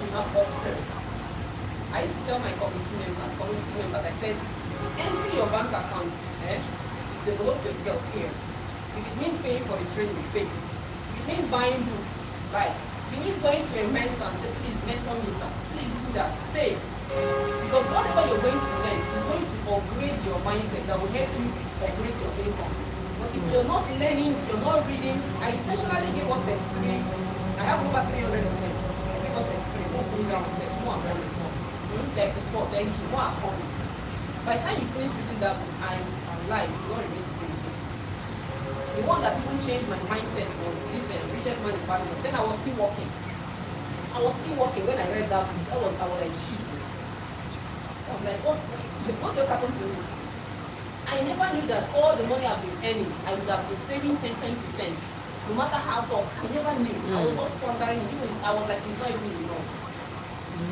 we have upstairs, I used to tell my community members, I said, empty your bank account to develop yourself here. If it means paying for a training, pay. If it means buying book, buy. If it means going to a mentor and say, please mentor me, sir, please do that, pay. Because whatever you're going to learn is going to upgrade your mindset that will help you upgrade your income. But if you're not learning, if you're not reading, I intentionally gave us 33. I have over 300 of them. I gave us 33. More fully round, there's more and very four. 34, thank you. More are coming. By the time you finish reading that book, I'm alive. You don't remain the same. The one that even changed my mindset was this richest man in Babylon. Then I was still working. When I read that book. I was like, Jesus. I was like, what just happened to me? I never knew that all the money I've been earning, I would have been saving 10%. No matter how tough, I never knew. I was just wondering, I was like, it's not even enough.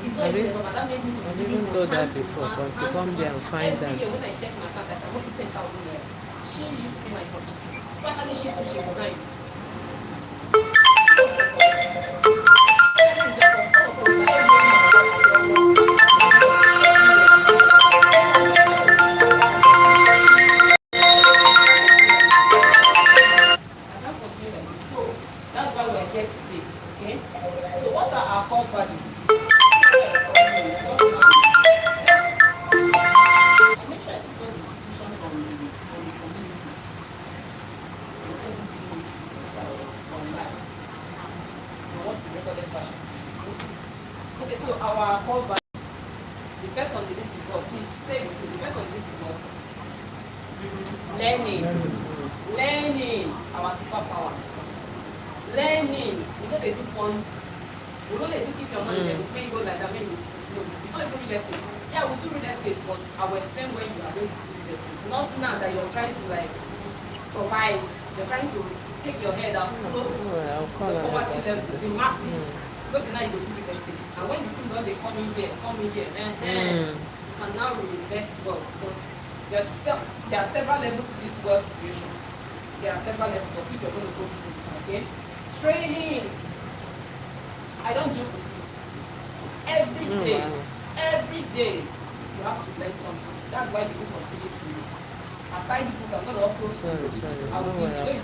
It's not even enough, and that made me to I didn't know that before, but to come there and find that. Every year when I check my account, I can see 10,000 naira. She used to be my profit. Finally, she resigned. That's why we're here today. Okay? So what are our core values? I make sure I put all the discussions on the community. Okay, so our core values. The first on the list is what? Please say with me. The first on the list is what? Learning. Our superpower. Learning. We know they do points. We know they do keep your money there. We pay go like that. It's not even real estate. Yeah, we do real estate, but I will explain when you are going to do real estate. Not now that you're trying to like survive. You're trying to take your head and float the poverty level, the masses. Look now you go do real estate. And when the thing when they come in here, you can now reinvest wealth because there are several levels to this wealth creation. There are several levels of which you're going to go through. Okay? Trainings. I don't joke with this. Every day, you have to learn something. That's why the book of Philip to you. Aside the book, I'm going to also I will give you.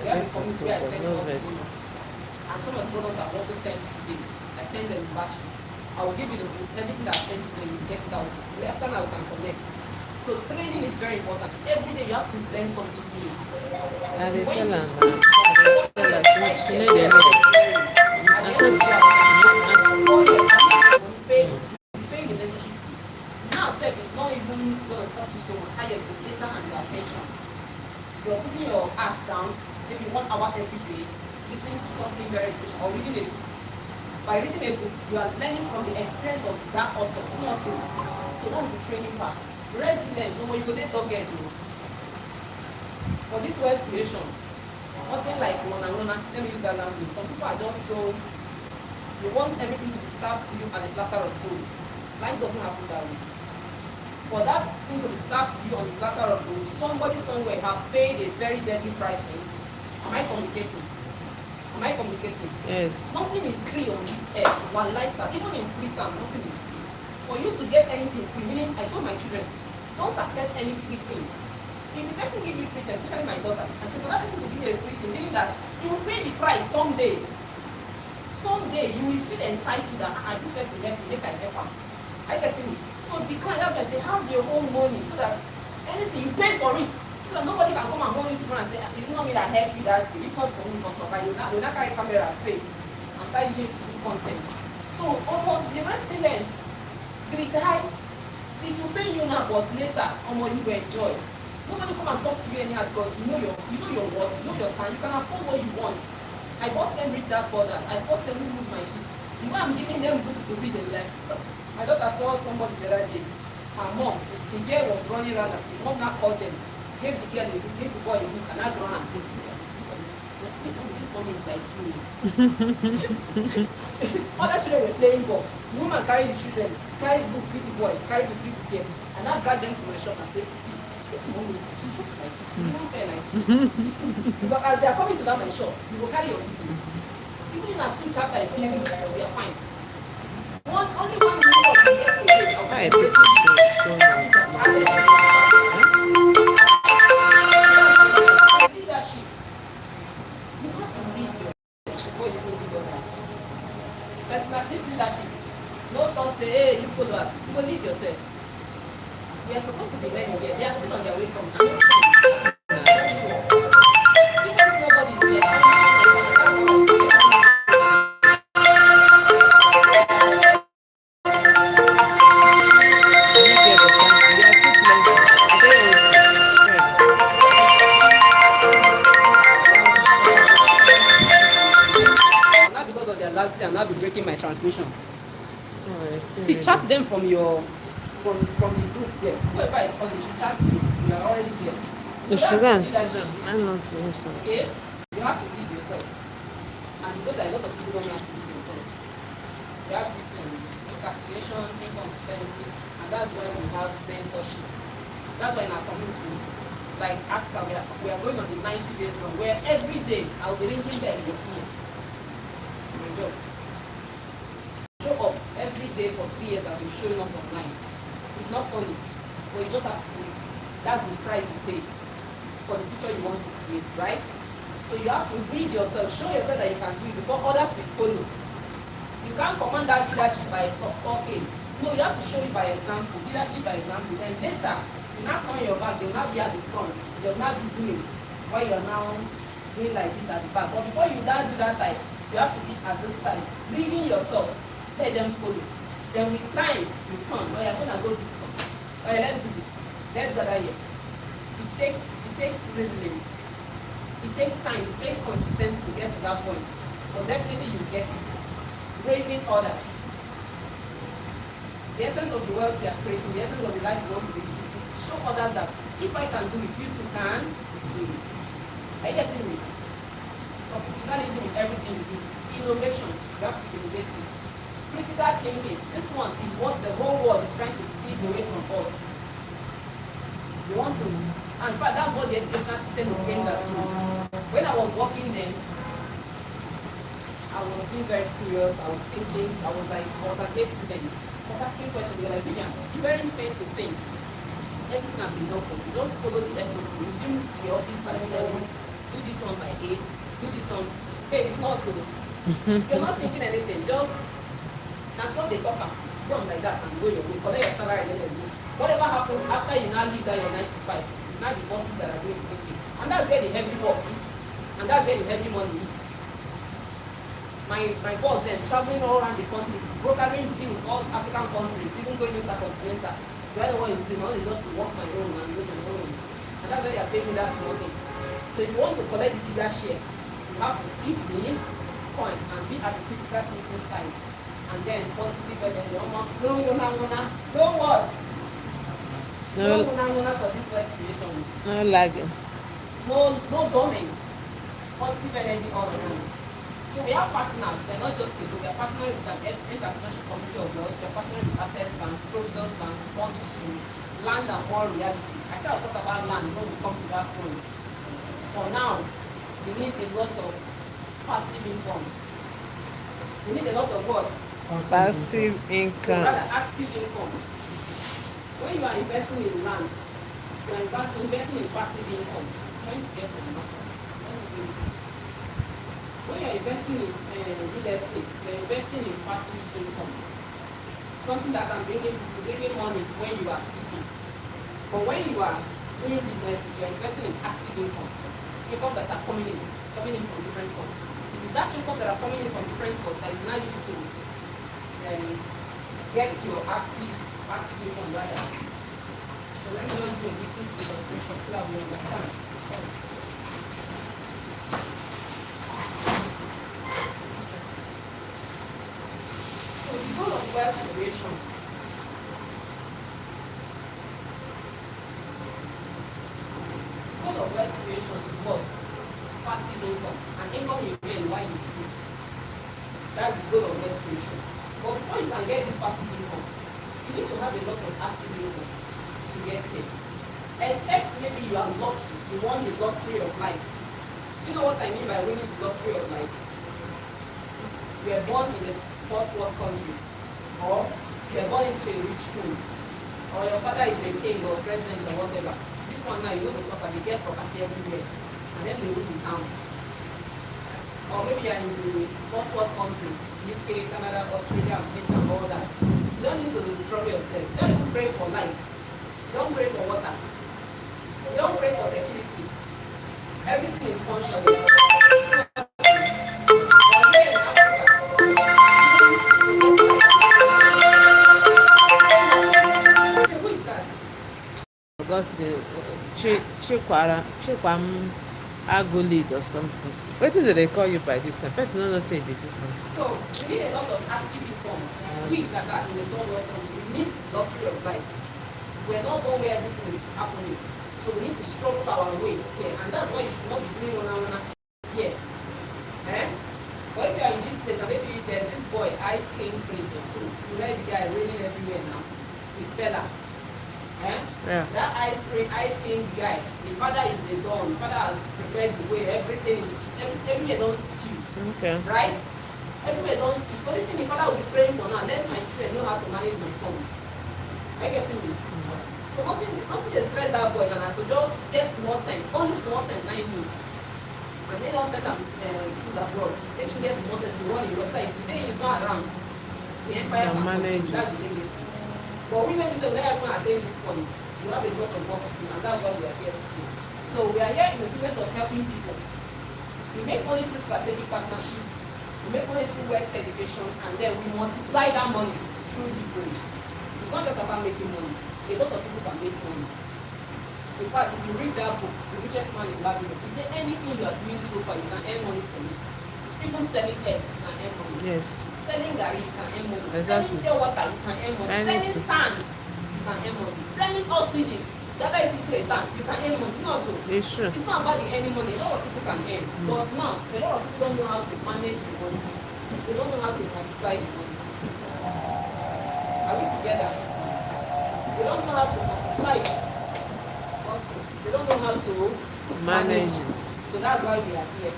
You have to commit where I send all the bonus. And some of the bonus I've also sent today. I send them in batches. I will give you the books, everything that I sent today, you get it out. After now, we can connect. So training is very important. Every day you have to learn something new. Now, Seb is not even going to cost you so much. Highest your data and your attention. You're putting your ass down, maybe 1 hour every day, listening to something very educational or reading a book. By reading a book, you are learning from the experience of that author. So that's the training part. Resilience, when you go there, don't get it. For this wealth creation, nothing like one. Let me use that language. Some people are just so, they want everything to be served to you on a platter of gold. Life doesn't happen that way. For that thing to be served to you on a platter of gold, somebody somewhere have paid a very deadly price for it. Am I communicating? Yes. Nothing is free on this earth. One life, even in Freetown, nothing is free. For you to get anything free, meaning I told my children, don't accept any free thing. If the person give you free thing, especially my daughter, I said for that person to give you a free thing, meaning that you will pay the price someday. Someday you will feel entitled that this person help me, make I help her. Are you getting me? So decline, that's why I say have your own money so that anything you pay for it. So that nobody can come and hold you and say, it's not me that helped you that day. If not for me for survival, you will not carry camera and face and start using it to do content. So the resilient, the guy, it will pay you now, but later, you will enjoy. Nobody come and talk to you anyhow because you know your worth, you know your stand, you can afford what you want. I bought them read that border, I bought them remove my shit. The way I'm giving them books to read, like my daughter saw somebody the other day. Her mom, the girl was running around, the mom now called them, gave the girl a book, gave the boy a book, and I run and say, this mommy is like you. Other children were playing ball. The woman carried the children, carried the book, give the boy, carried the book again, and I dragged them to my shop and said, see, mommy, she's just like you. She's not fair like you. Because as they are coming to that my shop, you will carry your book. Even in our 2 chapter, if you we are fine. I put it so much. Leadership. You have to lead yourself before you can lead others. That's like this leadership. No thoughts say, hey, you follow us. You will lead yourself. We are supposed to be learning here. They are still on their way from even if nobody is there. Not because of their last day, I'll not be breaking my transmission. See, chat them from your from the group there. Whoever is on, you should chat you. You are already there. So I'm not doing so. Okay? You have to lead yourself. And you know that a lot of people don't have to lead themselves. You have this procrastination, inconsistency, and that's why we have mentorship. That's why in our community, like Aska, we are going on the 90 days run, where every day I'll be ringing there in your ear. My job. Show up every day for 3 years. I'll be showing up online. It's not funny, but you just have to do it. That's the price you pay for the future you want to create, right? So you have to lead yourself, show yourself that you can do it before others will follow. You can't command that leadership by talking. No, you have to show it by example, leadership by example. Then later, you not turn your back, they will not be at the front. They will not be doing what you are now doing like this at the back. But before you don't do that type, you have to be at this side, leading yourself. Let them follow. Then with time, you turn. Oh, you're gonna go do something. Oh, yeah, let's do this. Let's gather here. It takes resilience. It takes time. It takes consistency to get to that point. But definitely you get it. Raising others. The essence of the world we are creating, the essence of the life we want to live is to show others that if I can do it, you too can do it. Are you getting me? Professionalism in everything we do. Innovation. You have to be innovative. Critical thinking. This one is what the whole world is trying to steal away from us. They want to, and in fact, that's what the educational system is aimed at. When I was working then, I was being very curious. I was thinking. I was a day student. I was asking questions. They were like, Vivian, the parents paid to think. Everything has been done for you. Just follow the SOP. Resume to your office by 7. Do this one by 8. Do this one. Hey, it's not so. You're not thinking anything. Just. And so they talk from like that and go your way, collect your salary and then do. Whatever happens after you now leave that your 9 to 5, it's not the bosses that are doing the thinking. And that's where the heavy work is. And that's where the heavy money is. My boss then traveling all around the country, brokering deals, all African countries, even going intercontinental. The other one is just to work my own and do my own. And that's why they are paying me that small thing. So if you want to collect the bigger share, you have to flip the coin and be at the critical thinking side. And then positive energy. No what? No for this life creation. No lagging. No dumbing. Positive energy all around. So we have partners. They're not just people. We are partnering with an entrepreneurship community of wealth. We are partnering with Access Bank, Providence Bank, Montessori, Land and More Reality. I said I'll talk about land when we come to that point. For now, we need a lot of passive income. We need a lot of what? Passive income. Rather active income. When you are investing in land, you are investing in passive income. Trying to get the market. When you are investing in real estate, you are investing in passive income. Something that can bring in money when you are sleeping. But when you are doing business, you are investing in active income. Income that are coming in from different sources. It is that income that are coming in from different sources that is now used to get your active, passive income rather. So let me just do a little demonstration so that we understand. So the goal of wealth creation. The goal of wealth creation is what? Passive income. And income you gain while you sleep. That's the goal of wealth creation. But before you can get this passive income, you need to have a lot of active income to get here. Except maybe you are lucky, you won the lottery of life. Do you know what I mean by winning the lottery of life? You are born in the first world countries, or you are born into a rich home, or your father is a king or president or whatever, this one now you go to suffer, they get property everywhere, and then they rule the town. Or maybe you are in the first world country, UK, Canada, Australia, Malaysia, all that. You don't need to struggle yourself. You don't even pray for life. You don't pray for water. You don't pray for security. Everything is functioning. Who is that? Augustine, Chikwam Agolid or something. What do they call you by this time? Person don't know say they do something. So we need a lot of active income. We that are in the third world country, we miss the luxury of life. We're not going where everything is happening. So we need to struggle our way here. And that's why you should not be doing one here. Eh? But if you are in this place, and maybe there's this boy, Ice King Prince or so, you know the guy raining everywhere now with Bella. Eh? Yeah. That Ice King guy, the father is the dawn. The father has prepared the way. Everything is everywhere don't stew. Okay. Right? Everywhere don't stew. So the only thing the father will be praying for now, let my children know how to manage my funds. Are you getting me? So nothing they stress that boy than to just get small sense. Only small sense now you need. And they don't send them school abroad. They can get small sense to one in West. If the day is not around, the empire can manage continue. That's the thing. But we maybe say we never attain this point. We have a lot of work to do, and that's why we are here today. So we are here in the business of helping people. We make money through strategic partnership, we make money through wealth education, and then we multiply that money through different. It's not just about making money. A lot of people can make money. In fact, if you read that book, The Richest Man in Babylon, he said anything you are doing so far, you can earn money from it. Even selling eggs, you can earn money. Yes. Selling gari, you can earn money. Exactly. Selling pure water, you can earn money. Anything. Selling sand, you can earn money. Selling oxygen, gather it into a tank, you can earn money. It's not so. It's true. It's not about the earning money. A lot of people can earn. But now, a lot of people don't know how to manage the money. They don't know how to multiply the money. Are we together? They don't know how to multiply it. Okay. They don't know how to Manage it. So that's why we are here.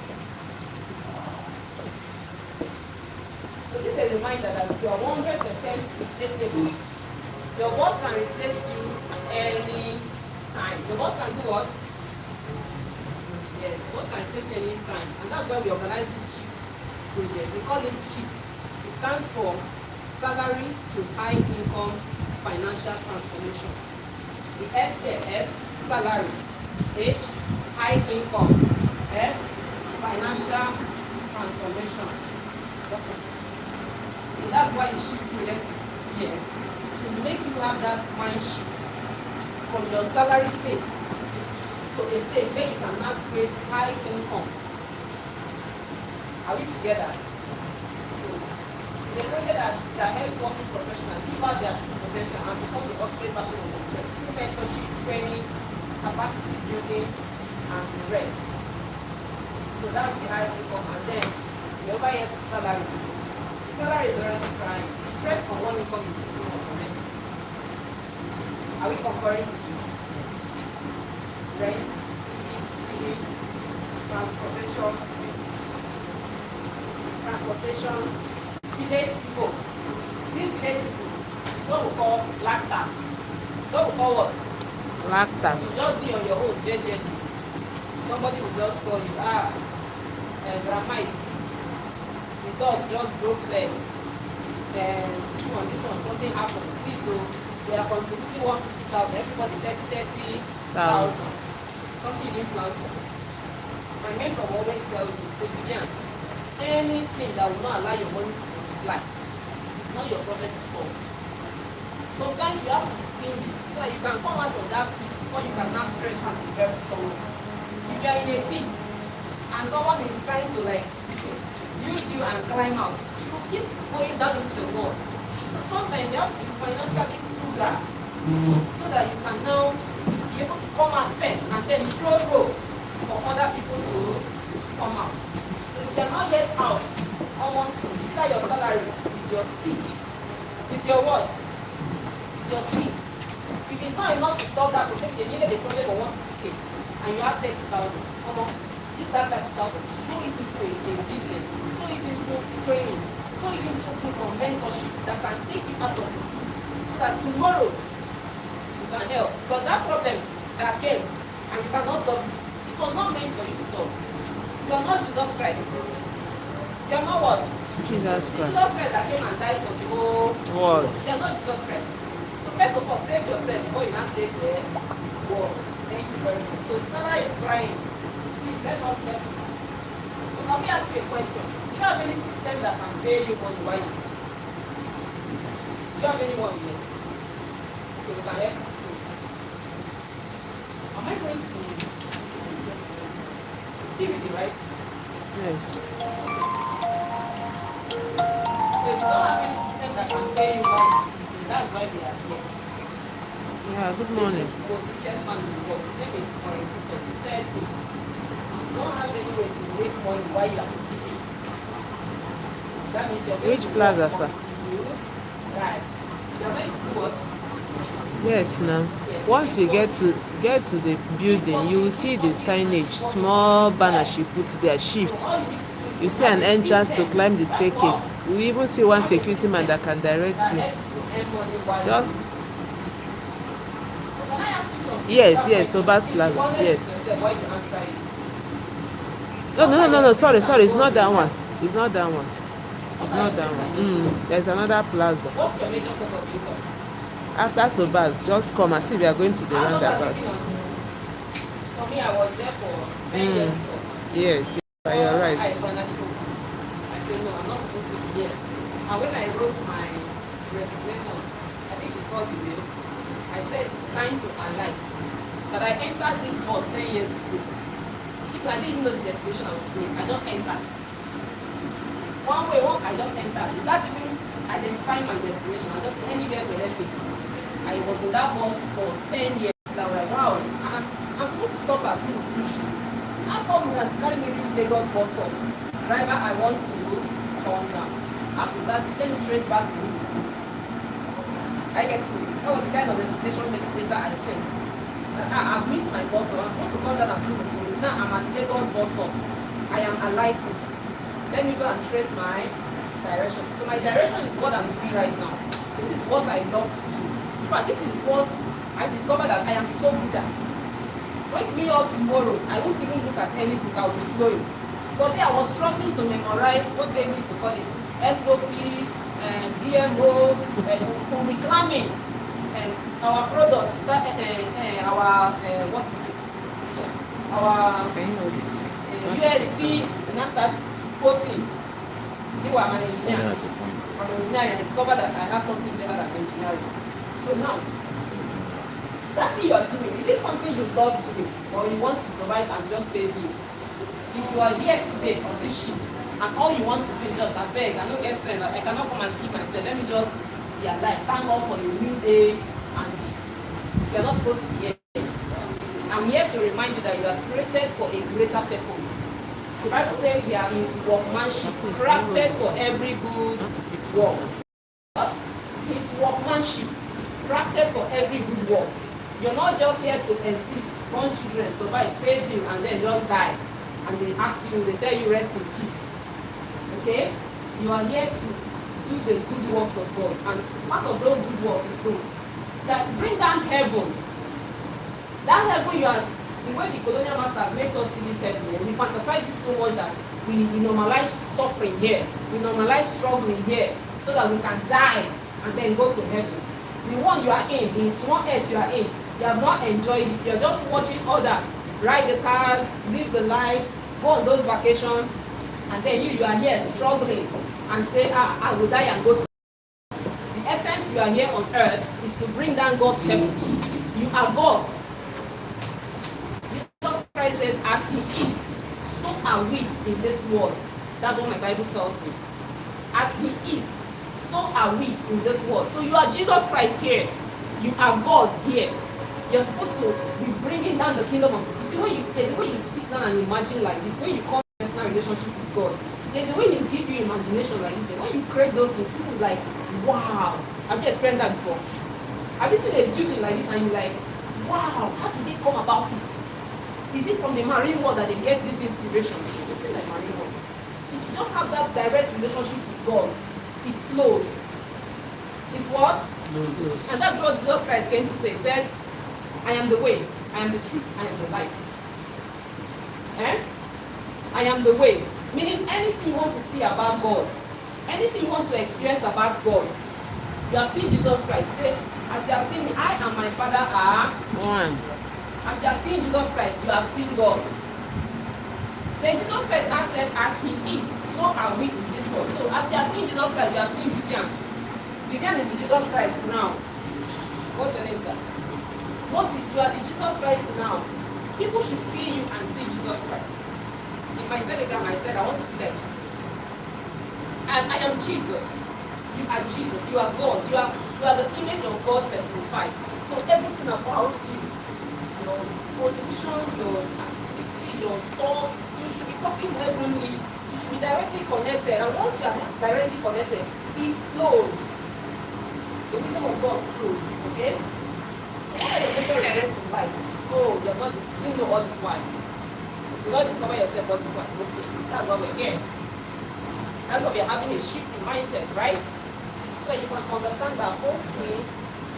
So this is a reminder that you are 100% replaceable. Your boss can replace you any time. Your boss can do what? Yes, your boss can replace you any time. And that's why we organize this shift project. We call it SHIFT. It stands for Salary to High Income Financial Transformation. The S there, S, salary. H, high income. F, financial transformation. So that's why the shift project is here. To make you have that mind shift from your salary state to a state where you can now create high income. Are we together? So, the project that helps working professionals give out their true potential and become the ultimate version of themselves through mentorship, training, capacity building, and the rest. So that's the high income, and then we over here to salaries. The salary is already crying. The stress from one income is too much for many. Are we comparing to two? Rent, fees, transportation, village people. These village people, what we call lactas. What we call what? Lactas. Just be on your own, JJ. Somebody will just call you, grandma is sick. The dog just broke leg. This one, something happened. Please, they are contributing 150,000. Everybody gets 30,000. Something you didn't plan for. My mentor will always tell you, say, Vivian, anything that will not allow your money to multiply, it's not your problem to solve. Sometimes you have to be stingy so that you can come out of that pit before you can now stretch out to help someone. If you are in a pit and someone is trying to use you and climb out, you will keep going down into the mud. So sometimes you have to be financially frugal so that you can now be able to come out first and then throw rope for other people to come out. So if you are not yet out, consider your salary is your seat. It's your what? Your seat. If it's not enough to solve that problem, they needed a project of 150K and you have 30,000. Use that 30,000, sow it into a business, sow it into training, sow it into mentorship that can take you out of the pit so that tomorrow you can help. Because that problem that came and you cannot solve it, it was not meant for you to solve. You are not Jesus Christ. You are not what? Jesus Christ. Jesus Christ that came and died for the whole World. You are not Jesus Christ. So first of all, save yourself before you now save the world. Thank you very much. So the seller is crying. Please let us help you. So let me ask you a question. Do you have any system that can pay you money while you sleep? Do you have anyone yet? Okay, we can help you. Am I going to still with you, right? Yes. So if you don't have any system that can pay you while you sleeping, that's why they are here. Yeah, good morning. Was the chairman to work. His name is Warren Buffett. He said, you don't have any way to make money while you are sleeping. That means you're going Which to plaza, work sir? until you die. You're going to do what? Yes, now. Once you get to the building, you will see the signage, small banner she put there, shift. So all you need to do is You see an have a entrance to system climb the that staircase. works, We even see one security man that can direct that you. helps you to earn money while Just, you sleep. So can I ask you something? yes, yes, So Sobas if you Plaza. wanted Yes. to yourself, why you answer it? No. Sorry. It's not that one. It's not that one. It's not that one. There's another plaza. What's your major source of income? After Sobas, just come and see we are going to the How long have you roundabout. been on it? For me, I was there for 10 years plus. Yes, you're right. I said, no, I'm not supposed to be here. And when I wrote my resignation, I think she saw the mail. I said, it's time to alight. That I entered this bus 10 years ago. If I didn't know the destination I was going, I just entered. I just entered. Without even identifying my destination, I just anywhere with Netflix. I was in that bus for 10 years. I was like, wow, I'm supposed to stop at Mukushi. How come you carry me reach Lagos bus stop? Driver, I want to turn down. After that, let me trace back to you. I get to. That was the kind of resignation letter I sent. I've missed my bus stop. I'm supposed to come down at Mukushi. Now I'm at Lagos bus stop. I am alighting. Let me go and trace my direction. So my direction is what I'm doing right now. This is what I love to do. In fact, this is what I discovered that I am so good at. Wake me up tomorrow, I won't even look at any book, I'll be flowing. But then I was struggling to memorize what they used to call it, SOP, DMO, reclaiming our product, start what is it? Our USP, and I start quoting. You are an engineer. I'm an engineer, and I discovered that I have something better than engineering. So now, that thing you are doing, is it something you love doing or you want to survive and just pay bills? If you are here today on this sheet and all you want to do is just beg, I don't get strength, I cannot come and keep myself, let me just be alive, thank God for a new day, and you are not supposed to be here. I'm here to remind you that you are created for a greater purpose. The Bible says we are His workmanship, crafted for every good work. His workmanship, crafted for every good work. You're not just here to insist, born children survive, pay bill, and then just die. And they ask you, they tell you rest in peace. Okay? You are here to do the good works of God. And part of those good works is so that bring down heaven. That heaven you are, the way the colonial masters makes us see this heaven, we fantasize it so much that we normalize suffering here. We normalize struggling here so that we can die and then go to heaven. The one you are in, the small earth you are in, you have not enjoyed it. You're just watching others ride the cars, live the life, go on those vacations, and then you are here struggling and say, I will die and go to heaven. The essence you are here on earth is to bring down God's heaven. You are God. Jesus Christ said, as He is, so are we in this world. That's what my Bible tells me. As He is, so are we in this world. So you are Jesus Christ here. You are God here. You're supposed to be bringing down the kingdom of God. You see, there's a way you sit down and imagine like this, when you come to a personal relationship with God, there's a way He will give you imagination like this. And when you create those things, people like, wow. Have you experienced that before? Have you seen a building like this and you're like, wow, how did they come about it? Is it from the marine world that they get this inspiration? It's not like marine world. If you just have that direct relationship with God, it flows. It's what? And that's what Jesus Christ came to say. He said, I am the way, I am the truth, I am the life. I am the way. Meaning anything you want to see about God, anything you want to experience about God, you have seen Jesus Christ. Say, as you have seen me, I and my Father are one. As you have seen Jesus Christ, you have seen God. Then Jesus Christ now said, as he is, so are we in this world. So as you have seen Jesus Christ, you have seen Vivian. Vivian is the Jesus Christ now. What's your name, sir? Moses, you are the Jesus Christ now. People should see you and see Jesus Christ. In my telegram, I said, I want to be like Jesus. And I am Jesus. You are Jesus. You are God. You are the image of God personified. So everything about you, your disposition, your activity, your thought, you should be talking heavenly. You should be directly connected. And once you are directly connected, it flows. The wisdom of God flows. Okay? So what are your major regrets in life? Oh, you're not, you didn't know all this why. You not discover yourself all this why. Okay, that's what we're here. That's why we're having a shift in mindset, right? So you can understand that, okay,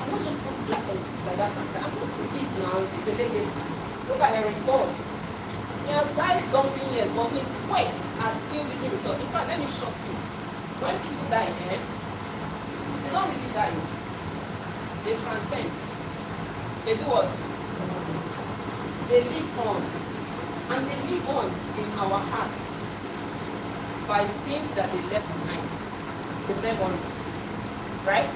I'm not just supposed to just exist like that. I'm supposed to live now, keep a legacy. Look at Henry Ford. He has died something years, but his works are still living with us. In fact, let me shock you. When people die, they don't really die. They transcend. They do what? They live on. And they live on in our hearts by the things that they left behind. The memories. Right?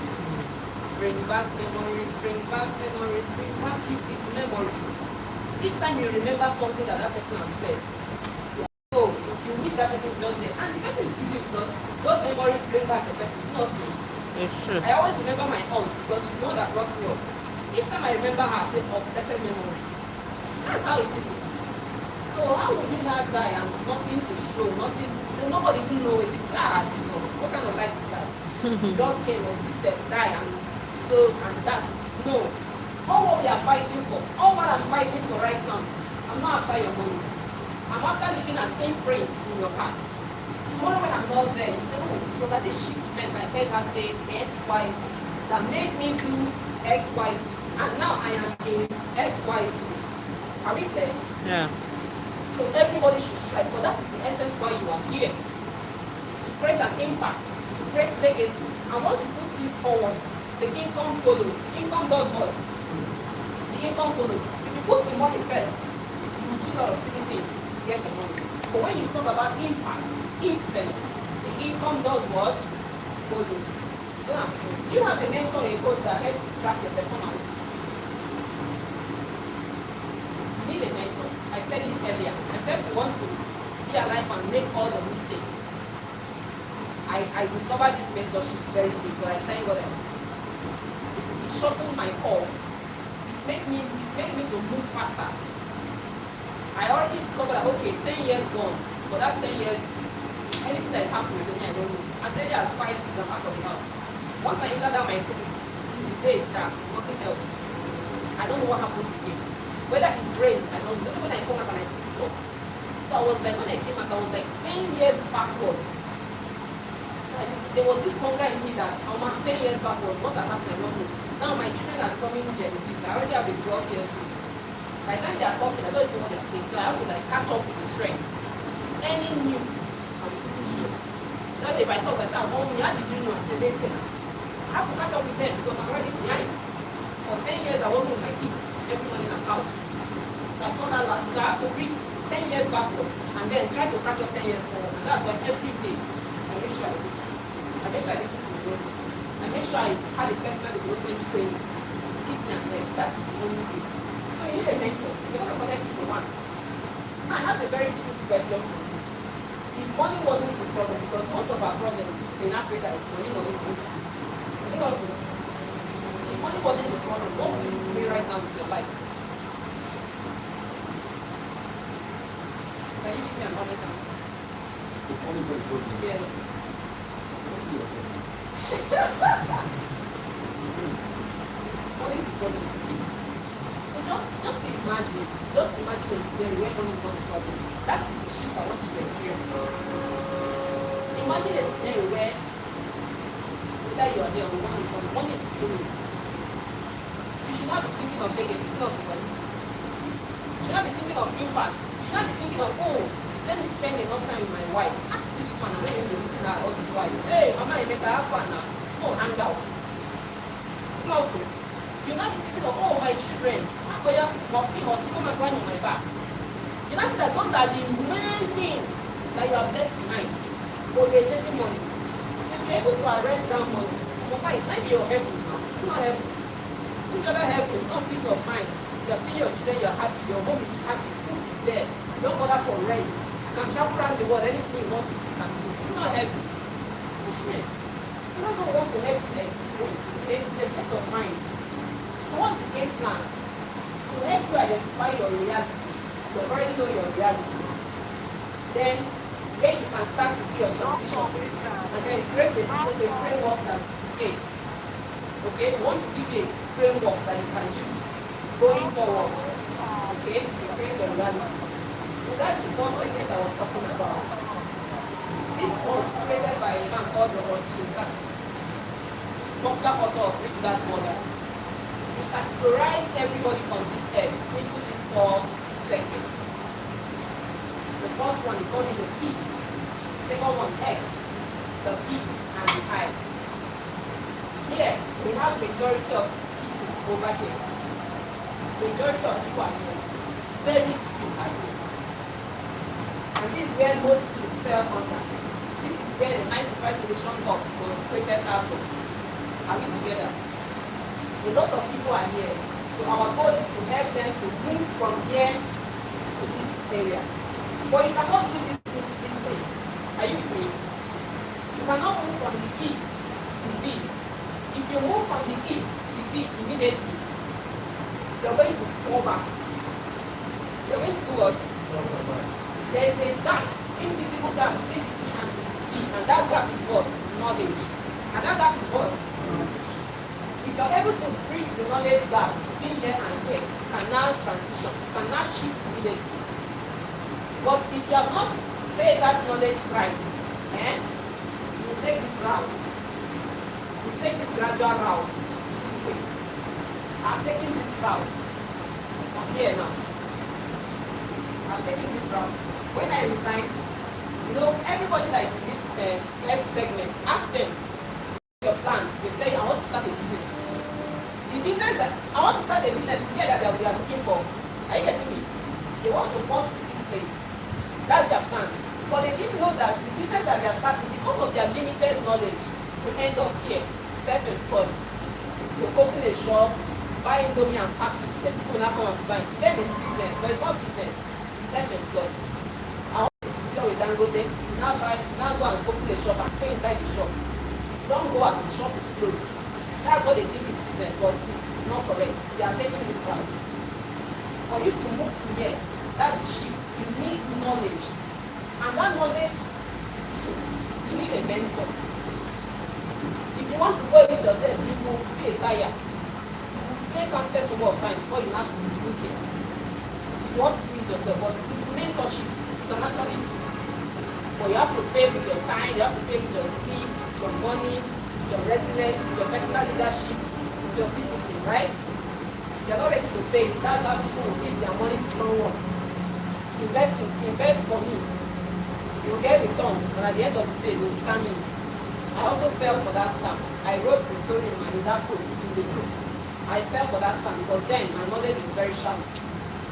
Bring back memories, bring back memories, bring back these memories. Each time you remember something that person has said, you wish that person was there. And the person is busy because those memories bring back the person. It's not so. It's true. I always remember my aunt because she's the one that brought me up. Each time I remember her, I say, oh, blessed memory. That's how it is. So how would you not die and nothing to show, nothing, nobody even know it? Jesus, what kind of life is that? Just came, existed, died, and that's no. All what we are fighting for, all what I'm fighting for right now, I'm not after your money. I'm after leaving an imprint in your heart. Tomorrow when I'm not there, you say, oh, it was at this shift event I heard her say X, Y, Z that made me do X, Y, Z. And now I am in X, Y, Z. Are we clear? Yeah. So everybody should strive, because that is the essence why you are here. To create an impact, to create legacy. And once you put this forward, the income follows. The income does what? The income follows. If you put the money first, you will do a lot of silly things to get the money. But when you talk about impact, influence, the income does what? Follows. So now, do you have a mentor or a coach that helps you track your performance? You need a mentor. I said it earlier. I said we want to be alive and make all the mistakes. I discovered this mentorship very big, but I thank God I did it. It shortened my curve. It made me to move faster. I already discovered that, okay, 10 years gone. For that 10 years, anything that is happening to me, I don't know. I said there's 5, 6, I'm out of the house. Once I enter that my room, the day is dark, nothing else. I don't know what happens again. Whether it rains, I don't know. When I come up and I see floor. So I was like, when I came out, I was like 10 years backward. So there was this hunger in me that I'm 10 years backward. What has happened? I don't know. Now my children are coming Gen Z. I already have a 12 years old. By the time they are talking, I don't even know what they're saying. So I have to like catch up with the trend. Any news, I'm putting here. Now if I talk, I say, mommy, how did you know? I say, later. I have to catch up with them because I'm already behind. For 10 years, I wasn't with my kids. Every morning I'm out. So I saw that last. So I have to read 10 years backward and then try to catch up 10 years forward. And that's why every day I make sure I do. I make sure I listen to the road. I make sure I had a personal development training to keep me ahead. That is the only way. So you need a mentor. You're going to connect with the one. Now I have a very beautiful question for you. If money wasn't the problem, because most of our problem in Africa is money, money, money. Is it also? If money wasn't the problem, what would you do right now with your life? Can you give me an honest answer? Money is not the problem. Yes. Ask yourself. Money is the problem. So just imagine a scenario where money is not the problem. That is the shift I want you to experience. Imagine a scenario where whether you are there or money is me. You should not be thinking of legacy, it's not somebody. You should not be thinking of impact. You should not be thinking of, oh, let me spend enough time with my wife. This woman, I'm going to listen to all this wife. Hey, mama, you better have fun now. Oh, hang out. It's not so. You're not be thinking of, oh, my children. Must come and climb on my back. You know, that those are the main things that you have left behind. But you're chasing money. So if you're able to arrest that money, it might be your heaven now. It's not heaven. Which other heaven is not peace of mind. You're seeing your children, you're happy, your home is happy, food is there. You don't bother for rent. You can travel around the world, anything you want to do, you can do. It's not heaven. So that's what we want to help you experience. It's a state of mind. So what's the game plan? To help you identify your reality. You already know your reality. Then you can start to do your transition. And then create a framework that fits. Okay, we want to give you a framework that you can use going forward. Okay, to create your reality. So that's the first segment I was talking about. This was created by a man called Robert Kiyosaki, popular author of Rich Dad Poor Dad. He categorized everybody on this earth into these 4 segments. The first one, he called it the P. The second one, X. The P and the I. Here, we have majority of people over here. Majority of people are here. Very few are here. And this is where most people fell under. This is where the 95 solution box was created out of. Are we together? A lot of people are here. So our goal is to help them to move from here to this area. But you cannot do this way. Are you with me? You cannot move from the E to the B. If you move from the E to the B immediately, you're going to fall back. You're going to do what? There is a gap, invisible gap between the E and the B, and that gap is what? Knowledge. And that gap is what? If you're able to bridge the knowledge gap between here and here, you can now transition, you can now shift immediately. But if you have not paid that knowledge price, you take this route. You take this gradual route this way. I'm taking this route. I'm here now. I'm taking this route. When I resign, everybody that is in this S segment, ask them your plan. They tell you, I want to start a business. The business that I want to start a business is here that they are looking for. Are you getting me? They want to bust to this place. That's their plan. But they didn't know that the business that they are starting, because of their limited knowledge, will end up here, self-employed. You open a shop, buy Indomie and pack it, then people now come and buy it. To them it's business, but it's not business. It's self-employed. I want to secure with Dangote, now go and open a shop and stay inside the shop. If you don't go out, the shop is closed. That's what they think is business, but it's not correct. They are taking this route. For you to move from here, that's the shift. You need knowledge. And that knowledge, you need a mentor. If you want to go with yourself, you will feel tired. You will feel countless number of time before you have to move here. If you want to do it yourself, but with mentorship, you can actually do it. But you have to pay with your time, you have to pay with your sleep, with your money, with your resilience, with your personal leadership, with your discipline, right? If you're not ready to pay, that's how people will give their money to someone. Invest for me. You will get returns, and at the end of the day, they will scam you. I also fell for that scam. I wrote the story in that post in the group. I fell for that scam because then my knowledge is very sharp.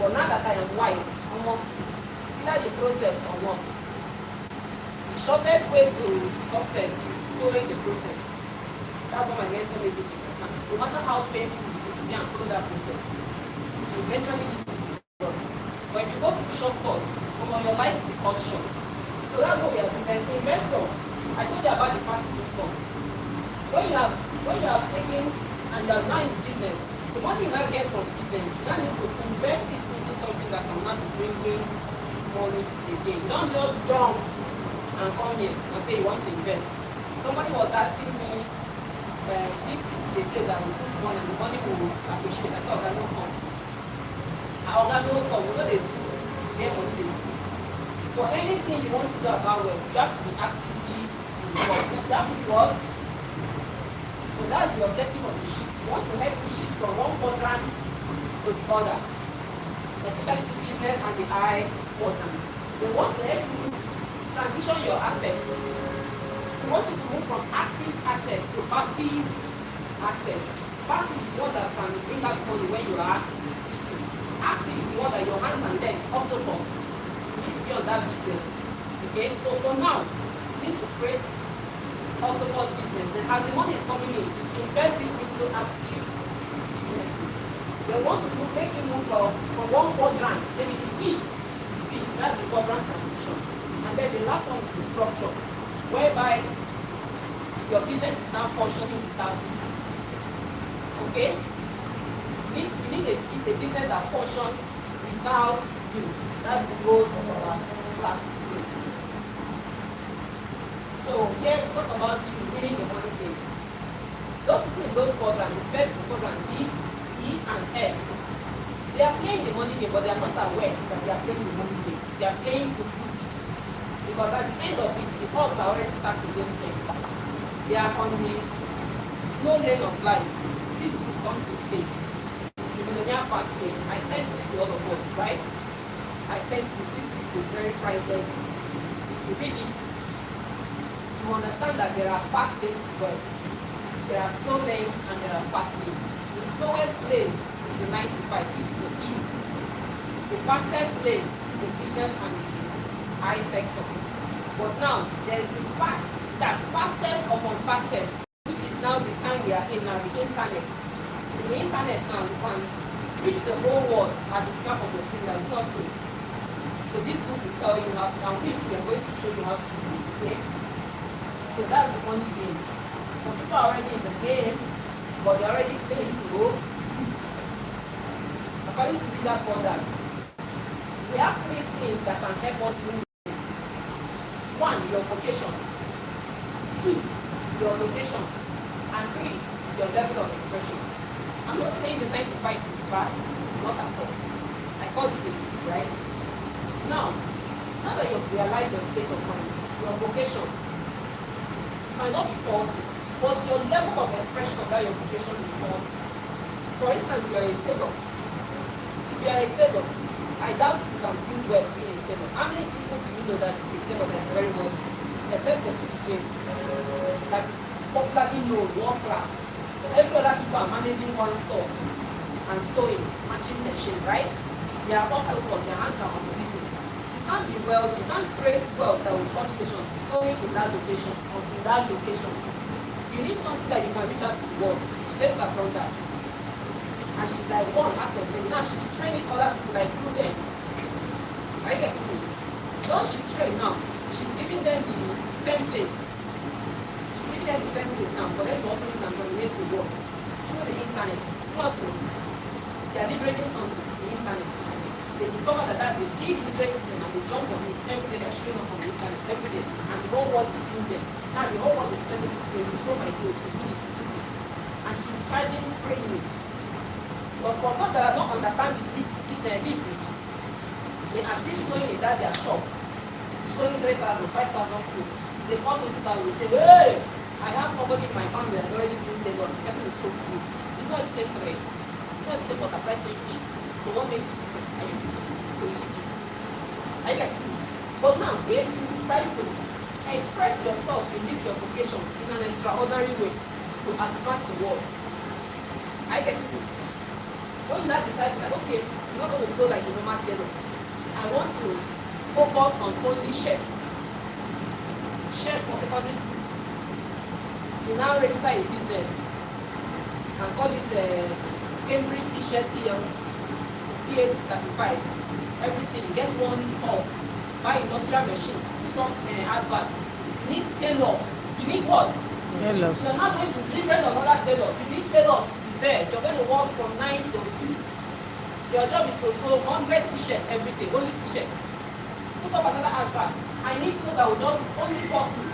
But now that I am wise, it's either the process or not. The shortest way to success is following the process. That's what my mentor made me to understand. No matter how painful it is to be and follow that process, it will eventually lead to results. But if you go through shortcuts, your life will be cut short. So that's what we are doing. Then investor, I told you about the passive income. When you have taken and you are now in business, the money you now get from business, you now need to invest it into something that can now be bringing money again. You don't just jump and come here and say you want to invest. Somebody was asking me if this is a place that will put money and the money will appreciate. I said, Organo come. Organo come, we know they do, get money they see. For anything you want to do about wealth, you have to be actively involved. You have to work. So So that's the objective of the shift. We want to help you shift from one quadrant to the other, especially the business and the I quadrant. We want to help you transition your assets. We want you to move from active assets to passive assets. Passive is one that can bring out money when you are sleeping. Active is the one that your hands and leg, octopus, you need to be on that business. Okay, so for now, you need to create octopus business. Then as the money is coming in, invest it into active businesses. We want to make you move from one quadrant, maybe to E to B. That's the quadrant transition. And then the last one is the structure, whereby your business is now functioning without you. Okay? You need a business that functions without you. That's the goal of our class today. So here we talk about you winning the money game. Those people in those quadrants, the first quadrant, B, E, and S, they are playing the money game, but they are not aware that they are playing the money game. They are playing to lose. Because at the end of it, the odds are already stacked against them. They are on the slow lane of life. This book comes to play. The millionaire fast lane. I sent this to all of us, right? I sent this book is very priceless. If you read it, you understand that there are fast lanes to wealth. There are slow lanes and there are fast lanes. The slowest lane is the 95, which is the E. The fastest lane is the business and the I sector. But now there is the fastest upon fastest, which is now the time we are in now, the internet. In the internet now, you can reach the whole world at the snap of your fingers. It's not so. So this book will tell you how to, and which we are going to show you how to do it. Okay? So that's the money game. Some people are already in the game, but they're already playing to lose. According to Leader Gordon, we have 3 things that can help us win. 1, your vocation. 2, your location. And 3, your level of expression. I'm not saying the 9 to 5 is bad, not at all. I call it a C, right? Now that you've realized your state of mind, your vocation, it might not be faulty, but your level of expression of that your vocation is faulty. For instance, you are a tailor. If you are a tailor, I doubt you can build wealth being a tailor. How many people do you know that is a tailor that is very well, except for P.D. James, that is popularly known, world class? Every other people are managing one store and sewing, matching machine, right? They are octopus, their hands are on the business. You can't be wealth, you can't create wealth that will touch nations, sewing in that location, or in that location. You need something that you can reach out to the world. She takes her from that. And she's like one out of them. Now she's training other people like Prudence. Are you getting me? Once she train now, she's giving them the templates. She's giving them the template now for them to also use and dominate the world through the internet. Plus, they are leveraging something, the internet. They discover that that's a big literacy system and they jump on it every day. They're showing up on the internet every day. And the whole world is seeing them. Now the whole world is telling them, you saw my clothes, you do this, you do this. And she's charging training. But for those that are not understanding leverage, they are still sewing in that their shop, sewing 3,000, 5,000 fruits. They come to 2,000 and say, hey, I have somebody in my family that's already doing the Lord. The person is so good. It's not the same thread. It's not the same butterfly sandwich. So what makes it different? Are you so easy? Are you guys? But now, if you decide to express yourself in this your vocation in an extraordinary way to advance the world, I get it. When you now decide to like, okay, I'm not going to sew like a normal tailor. I want to focus on only shirts. Shirts for secondary school. You now register a business and call it Cambridge T-shirt PLC, CAC certified. Everything. You get one hub, buy industrial machine, put up advert. You need tailors. You need what? Tailors. You're not going to different another tailors. You need tailors to be there. You're going to work from 9 till 2. Your job is to sew 100 T-shirts every day, only T-shirts. Put up another advert. I need clothes that will just only button.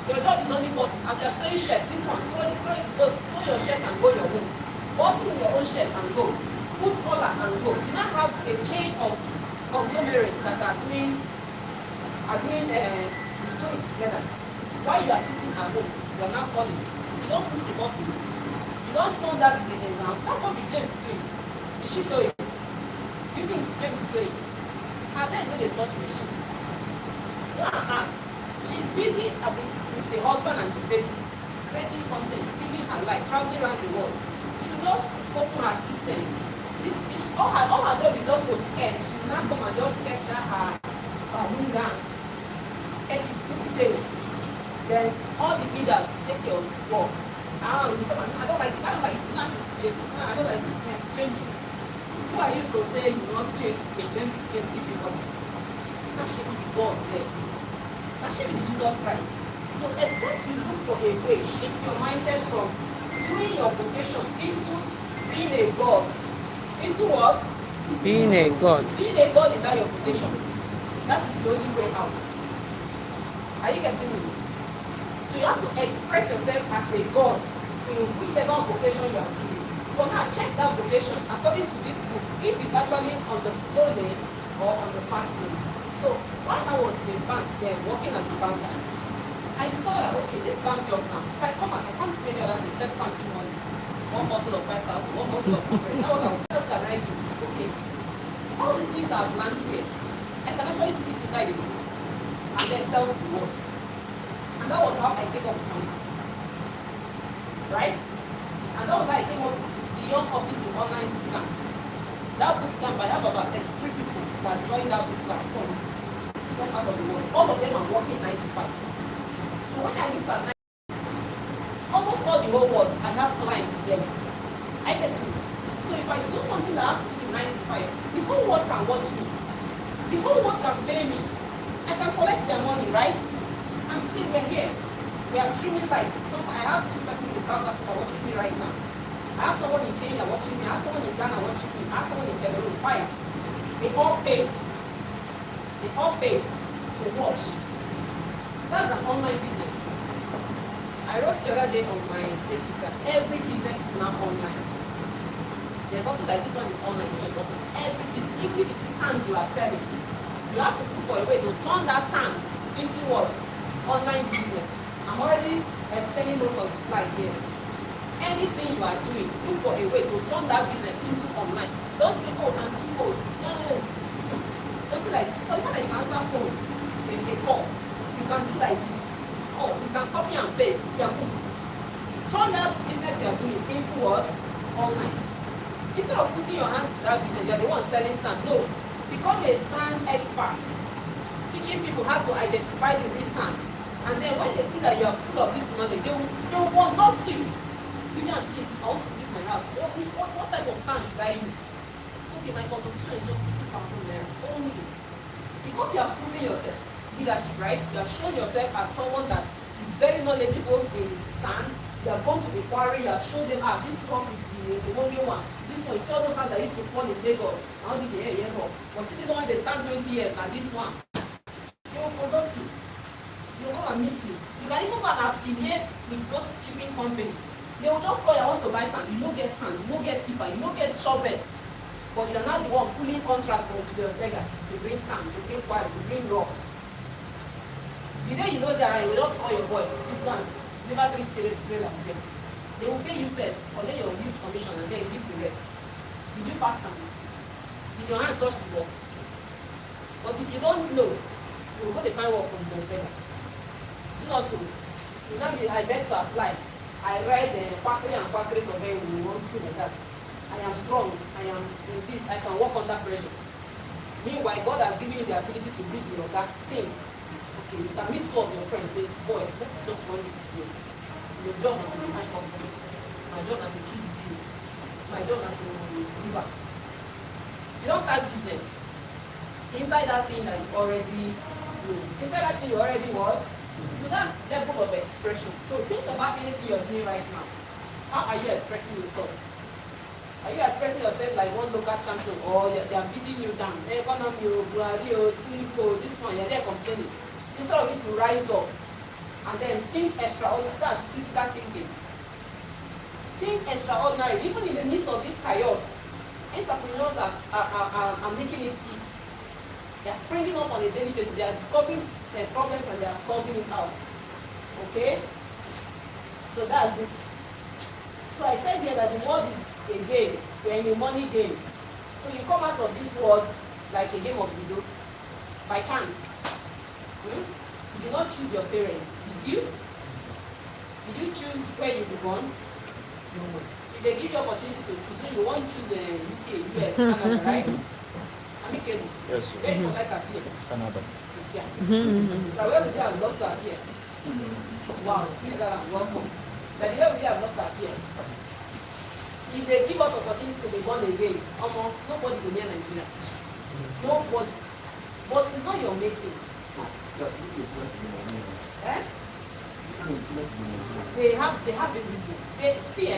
Your job is only button. As you're sewing shirt, this one, throw it go, sew your shirt and go your home. Button your own shirt and go. Put collar and go. You now have a chain of conglomerates that are doing the sewing together. While you are sitting at home, you are now calling. You don't push the button. You don't stone that to the exam. That's what Big James is doing. Is she sewing? You think James is sewing? And then when they touch machine. Go and ask. She's busy with the husband and the baby, creating content, living her life, traveling around the world. She will just open her system. All her job is just to sketch. She will not come and just sketch that her balloon down. Sketch it, put it away. Then all the leaders take your work. I don't like this. I don't like this. I don't like this. Change it. Who are you to say you want to change? You don't change people. That should be the God there. That should be the Jesus Christ. So except you look for a way, shift your mindset from doing your vocation into being a God. Into what? Being a God. Being a God in that your vocation. That is the only way out. Are you getting me? So you have to express yourself as a God in whichever vocation you are doing. But now check that vocation according to this book, if it's actually on the slow lane or on the fast lane. So while I was in the bank there working as a banker, I discovered that okay, this bank job now, if I come out, I can't do any other thing except counting money. One bottle of 5,000, one bottle of 100. Now what can I do? It's okay. All the things I've learned here, I can actually put it inside the book and then sell to the world. And that was how I came up with money. Right? And that was how I came up with the Young Office to Online Bootcamp. That bootcamp, I have about 33 people that joined that bootcamp from out of the world. All of them are working 9 to 5. So when I look at almost all the whole world, I have clients there. I get it. So if I do something that I have to do 9 to 5, the whole world can watch me. The whole world can pay me. I can collect their money, right? And still we're here. We are streaming live. So I have 2 persons in South Africa watching me right now. I have someone in Kenya watching me. I have someone in Ghana watching me. I have someone in Cameroon. 5. They all paid. They all paid to watch. So that's an online business. I wrote the other day on my status that every business is now online. There's nothing like this one is online, this one is offline. Every business, even if it is sand you are selling, you have to look for a way to turn that sand into what? Online business. I'm already explaining most of the slide here. Anything you are doing, look for a way to turn that business into online. Don't say, oh, I'm too old. No. Don't say like this. For the fact that you can answer phone, they call. You can do like this. Oh, you can copy and paste. You are good. Turn that business you are doing into what? Online. Instead of putting your hands to that business, you are the one selling sand. No. Become a sand expert. Teaching people how to identify the real sand. And then when they see that you are full of this knowledge, they will consult you. Give me a please, I want to use my house. What type of sand should I use? So okay, my consultation is just 50,000 naira only. Because you have proven yourself. Leadership, right? You have shown yourself as someone that is very knowledgeable in sand. You have gone to the quarry, you have shown them, this rock is the only one. This one, you see all those hands that used to fall in Lagos. Now this is here, but see this one, they stand 20 years, now this one. They will consult you. They will come and meet you. You can even go and affiliate with those shipping companies. They will just call you, I want to buy sand. You don't get sand, you don't get tipper, you don't get shovel. But you are not the one pulling contracts from Julius Berger. They bring sand, they bring quarry, they bring rocks. The day you know that, you will just call your boy, it's done. Never treat trailer with them. They will pay you first, or then your huge commission, and then give the rest. You do pass some. Did your hand touch the wall? But if you don't know, you will go to find work from Julius Berger. So also, so now I beg to apply. I read Quackery and Quackery surveying in one school like that. I am strong. I am in this. I can work under pressure. Meanwhile, God has given you the ability to build your team. Okay, you can meet some of your friends. Say, boy, let's just run this business. Your job is to find customer. My job is to keep the deal. My job is to deliver. You don't start business inside that thing that you already do. Inside that thing you already was. So that's level of expression. So think about anything you're doing right now. How are you expressing yourself? Are you expressing yourself like one local champion, or they are beating you down? Economy, Buhari, Tinubu, this one, you're there complaining. Instead of you to rise up and then think extraordinary, that's critical thinking. Think extraordinary. Even in the midst of this chaos, entrepreneurs are making it big. They are springing up on a daily basis. They are discovering problems and they are solving it out. Okay? So that's it. So I said here that the world is a game. We're in a money game. So you come out of this world like a game of Ludo by chance. You did not choose your parents. Did you? Did you choose where you were born? No. If they give you opportunity to choose, so you won't choose the UK, US, Canada, right? Amicable. Yes. Where you like appear? Canada. Yeah. So where would you have loved to appear? Wow, Switzerland, welcome. But where would you have loved to appear? If they give us opportunity to be born again, nobody will near Nigeria. Nobody. But it's not your making. That's it. It's not the money. Eh? It's not the money. They have a reason. They see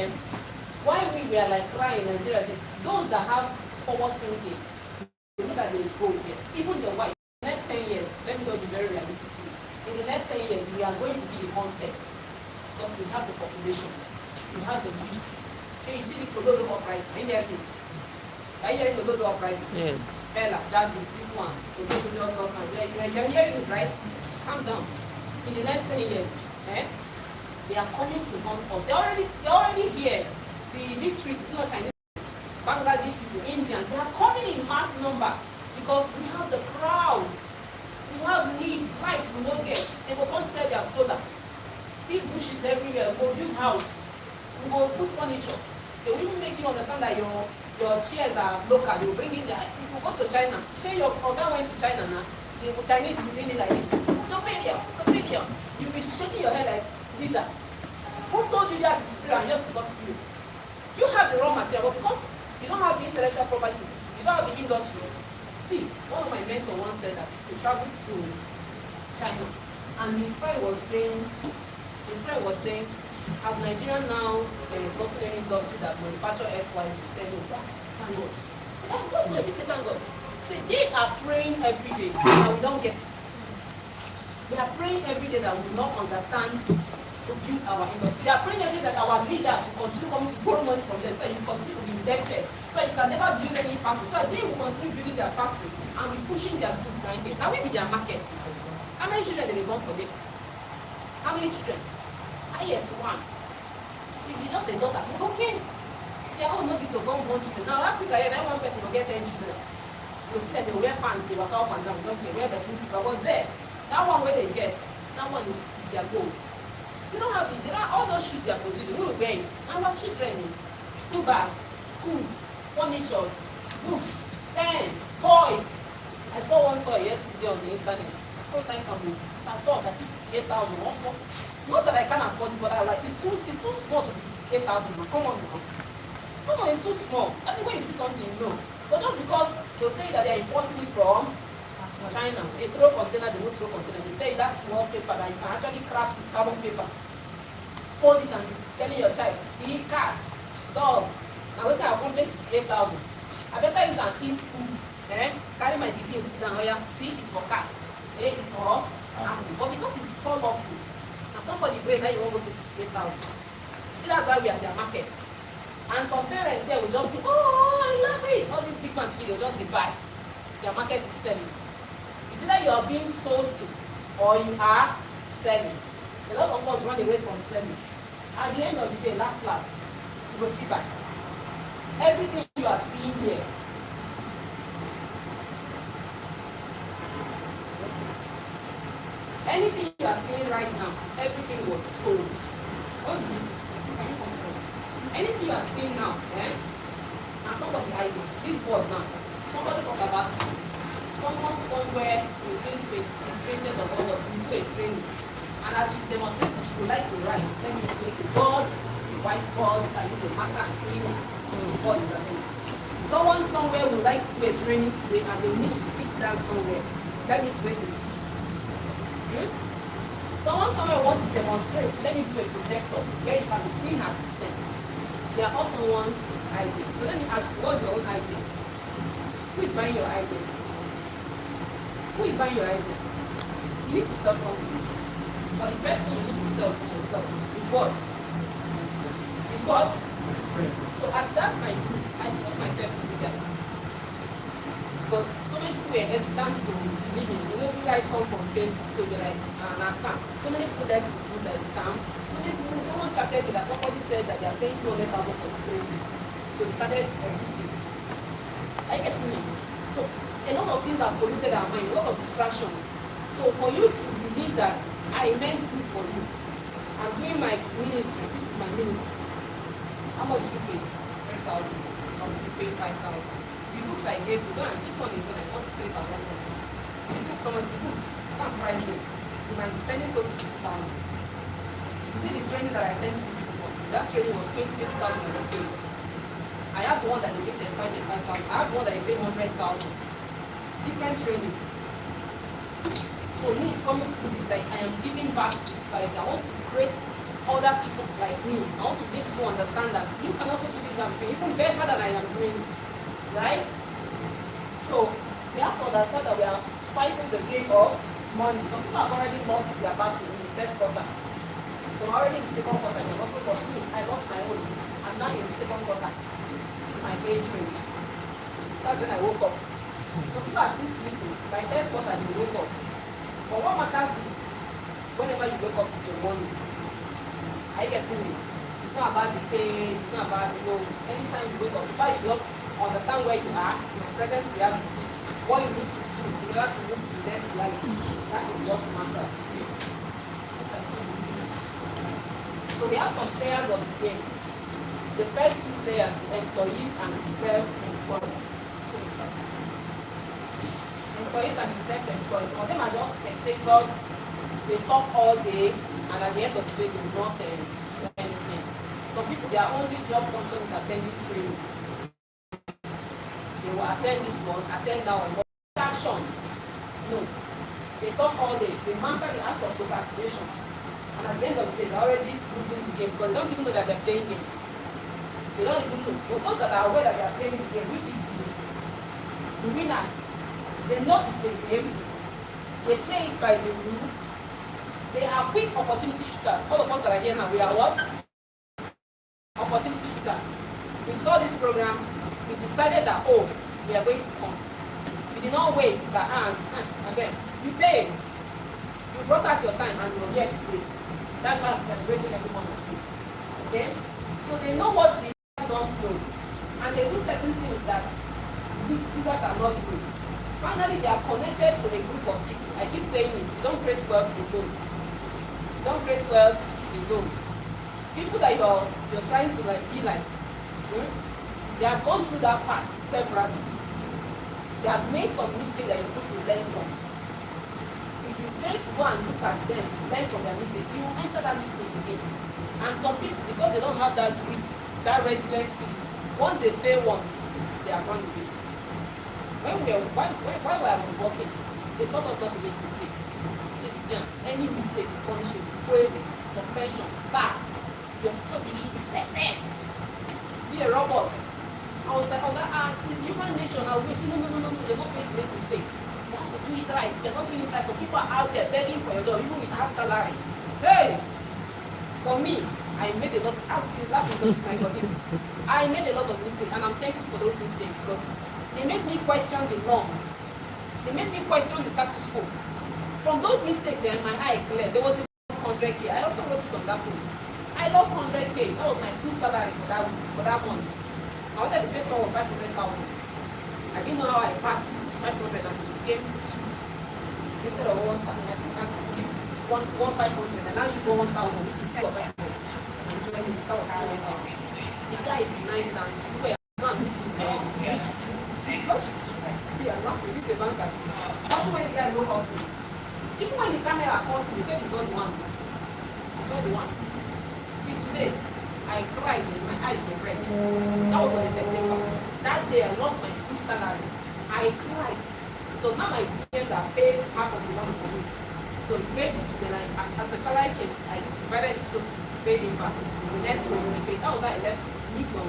why we were like crying in Nigeria, those that have forward thinking, they know that there is gold here. Even your wife, in the next 10 years, let me not be very realistic to you. In the next 10 years, we are going to be the concept. Because we have the population, we have the youth. So you see this Olodo uprising, are you hearing it? Are you hearing Olodo uprising? Yes. Bella, Jadi, this one, Olodo just not coming. You're hearing it, right? Calm down. In the next 10 years, they are coming to hunt us. They're already here. The big trees, it's not Chinese, Bangladesh people, Indians, they are coming in mass number because we have the crowd. We have need, light, we will get. They will come sell their solar. See bushes everywhere, we will build house. We will put furniture. They will even make you understand that your chairs are local. They will bring in their, if you go to China, say your organ went to China now, the Chinese will be doing it like this. Superior, superior. You'll be shaking your head like, Lisa, who told you that is superior and yours is not superior? You have the raw material, but because you don't have the intellectual property, you don't have the industry. See, one of my mentors once said that he traveled to China, and his friend was saying, have Nigeria now gotten any industry that manufacture X, Y, Z? He said, no, sir, thank God. Why did you say thank God? See, they are praying every day, and we don't get it. They are praying every day that we will not understand to build our industry. They are praying every day that our leaders will continue coming to borrow money from them, so you continue to be indebted, so you can never build any factory. So they will continue building their factory and be pushing their goods behind them. Now we be their market. How many children did they born for them? How many children? Yes, one. If it's just a daughter, it's okay. They are all not people born children. Now Africa, yeah, that one person will get 10 children. You see that they wear pants, they walk up and down, don't they wear the things, but there, that one where they get, that one is their gold. They don't have all those shoes they are producing. We will wear it. Our children, school bags, schools, furniture, books, pen, toys. I saw one toy yesterday on the internet. I thought I thought I see 68,000 also. Not that I can't afford it, but I like it's too small to be 68,000. Come on now. Come on, it's too small. I think when you see something, you know. But just because they'll tell you that they are importing it from China, they throw container, they don't throw container. They tell you that small paper that you can actually craft with carbon paper. Fold it and be telling your child, see, cat, dog. Now we say our company is 68,000. I better use and eat food. Carry my baby and sit down here. See, it's for cats. It's for animal. But because it's colorful, and somebody brain that you won't go to 68,000. See, that's why we are their market. And some parents here will just say, oh, I love it. All these big man kids, they'll just buy. Their market is selling. It's either you are being sold to or you are selling. A lot of us run away from selling. At the end of the day, last, it will still back. Everything you are seeing here, anything you are seeing right now, everything was sold. What's it? Anything you are seeing now, and somebody hiding. This was now. Somebody talk about someone somewhere between 26, 20 of August into a training. And as she demonstrated, she would like to write. Let me make a board, a white board, and use a marker and clean the board. Someone somewhere would like to do a training today and they need to sit down somewhere. Let me create a seat. Someone somewhere wants to demonstrate. Let me do a projector where you can be seeing her system. There are also one's idea. So let me ask you, what's your own idea? Who is buying your idea? Who is buying your idea? You need to sell something. But the first thing you need to sell to yourself is what? Is what? So at that time, I sold myself to you guys. Because so many people were hesitant to believe in. You know, you guys come from Facebook, so they're like, nah, scam. So many people left the group that scam. So many people, someone chatted me that somebody said that they are paying 200,000 for the training. So they started exiting. Are you getting me? So a lot of things have polluted our mind, a lot of distractions. So for you to believe that I meant good for you, I'm doing my ministry, this is my ministry. How much did you pay? 10,000. Some people pay 5,000. The books I gave you, and this one is going to cost 3,000 something. The books, some of the books, you can't price them. You might be spending close to 6,000. You see the training that I sent you for? That training was 20,000 and I paid. I have the one that they paid 35,000. I have the one that they paid 100,000. Different trainings. So me coming to this, like I am giving back to society. I want to create other people like me. I want to make people understand that you can also do this and even better than I am doing it. Right? So we have to understand that we are fighting the game of money. Some people have already lost their battle in the first quarter. So already in the second quarter, they also lost me. I lost my own. I'm now in the second quarter. My age range. That's when I woke up. So people are still sleeping. By third quarter, they wake up. But what matters is whenever you wake up, it's your money. Are you getting me? It's not about the pay, it's not about, anytime you wake up, if you just understand where you are, your present reality, what you need to do in order to move to the next reality. That is what matters. So we have some players of the game. The first two players, the employees and the self-employed. Employees and the self-employed. Some of them are just spectators. They talk all day, and at the end of the day, they will not do anything. Some people, their only job function is attending training. They will attend this one, attend that one, but action. No. They talk all day. They master the act of procrastination. And at the end of the day, they're already losing the game because they don't even know that they're playing game. They don't even know. But those that are aware that they are playing the game, which is the winners, they know it's a game. They play it by the rule. They are quick opportunity shooters. All of us that are here now, we are what? Opportunity shooters. We saw this program. We decided that, we are going to come. We did not wait that, and then you paid. You brought out your time and you were here to play. That's why I'm celebrating everyone is free. Okay? So they know what the users don't know. And they do certain things that users are not doing. Finally, they are connected to a group of people. I keep saying it. You don't create wealth alone. You don't create wealth alone. People that you're trying to be like, they have gone through that path separately. They have made some mistakes that you're supposed to learn from. If you fail to go and look at them, learn from their mistake, you will enter that mistake again. And some people, because they don't have that grit, that resilient spirit, once they fail once, they are gone away. While I was working, they taught us not to make mistakes. They said, any mistake is punishable. Query, suspension, sack. So you should be perfect. Be a robot. I was like, it's human nature now. We say, no, you're not going to make mistakes. You have to do it right. If you're not doing it right, so people are out there begging for your job, even with half salary. Hey! For me, I made a lot my body. I made a lot of mistakes, and I'm thankful for those mistakes because they made me question the norms. They made me question the status quo. From those mistakes, then my eye cleared. There was a 100K. I also wrote it on that post. I lost 100K. That was my full salary for that month. I wanted to pay someone 500,000. I didn't know how I passed 500 and it became 2. Instead of 1,000, I had to skip 1,500 and now you go 1,000, which is 2 or 500. That was so hard. The guy denied it and swear, I'm meeting him. I'm laughing, leave the bank at you. Also when the guy no hustle. Even when the camera caught him, he said he's not the one. He's not the one. See today, I cried and my eyes were red. That was on September. That day I lost my full salary. I cried. It was not my BM that paid half of the money for me. So he paid it to the line. As the salary came, I divided it to pay him back. The next one he paid. That was how I left me from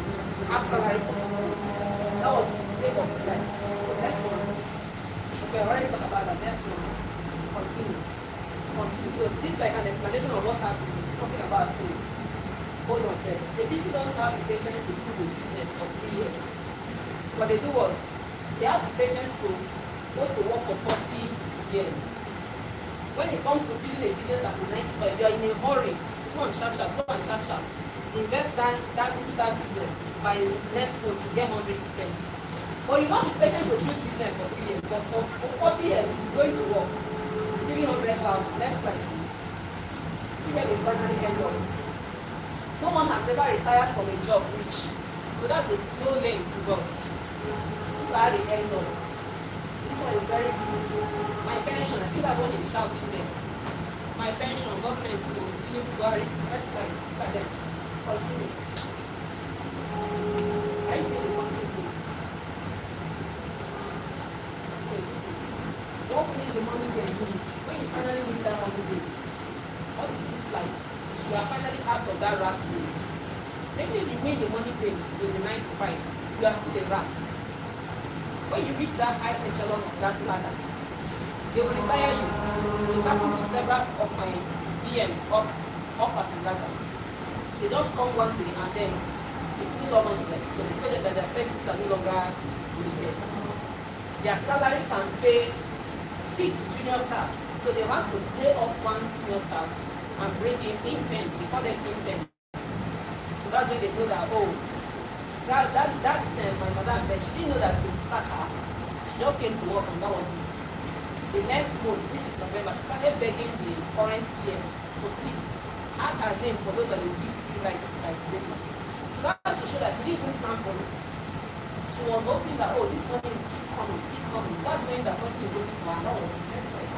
half salary. That was the mistake of the life. The next one. Okay, I already talked about that. Next one. Continue. So this is like an explanation of what happened. Talking about sales. Hold on first. The people don't have the patience to do the business for 3 years. But they do what? They have the patience to go to work for 40 years. When it comes to building a business at 95, you are in a hurry. Go on sharp, sharp, go on sharp, sharp. Invest that into that business. By next month, you get 100%. But you must be patient to build business for 3 years. But for 40 years, you're going to work. 700,000, less like this. See where they finally end up. No one has ever retired from a job rich. So that's a slow lane to God. Look at the end up. This one is very good. My pension, I think that's what he's shouting there. My pension, government to continue to worry. That's fine. Look at them. Continue. I see the continue. What will the money they use? When you finally use that money, what it looks like? You are finally out of that rat race. Maybe if you win the money game in the 9 to 5, you are still a rat. When you reach that high echelon of that ladder, they will retire you. It happened to several of my PMs up at the ladder. They just come one day and then it's no longer to their system because their services are no longer really there. Their salary can pay 6 junior staff. So they want to lay off 1 senior staff and bring in interns. They call them interns. So that's when they know that, oh, my madam, she didn't know that we would sack her. She just came to work and that was it. The next month, which is November, she started begging the current PM to please add her name for those that will give free rice like Zebra. So that's to show that she didn't even plan for it. She was hoping that, oh, this money will keep coming, without knowing that something is waiting for her. That was the next time.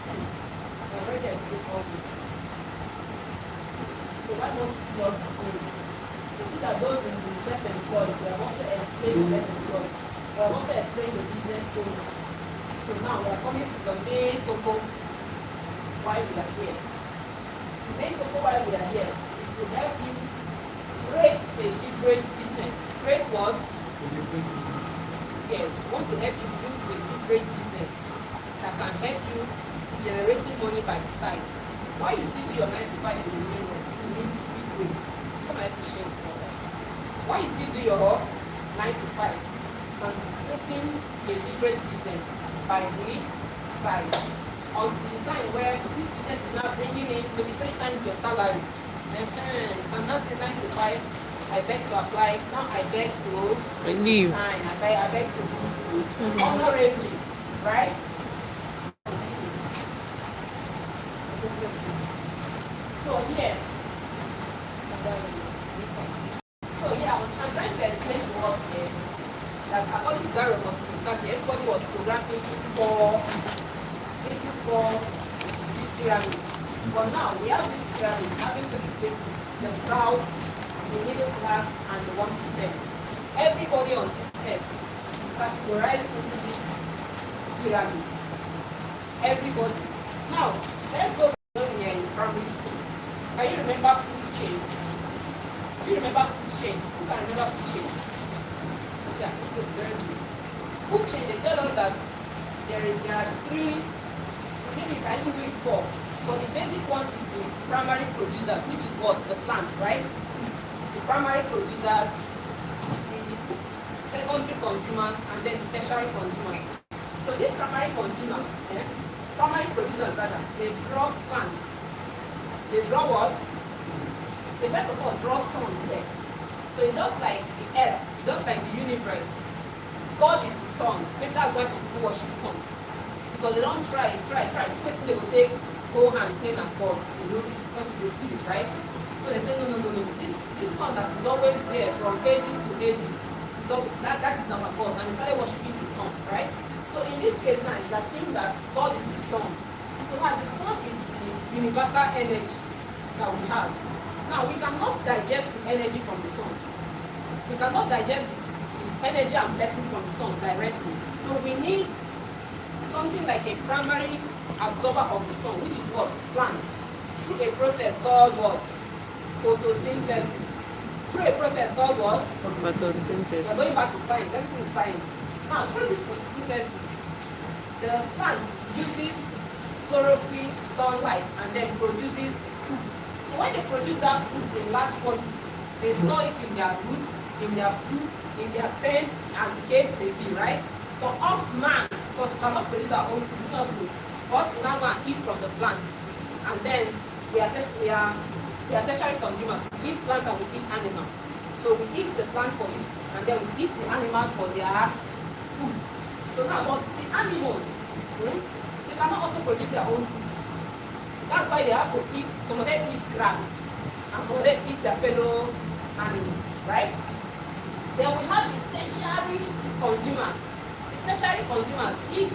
I already explained all this. So why must people just complain? So look at those in the self-employed, we have also explained self-employed. We have also explained the business owners. So now we are coming to the main cocoa why we are here. The main cocoa why we are here is to help you create a different business. Create what? Yes, we want to help you build a different business that can help you generating money by the side. Why you still do your 9 to 5 in the main way? In the big way. It's going to help you share with others. Why you still do your 9 to 5? And creating a different business by the side. Until the time where this business is now bringing in maybe 3 times your salary. And that's the 9 to 5. I beg to apply. Now I beg to leave. I beg to leave. Honorably, right? So here, I'm trying to explain to us here that according to that report, everybody was programmed into four pyramids. But now we have these pyramids having 3 places: the proud, the middle class, and the 1%. Everybody on this earth is categorized into this pyramid. Everybody. Now, let's go when we are in primary school. Can you remember food chain? Do you remember food chain? Who can remember food chain? Yeah, okay, very good. Food chain, they tell us that there are 3, maybe I can do it 4. But the basic one is the primary producers, which is what? The plants, right? The primary producers, the secondary consumers, and then the tertiary consumers. So these primary consumers, primary producers rather, they draw plants. They draw what? They first of all draw sun here. So it's just like the earth, it's just like the universe. God is the sun. Maybe that's why some people worship sun. Because they don't try. Especially they will take whole hand saying that God, because it's the spirit, right? So they say no. This sun that is always there from ages to ages. So that is our God. And they started worshiping the sun, right? So in this case now, it's assuming that God is the sun. So now the sun is the universal energy that we have. Now we cannot digest the energy from the sun. We cannot digest the energy and blessings from the sun directly. So we need something like a primary absorber of the sun, which is what? Plants. Through a process called what? Photosynthesis. Through a process called what? Photosynthesis. We're going back to science. Everything is science. Now, through this photosynthesis, the plant uses chlorophyll, sunlight, and then produces food. So when they produce that food in large quantity, They store it in their roots, in their fruit, in their stem, as the case may be, right? For us man, because we cannot produce our own food, for us to now go and eat from the plants, and then we are tertiary consumers. We eat plant and we eat animal. So we eat the plant for its food, and then we eat the animals for their food. So now, but the animals, they cannot also produce their own food. That's why they have to eat. Some of them eat grass, and some of them eat their fellow animals, right? Then we have the tertiary consumers. The tertiary consumers eat,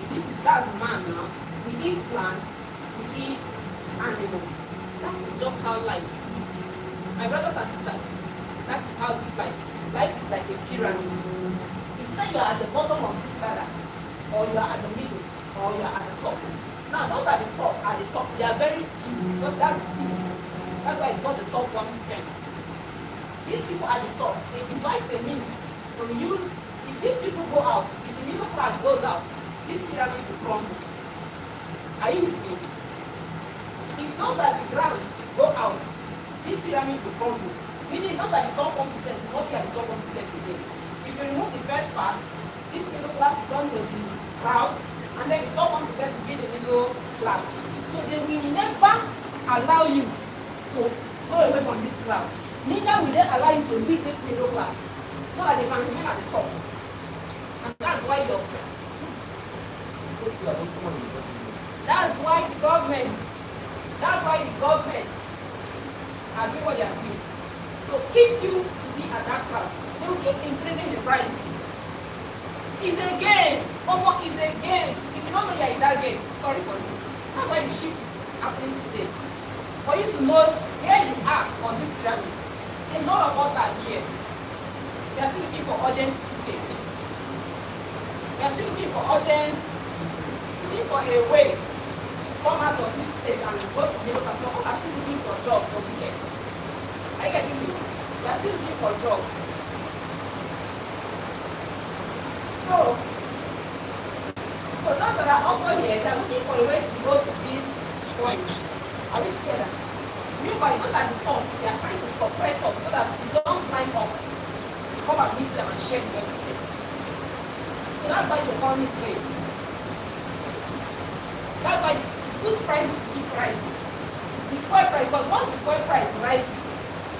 that's man now. We eat plants, we eat animals. That is just how life is. My brothers and sisters, that is how this life is. Life is like a pyramid. It's not you are at the bottom of this ladder, or you are at the middle, or you are at the top. Now, those at the top, they are very few, because that's the tip. That's why it's called the top 1%. These people at the top, they devise a means to use, if these people go out, if the middle class goes out, this pyramid will crumble. Are you with me? If those at the ground go out, this pyramid will crumble. Meaning those at the top 1% will not be at the top 1% again. If you remove the first part, this middle class will turn to the crowd, and then the top 1% will be the middle class. So they will never allow you to go away from this crowd. Neither will they allow you to leave this middle class so that they can remain at the top. And that's why that's why the government are doing what they are doing. To keep you to be at that crowd, they will keep increasing the prices. It's a game. Almost is a game. If you don't know you're in that game, sorry for you. That's why the shift is happening today. For you to know where you are on this pyramid. A lot of us are here. We are still looking for urgent today. We are still looking for urgent, looking for a way to come out of this place and go to the local. Some of us are still looking for jobs over here. Are you getting me? We are still looking for jobs. So those that are also here, they are looking for a way to go to this point. Are we together? Meanwhile, those at the top, they are trying to suppress us so that we don't climb up to come and meet them and share the benefit. So that's why the economy is where it is. That's why the food prices keep rising. The fuel price, because once the fuel price rises,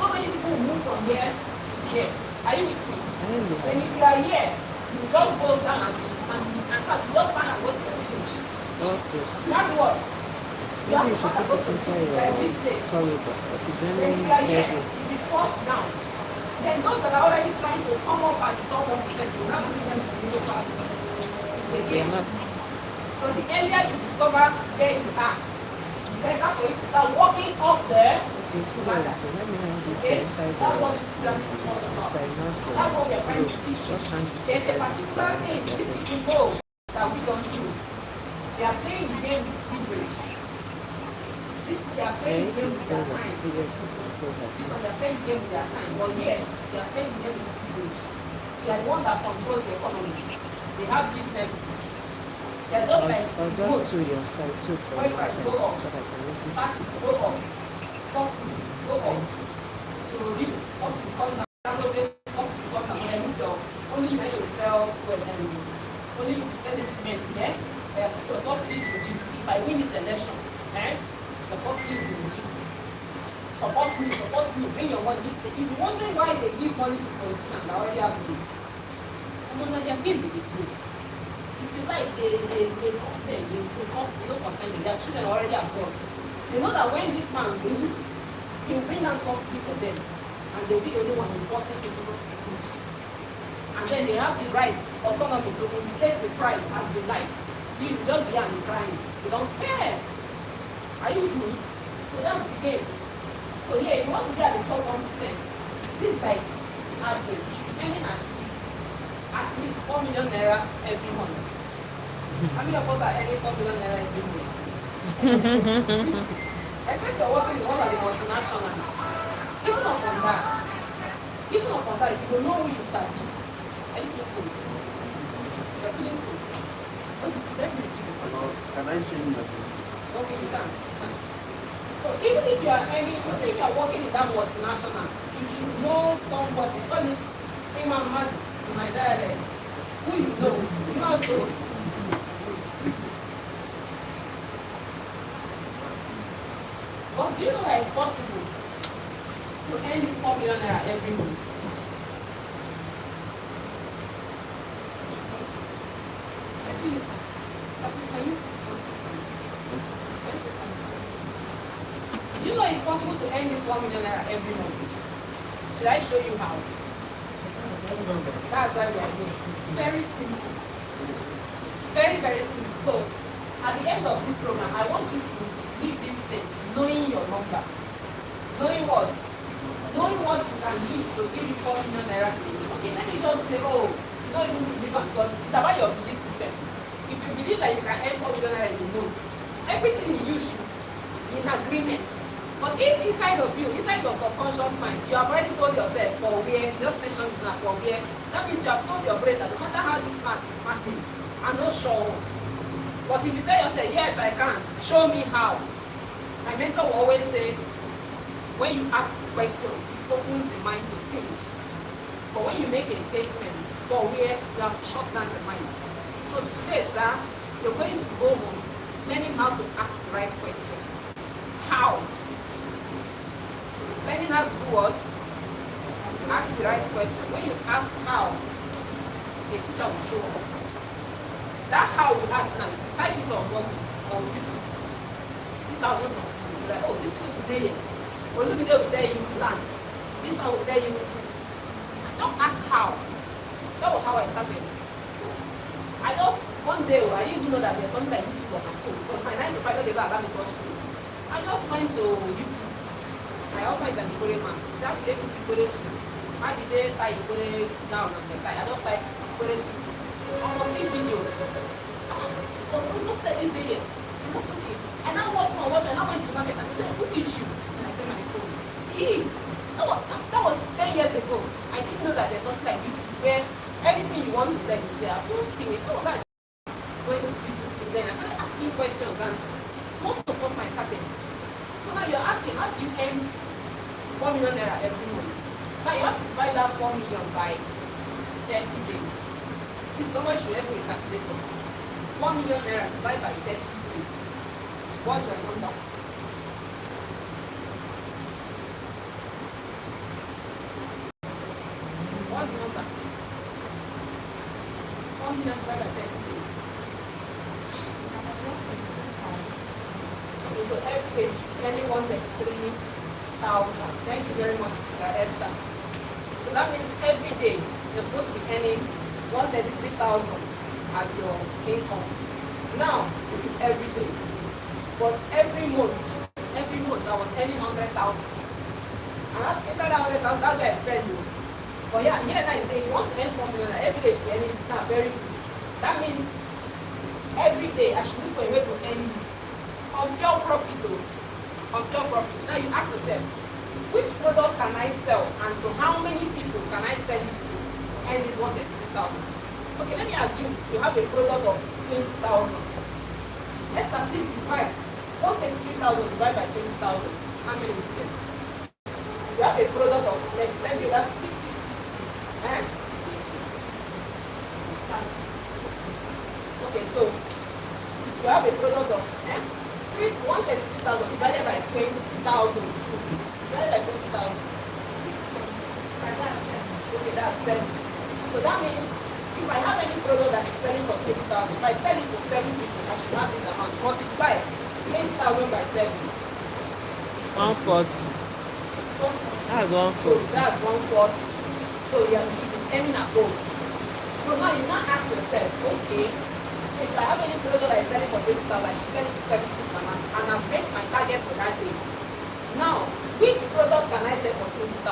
so many people move from here to here. Are you with me? When if you are here, you just go down and in fact, you just find out what's the village. Okay. That's what? Maybe you should put it inside your corridor because it's very heavy. You'll be forced down. Then those that are already trying to come up at the top 1%, you will not bring them to the middle class. It's a game. So the earlier you discover where you are, the better for you to start walking up there. Okay, so let me hang it inside That's what the this pyramid is all about. Mr. Ignacio. That's what we are trying to teach you. Just hang it There's a inside this particular thing these people know that we don't do. They are playing the game with privilege. They are playing the game with their time. Yes, it's closer. So they are playing the game with their time. But here, they are playing the game with privilege. They are the one that controls the economy. They have businesses. They are just like Or just to your side too for oil your price side go so up, that I can listen. taxes go up, subsidy go up. So real subsidy come down, subsidy come down. When you don't, only when you sell, only you sell the cement, yeah? Your subsidy is reduced. If I win this election, the subsidy will be reduced. Support me, bring your money. If you're wondering why they give money to politicians that already have money, they are giving it. If you like, they cost them, they don't concern them. Their children already are gone. They know that when this man wins, he will bring down subsidy for them. And they'll be the only one importing suitable goods. And then they have the rights, autonomy to inflate the price as they like. You just be and crying. They don't care. Are you with me? So that's the game. So yeah, if you want to be at the top 1%, this is like average, depending at least 4 million naira every month. How many of us are earning 4 million naira every month? Except you're working with one of the multinationals. Even upon that, you will know who you serve. Are you feeling cool? You're feeling cool. Let me give you. Can I change my place? Okay, you can. So even if you are working in that multinational, you should know somebody. Call it Imam Mahdi in my dialect. Who you know. It's not so. But do you know that it's possible to earn this 4 million naira every month? Excuse me, sir. Can you? Do you know it's possible to earn this 1 million naira every month? Should I show you how? That's why we are here. Very simple. Very, very simple. So, at the end of this program, I want you to leave this place knowing your number. Knowing what? Knowing what you can use to give you 4 million naira. Okay, let me just say, oh, you don't even believe it because it's about your belief system. If you believe that you can earn 4 million naira in a month, everything you should be in agreement. But if inside of you, inside your subconscious mind, you have already told yourself for where, just mentioned it now, for where, that means you have told your brain that no matter how this math is mathing, I'm not sure. But if you tell yourself, yes, I can, show me how. My mentor will always say, when you ask questions, it opens the mind to think. But when you make a statement for where you have shut down the mind. So today, sir, you're going to go home learning how to ask the right question. How? Learning how to do what? Ask the right question. When you ask how, a teacher will show up. That how you ask now, type it on YouTube. See thousands of people like, oh, this video will tell you. Or this video will tell you land. This one will tell you this. Just ask how. That was how I started. I just, one day, I didn't even know that there's something like YouTube on my phone. Because my 9 to 5 don't ever allow me to watch film. I just went to YouTube. My husband is an Ikore man. That day cook Ikore soup. How did they tie Ikore down and then I just like Ikore soup. Almost see videos. Oh, what's like this day? That's okay. And now watch one, and I went to the market and I said, who teach you? And I said, my phone. See, that was 10 years ago. I didn't know that there's something like YouTube where anything you want to learn is there. I was thinking, what was I going to YouTube then? I started asking questions and small my started. So now you're asking, how do you earn 4 million naira every month? Now you have to divide that 4 million by 30 days. This is someone should have a calculator. 4 million naira divided by 30 days. What's your number? What's the number? 4 million divided by 30 days. Okay, so every day any 133,000. Thank you very much, Esther. So that means every day you're supposed to be earning 133,000 as your income. Now this is every day, but every month I was earning 100,000. And inside that 100,000, that's where I spend you. But yeah, here I say if you want to earn 4 million, every day you should be earning. It's not very good. That means every day I should look for a way to earn this. On pure profit though. On pure profit. Now you ask yourself, which product can I sell and to how many people can I sell this to earn this 133,000? Okay, let me assume you have a product of 20,000. Esther, please divide 133,000 divided by 20,000. How many will you get? You have a product of, let's say that's 6. Okay, so if you have a product of 133,000 divided by 20,000. Divided by 20,000. Okay, that's 7. So that means if I have any product that is selling for 20,000, if I sell it to 7 people, I should have this amount. Multiply 20,000 by 7. 140. That's 140. That's 140. So you should be aiming above. So now you now ask yourself, okay, so if I have any product that is selling for 20,000, I should sell it to 7 people and I've raised my target for that day. Now, which product can I sell for 20,000?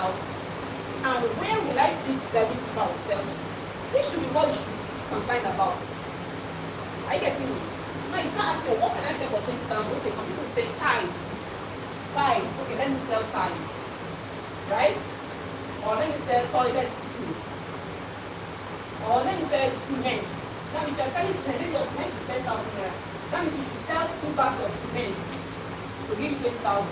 And where will I see 7 people I will sell to? This should be what you should be concerned about. Are you getting me? Now you start asking, what can I sell for 20,000? Okay, some people say ties. Ties. Okay, let me sell ties. Right? Or let me sell toilet seats. Or let me sell cement. Now if you're selling cement, maybe your cement is 10,000 naira. That means you should sell 2 bags of cement to give you 20,000. Are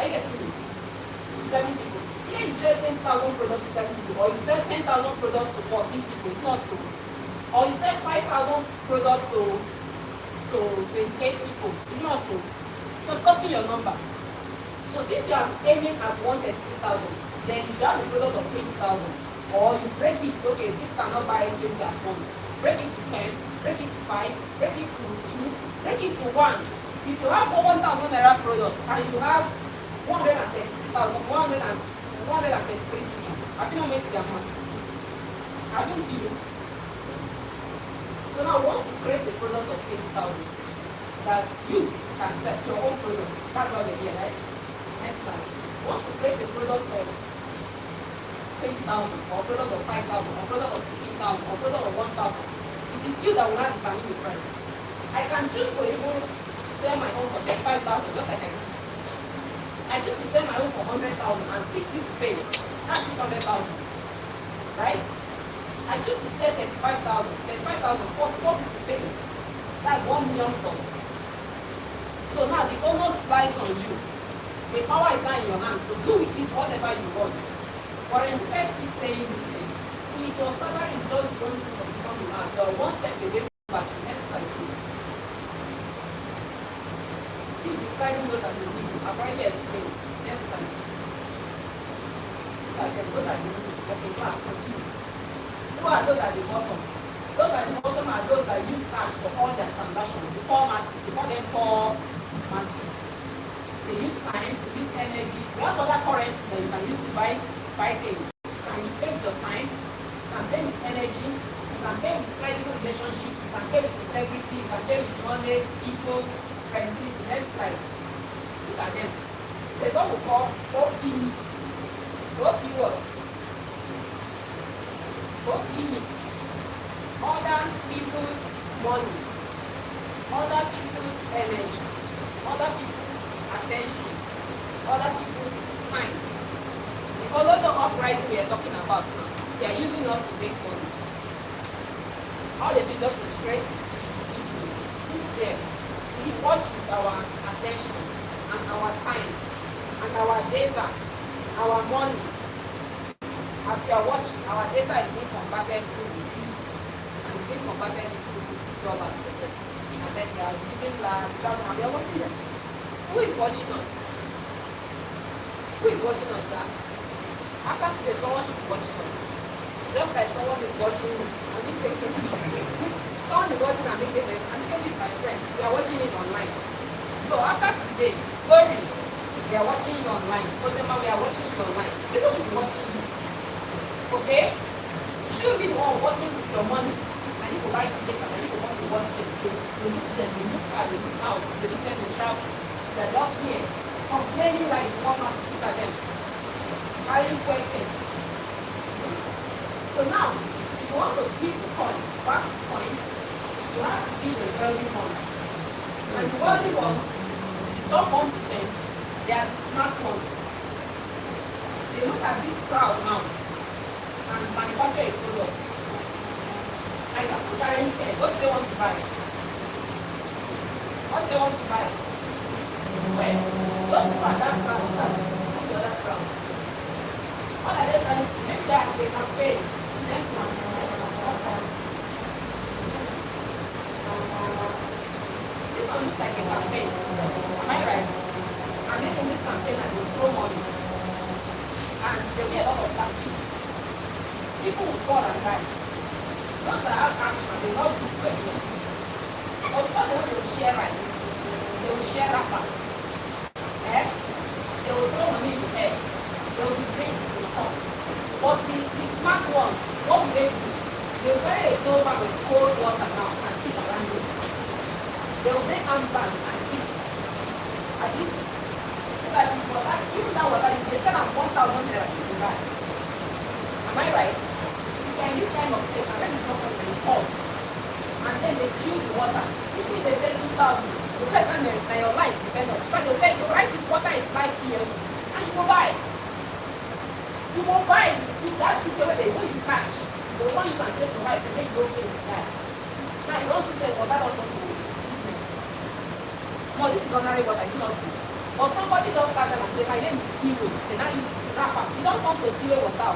you getting me? To 7 people. Either you sell 10,000 products to 7 people, or you sell 10,000 products to 14 people. It's not so. Or you sell 5,000 products to 28 people. It's not so. It's not cutting your number. So since you are aiming at 133,000, then you should have a product of 20,000. Or you break it, okay, people cannot buy 20 at once. Break it to 10, break it to 5, break it to 2, break it to 1. If you have 1,000 naira products and you have 133 people, have you not made the amount? Haven't you? So now once you create a product of 20,000 that you can sell your own product, that's why we're here, right? Next time. Once you create a product of 20,000 or product of 5,000 or product of 15,000 or product of 1,000, it is you that will not determine the price. I can choose to even sell my own for 35,000 just like I did. I choose to sell my own for 100,000 and 6 people pay. That's 600,000. Right? I choose to sell 35,000, 4 people pay. That's 1 million plus. So now the onus lies on you. The power is now in your hands to do with it whatever you want. But in fact, keep saying this thing. If your salary is just the only source of income you have, you're one step away from that. Next time, please. Please describe those that you need. I've already explained. Next time. Those are the okay, class. Continue. Who are those at the bottom? Those at the bottom are those that use cash for all their transactions. The poor masses. They call them poor masses. They use time, they use energy. We have other currencies that you can use to buy things. And you pay with your time, you can pay with energy, you can pay with credible relationship, you can pay with integrity, you can pay with knowledge, people, credibility. Next slide. Look at them. There's what we call OP needs. OP what? OP needs. Other people's money, other people's energy, other people's attention, other people's time. The other uprising we are talking about now, they are using us to make money. All they do is just to create issues. Who's there? We watch with our attention and our time and our data, our money. As we are watching, our data is being converted to views and it's being converted into dollars. And then they are giving large travel and we are watching them. Who is watching us? Who is watching us, sir? After today, someone should be watching us. Just like someone is watching me. Someone is watching and making it. And making it my friend. We are watching it online. So after today, Glory, we are watching you online. Ozema, we are watching you online. People should be watching you. Okay? You shouldn't be the one watching with your money. And you go buy tickets and you go want to watch them. You look them, you look at, you look out, you look them, you travel. They're just here. Complaining like one must look at them. Carrying questions. So now, if you want to sweep the coin, back the coin, you have to be the wealthy ones. And the wealthy ones, the top 1%, they are the smart ones. They look at this crowd now and manufacture a product. And you're still carrying care. What do they want to buy? What do they want to buy? Well, those people are that crowd, not the other crowd. What are they trying to do? Maybe they can pay. Next one. This one looks like a campaign. Am I right? I'm making this campaign and they throw money. And there'll be a lot of stampede. People will fall and die. Those that have cash and they love this for you. But because they will share rice, they will share wrapper. They will throw money in the air. They will be great to the top. But the smart ones, what will they do? They will carry a silver with cold water now and keep around it. They will make armbands and keep. At least, so that even that water, if they sell at 1,000 naira, you will buy. Am I right? You can use kind of place and let the company be false. And then they chill the water. If they say 2,000, the person and your life depend on it. But they'll tell you, right, this water is 5 years, and you will buy. You will buy this, that's the way they will catch. The one you can just survive to make your things die. Now you also say, well, that don't do business. No, this is ordinary water, it's not sweet. Or somebody just started and say, my name is Zero. They now use wrapper. You don't want to see water.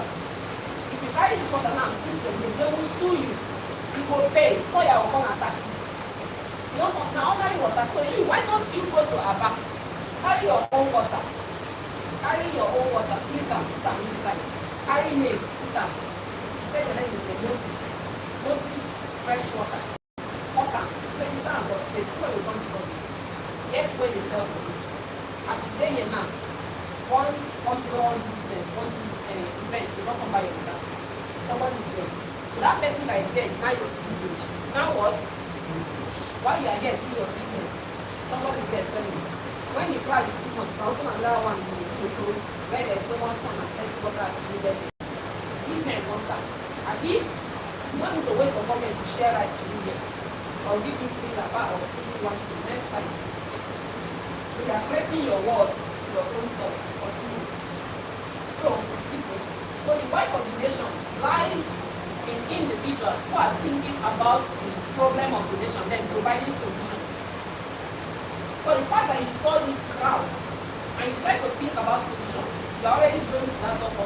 If you carry this water now, they will sue you. You will pay. Or you will attack. You don't want now ordinary water. So you, why don't you go to Aba? Carry your own water. Carry your own water. Put them inside. Carry name. Put them. Say the name is Moses. Moses fresh water. Water. So you stand for space. Where you come from? Get where you sell for you. As you pay here now, one business, one event, you don't come by your water. Somebody is there. So that person that is there is now your privilege. It's now what? While you are here doing your business, somebody is there selling. When you cry, it's too much. Now open another one in the where there is so much sun and plenty water needed. These men won't start. Abi, you don't need to wait for government to share rice to you here. Or give you free lava or free one to next time. So you are creating your world, your own self. Continue. So the wife of the nation lies in individuals who are thinking about the problem of the nation, then providing solution. For the fact that you saw this crowd and you try to think about solution, you are already going to that top 1%.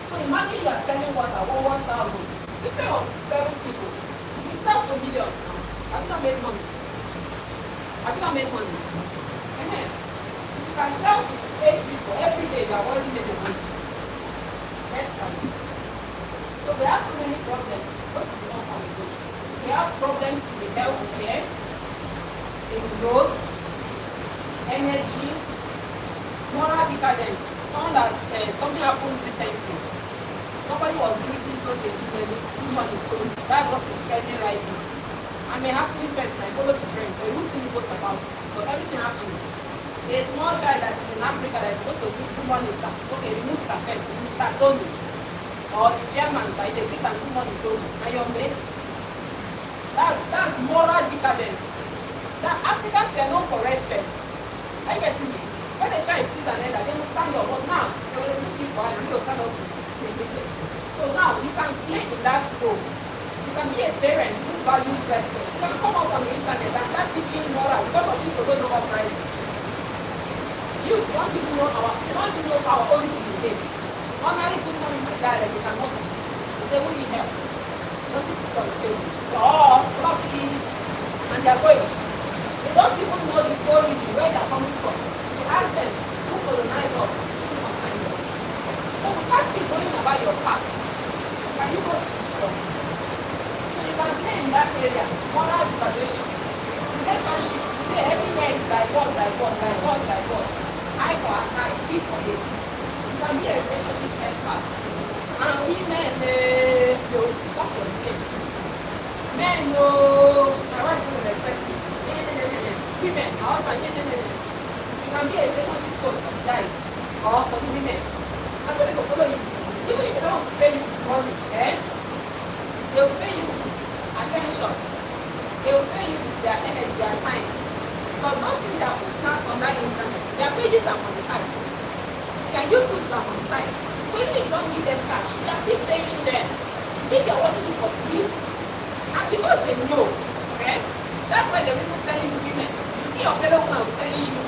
So imagine you are selling water for 1,000 instead of 7 people. You sell to millions now. Have you not made money? Have you not made money? If you can sell to 8 people every day, you have already made the money. Next time. So we have so many problems. What do we not want to do? We have problems in the healthcare, in roads, energy, moral decadence. Something happened recently. Somebody was breathing so they did money. So that's what is trending right now. I'm a happy person. I follow the trend. But you will see me post about it. But everything happening. A small child that is in Africa that is supposed to do money, sir. Okay, remove sir first. Remove sir, Tony. Or the chairman sir, they pick and do money, Tony. And your mates. That's moral decadence. That Africans were known for respect. Are you getting me? When a child sees an elder, they will stand up. But now, they will look you for and you will stand up. So now, you can play in that role. You can be a parent who values respect. You can come out on the internet and start teaching moral because of this proposal of uprising. You want to know our origin again. Honorary good morning, my dad, they cannot speak. They say, we need help. Nothing to on the table. Oh, probably eat. And they are going. They don't even know the origin, where they are coming from. You ask them, who colonized us? Who consigned us? So ask you going about your past. Can you go to the future? So you can play in that area. Moral evaluation. Relationship. Today, everywhere is divorce. Eye for an eye, teeth for the teeth. You can be a relationship expert. And women, they will stop your teeth. Men, no, my wife will respect you. Women, my husband, you can be a relationship coach for the guys or for the women. And so they will follow you. Even if they don't want to pay you with money, they will pay you with attention. They will pay you with their energy, their time. Because those things they are putting out on that internet, their pages are monetized. Their YouTubes are monetized. So even if you don't give them cash, they are still paying them. You think they are watching you for free? And because they know, that's why they're even telling you women. You see your fellow woman telling you,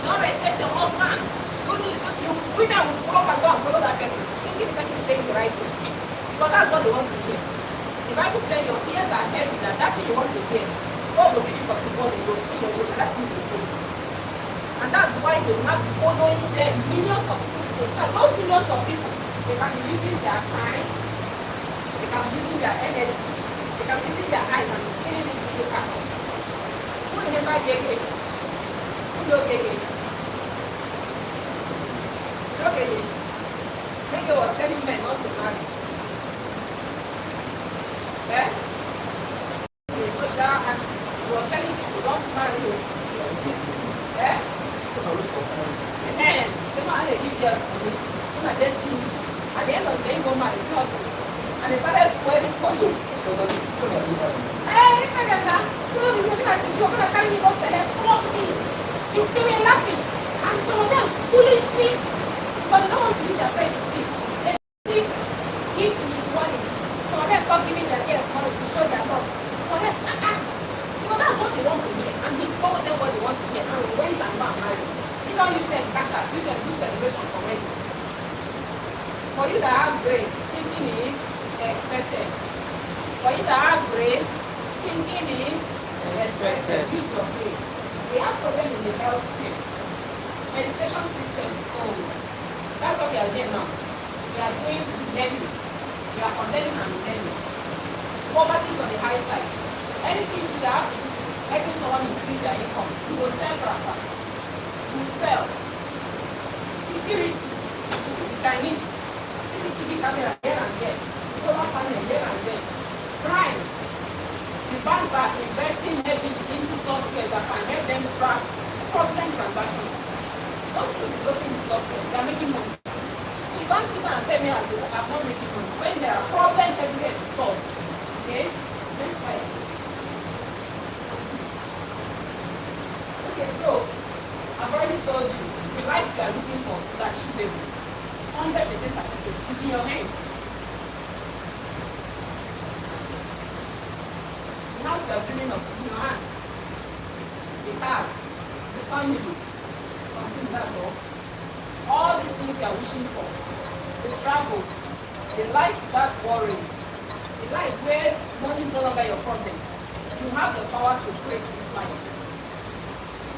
don't respect your husband. Women will follow and go and follow that person. Thinking the person is saying the right thing. Because that's what they want to hear. The Bible says your ears are heavy, that thing you want to hear. God will give you possible to go. That thing will go. And that's why they will not be following them. Millions of people. So those millions of people, they can be using their time, they can be using their energy, they can be using their eyes and spinning it into cash. Who remember Gege? Who know Gege? Okay, Gege was telling men not to marry. The social activist was telling people don't marry you. They give years for me. At the end of the day, go marry. It's not so. And they started swearing for you. So because you're going to carry me, go select, flog me. They were laughing. And some of them foolishly, but they don't want to use their friends to see. They think he's in his money. Some of them stop giving their ears money to show their love. Some of them, because that's what they want to hear. And he told them what they want to hear. And went and married. You don't use them cash out. Use them do celebration for wedding. For you that have brain, thinking is expected. For you that have brain, thinking is expected. Expected. Use your brain. We have problem in the healthcare. Education system. Oh, that's what we are doing now. We are doing learning. We are condemning and learning. Poverty is on the high side. Anything you do that have to do is helping someone increase their income. You will sell cracker. You will sell. Security. The Chinese. CCTV camera here and there. Solar panel here and there. Crime. The banks are investing heavily into software that can help them track fraudulent transactions. Those people developing the software, they are making money. So you can't sit down and tell me I'm not making money when there are problems everywhere to solve. Okay? Next slide. Okay, so I've already told you the life you are looking for is achievable. 100% achievable. It's in your hands. The house you are dreaming of in your hands. The cars, the family, something that's all these things you are wishing for. The travels, the life without worries, the life where money is no longer your problem. You have the power to create this life.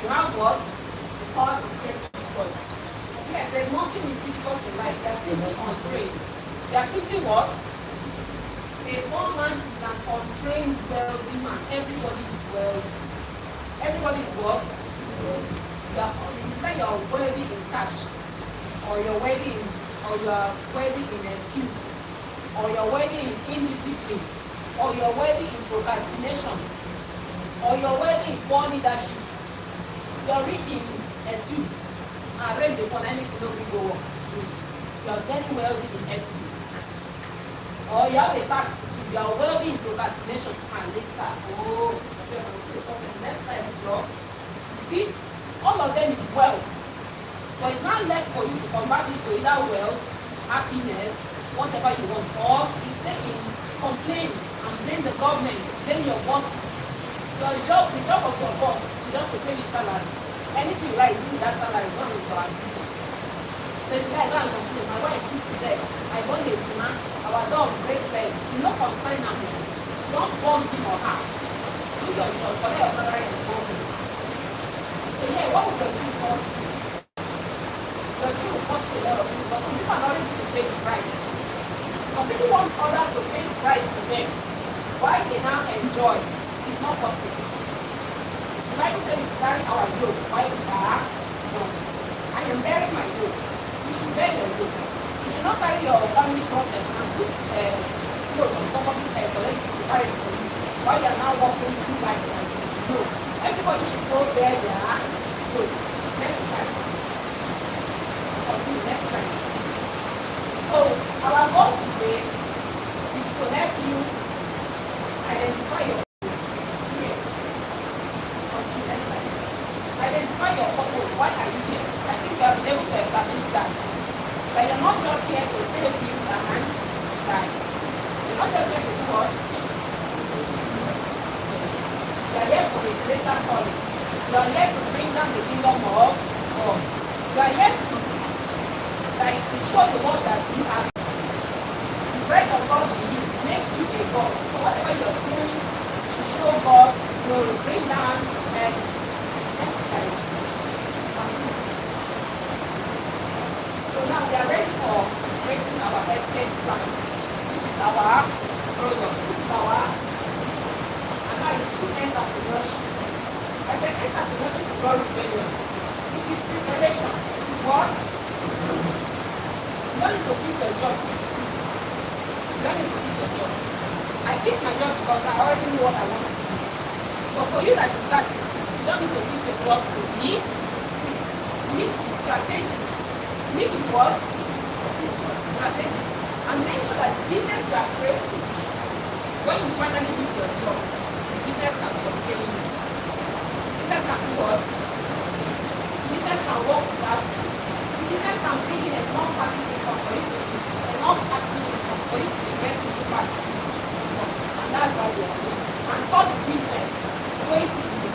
You have what? The power to create this world. Yes, there's nothing is difficult in life. They are simply untrained. They are simply what? A poor man is an untrained wealthy man. Everybody is wealthy. Everybody is what? It's like you're wealthy in cash, or you're wealthy in, or you're wealthy in excuse, or you're wealthy in indiscipline, or you're wealthy in procrastination, or you're wealthy in poor leadership. You're rich in excuse. And rain before anything don't go on. You're very wealthy in excuse. Or you have a tax to do. You are wealthy in procrastination and later. Oh, next time, bro. You see, all of them is wealth. But it's not left for you to convert it to either wealth, happiness, whatever you want, or you stay in complaints and blame the government, blame your boss. The job of your boss is just to pay you salary. Anything you like, do with that salary, not with your business. So if you like, go and complain, my wife puts it there, I want a man, our dog break leg, you no concern am. Don't bug him or her. Do your job, collect your salary and go home. So yeah, what would your dream cost you? Your dream will cost you a lot of people, but some people are not ready to pay the price. Some people want others to pay the price for them. Why they now enjoy? It's not possible. The Bible says we carry our yoke while we are young. I am bearing my yoke. You should bear your yoke. You should not carry your family problem and put yoke on somebody's head for them to carry it for you while you are now walking through life like this. No. Everybody should go bear their yoke. Next time. Continue next time. So our goal today is to help you identify your identify your purpose. Why are you here? I think you have been able to establish that. But you're not just here to pay bills and die. You're not just here to do what? You're here for a greater calling. You're here to bring down the kingdom of God. You're here to show the world that you are the breath of God in you makes you a God. So whatever you're doing to show God's glory, bring down and so now we are ready for creating our escape plan, which is our product, which is our, and now it's through entrepreneurship. I said entrepreneurship is not rebellion. It is preparation. It is what? You don't need to quit your job. You don't need to quit your job. I quit my job because I already knew what I wanted to do. But for you that is starting, you don't need to quit your job to be free. You need to be strategic. You need to be what? Strategic. And make sure that the business you are creating, when you finally leave your job, the business can sustain you. The business can do what? The business can work without you. The business can bring in enough passive income for you to do, enough active income for you to invest into passive income. And that's why we are doing. And such business is going to be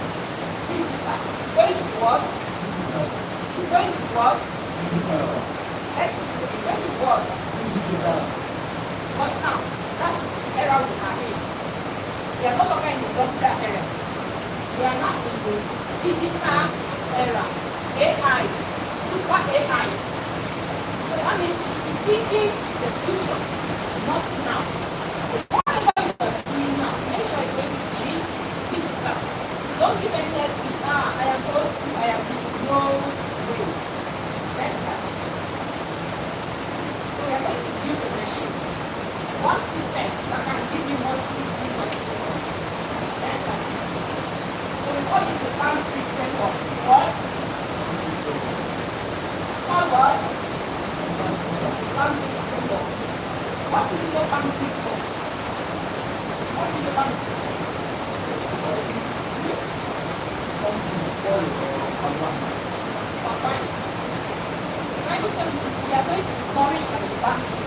digital. It's going to be what? It's going to be what? It's going to be what? But now, that is the era we are in. We are no longer in the industrial era. We are now in the digital era. AI, super AI. So that means you should be thinking the future, not now. So whatever you are doing now, make sure it's going to be digital. So don't give any excuse, I am close, I am busy. No way. Let's start. So we are going to build a machine. One system that can give you more history for the Let's start. So we call it the palm tree framework. What? Called what? Palm tree framework. What do you know palm tree for? What do you know palm tree for? Fine. Bible says we are going to flourish like a palm tree.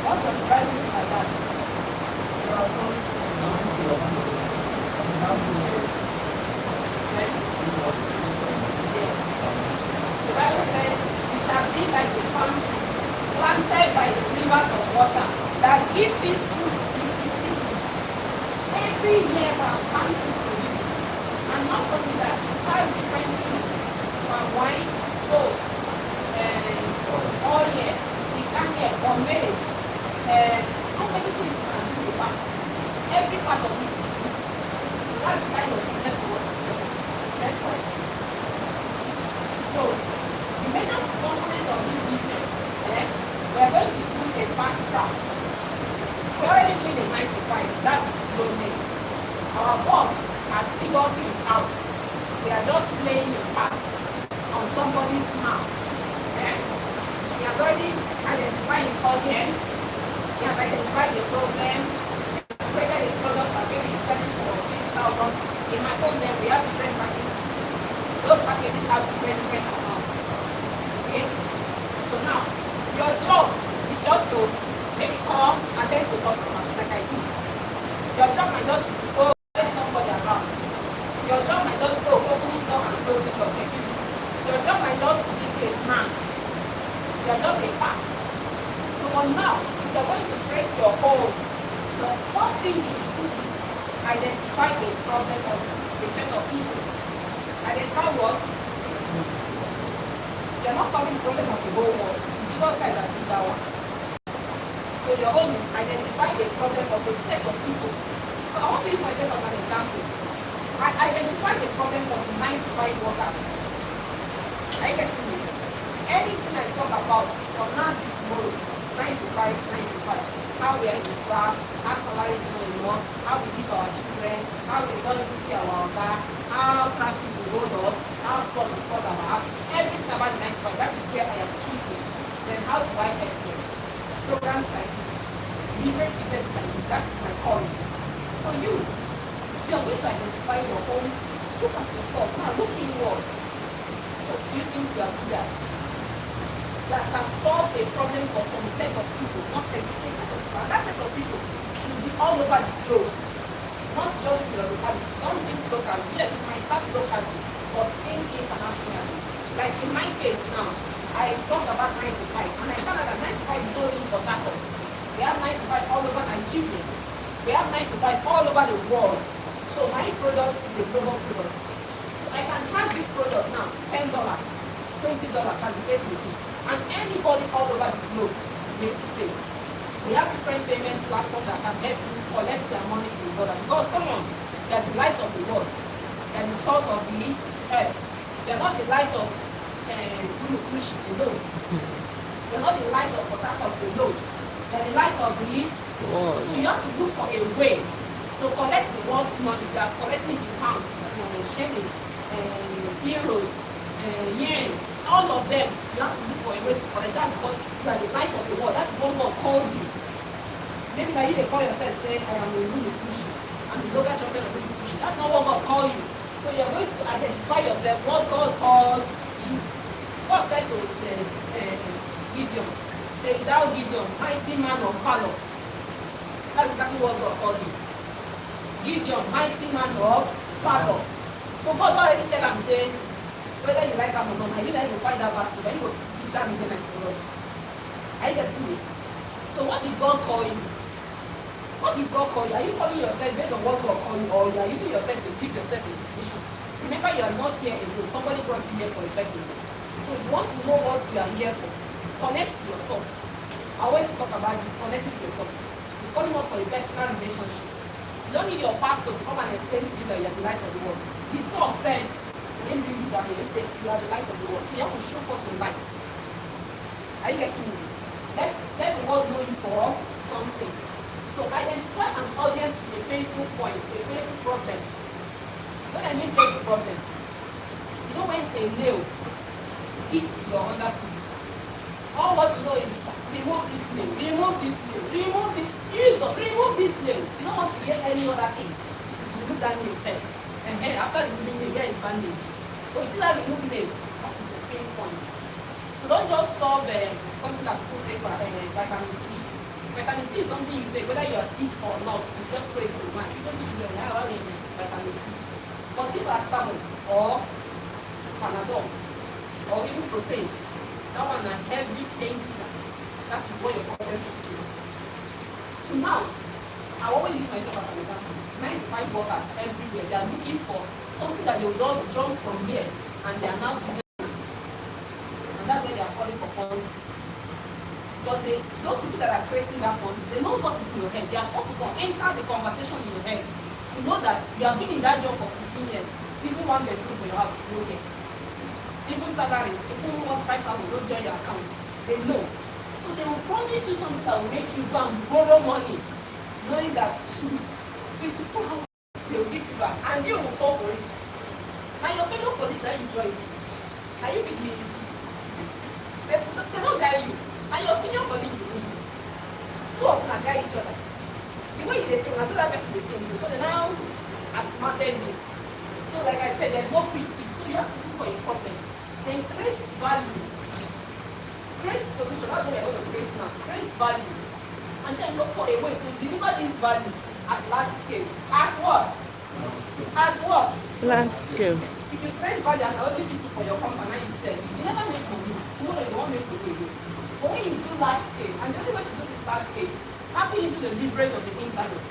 What does the Bible mean by that? The Bible says we shall be like a palm tree planted by the rivers of water that gives its fruit in its season. Every year our palm trees produce. And not only that, it has different things. Palm wine, soap, oil, we can get or made. So many things you can do with that. Every part of it is useful. So that's the kind of business we want to sell. That's right. So the major component of this business, we are going to do a fast track. We already doing a 9 to 5. That is slow name. Our boss has figured things out. We are just playing a part on somebody's mouth. He has already identified his audience. He has identified the problem. Created a product that maybe is selling for 50,000. In my home, then we have different packages. Those packages have different amounts. Okay? So now, your job is just to maybe come and attend to customers like I do. Your job might just go let somebody around. Your job might just go opening door and closing door security. Your job might just be a man. You are just a part. So for now, if you are going to create your own, the first thing you should do is identify a problem of a set of people. Identify what? You are not solving the problem of the whole world. It's just guys that do that one. So your own is identify a problem of a set of people. So I want to use myself as an example. I identify the problem of the 9 to 5 workers. Are you getting me? Anything I talk about from now to tomorrow, 9 to 5, 9 to 5. How we are in the trap, how salary is not enough, how we give our children, how we don't even see our order, how traffic will hold us, how fun we fall our everything about the 9 to 5. That is where I am keeping. Then how do I help them? Programs like this, different business like this, that is my calling. So you are going to identify your own, look at yourself, now look inward. What do you think you are good at? That can solve a problem for some set of people, not a set of people. That set of people should be all over the globe, not just in your locality. Don't think locally. Yes, you might start locally, but think internationally. Like in my case now, I talked about 9 to 5, and I found out that 9 to 5 is not in Port Harcourt. We have 9 to 5 all over Nigeria. We have 9 to 5 all over the world. So my product is a global product. So I can charge this product now $10, $20 as the case may be. And anybody all over the globe will to pay. We have different payment platforms that can help you collect their money in the dollar. Because come on, they are the light of the world. They are the salt of the earth. They are not the light of Kushi alone. They are not the light of Port Harcourt alone. They are the light of the world. So you have to look for a way to collect the world's money. They are collecting the pounds, shillings, euros, yen. All of them, you have to look for a way to collect. That's because you are the light of the world. That's what God calls you. Maybe that you may call yourself, say, I am a Lulu Kushi. I'm the local champion of Lulu Kushi. That's not what God calls you. So you're going to identify yourself, what God calls you. God said to Gideon, say, thou Gideon, mighty man of valor. That's exactly what God called you. Gideon, mighty man of valor. So God already tell him, say, whether you like them or not, you like to find that battle, then you go give that again like for us. Are you getting me? So So what did God call you? What did God call you? Are you calling yourself based on what God called you, or you are using yourself to keep yourself in position? Remember, you are not here alone. Somebody brought you here for a purpose. So if you want to know what you are here for, connect to your source. I always talk about this, connecting to yourself. It's calling us for a personal relationship. You don't need your pastor to come and explain to you that you are the light of the world. The source said, "Name you that you are the light of the world." So you have to show forth your light. Are you getting me? Let the world know you for something. So identify an audience with a painful point, a painful problem. When I mean painful problem, you know when a nail hits your underfoot, all what you know is remove this nail, remove this nail, remove this, remove this nail. You don't want to get any other thing. Just remove that nail first. And then after removing nail, here is bandage. So you see that remove nail, that is the pain point. So don't just solve something that people take vitamin C. Vitamin C is something you take, whether you are sick or not. You just throw it in the mind. Even children, they have vitamin C. But if paracetamol or Panadol or even Ibuprofen, that one a heavy painkiller. That is what your problem should do. So now, I always use myself as an example. 95 workers everywhere, they are looking for something that they will just jump from here and they are now business. And that's why they are falling for policy. Because those people that are creating that policy, they know what is in your head. They are first of all enter the conversation in your head to know that you have been in that job for 15 years. Even one bedroom for your house, you don't get. Even salary, even 5,000, don't join your account. They know. So they will promise you something that will make you go and borrow money, knowing that 24 hours they will give you back, and you will fall for it. And your fellow colleagues that you join, and you be they don't guide you. And your senior colleague you meet, two of them guide each other. The way they think, and so that person they think, so they now smarted you. So like I said, there's no quick fix. So you have to look for a problem. Then create value. Create solution. That's what we're going to create now. Create value. And then look for a way to deliver this value at large scale. At what? At what? Large scale. If you create value and only people for your company, you said, you never make money. Tomorrow you won't make money again. But when you do large scale, and the only way to do this large scale is tapping into the leverage of the internet.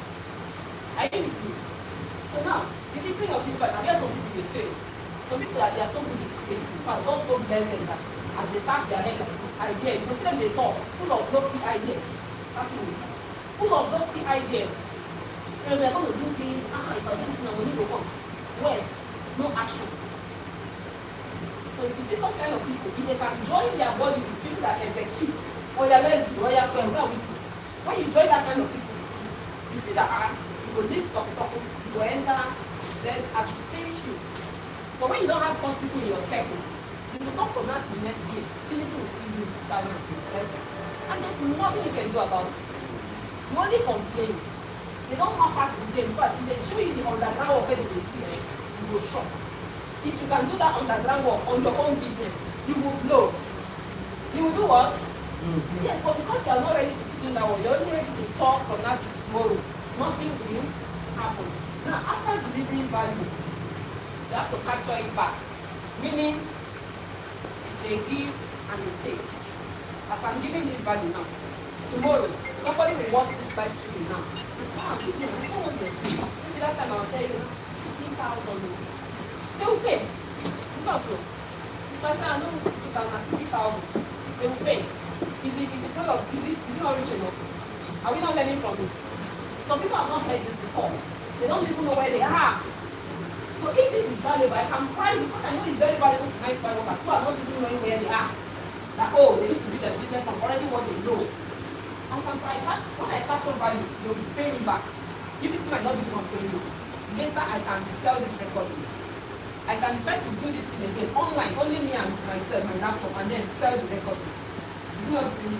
Are you with me? So now, delivering of this value, I guess some people will fail. Some people they are so good at creating. In fact, God so bless them that as they tap their head like this ideas, you see them they talk, full of lofty ideas. Full of lofty ideas. And we are going to do this, if I do this now, we need to come. Words, no action. So if you see such kind of people, if they can join their body with people that execute, or let's do, or when you join that kind of people, you see that you will live talk, you will enter, there's action. Thank you. But when you don't have some people in your circle, you will talk from now to next year, till people will still do that in yourself. And there's nothing you can do about it. You only complain. They don't map us the game. In fact, if they show you the underground work where they will do it, you will shock. If you can do that underground work on your own business, you will blow. You will do what? Mm-hmm. Yes, but because you are not ready to put in that work, you're only ready to talk from now to tomorrow. Nothing will happen. Now, after delivering value, you have to capture it back. Meaning, it's a give and a take. As I'm giving this value now, tomorrow, somebody will watch this live stream now. I'm giving you, I saw what you're doing. Maybe that time I'll tell you, 15,000. They will pay. It's not so. If I say I know 50,000, they will pay. Is the product, is it not rich enough? Are we not learning from it? Some people have not heard this before. They don't even know where they are. So if this is valuable, I can price it because I know it's very valuable to 95 workers who are not even knowing where they are. That, oh, they need to do their business from already what they know. I can price that. When I capture value, they will pay me back. You people might not be able to pay you. Later, I can sell this recording. I can decide to do this thing again online, only me and myself, my laptop, and then sell the recording. It's not the same.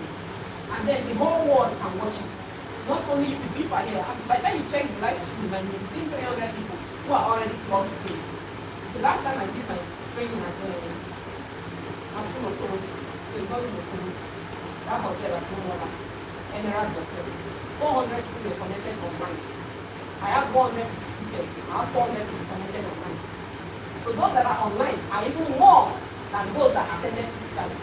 And then the whole world can watch it. Not only you people are here. By the time you check the live stream, and you've seen 300 people who are already plugged in. The last time I did my training at I'm sure October, so it's not even October. That hotel at Fumola, Emerald Hotel. 400 people were connected online. I have 100 people seated. I have 400 people connected online. So those that are online are even more than those that attended physically.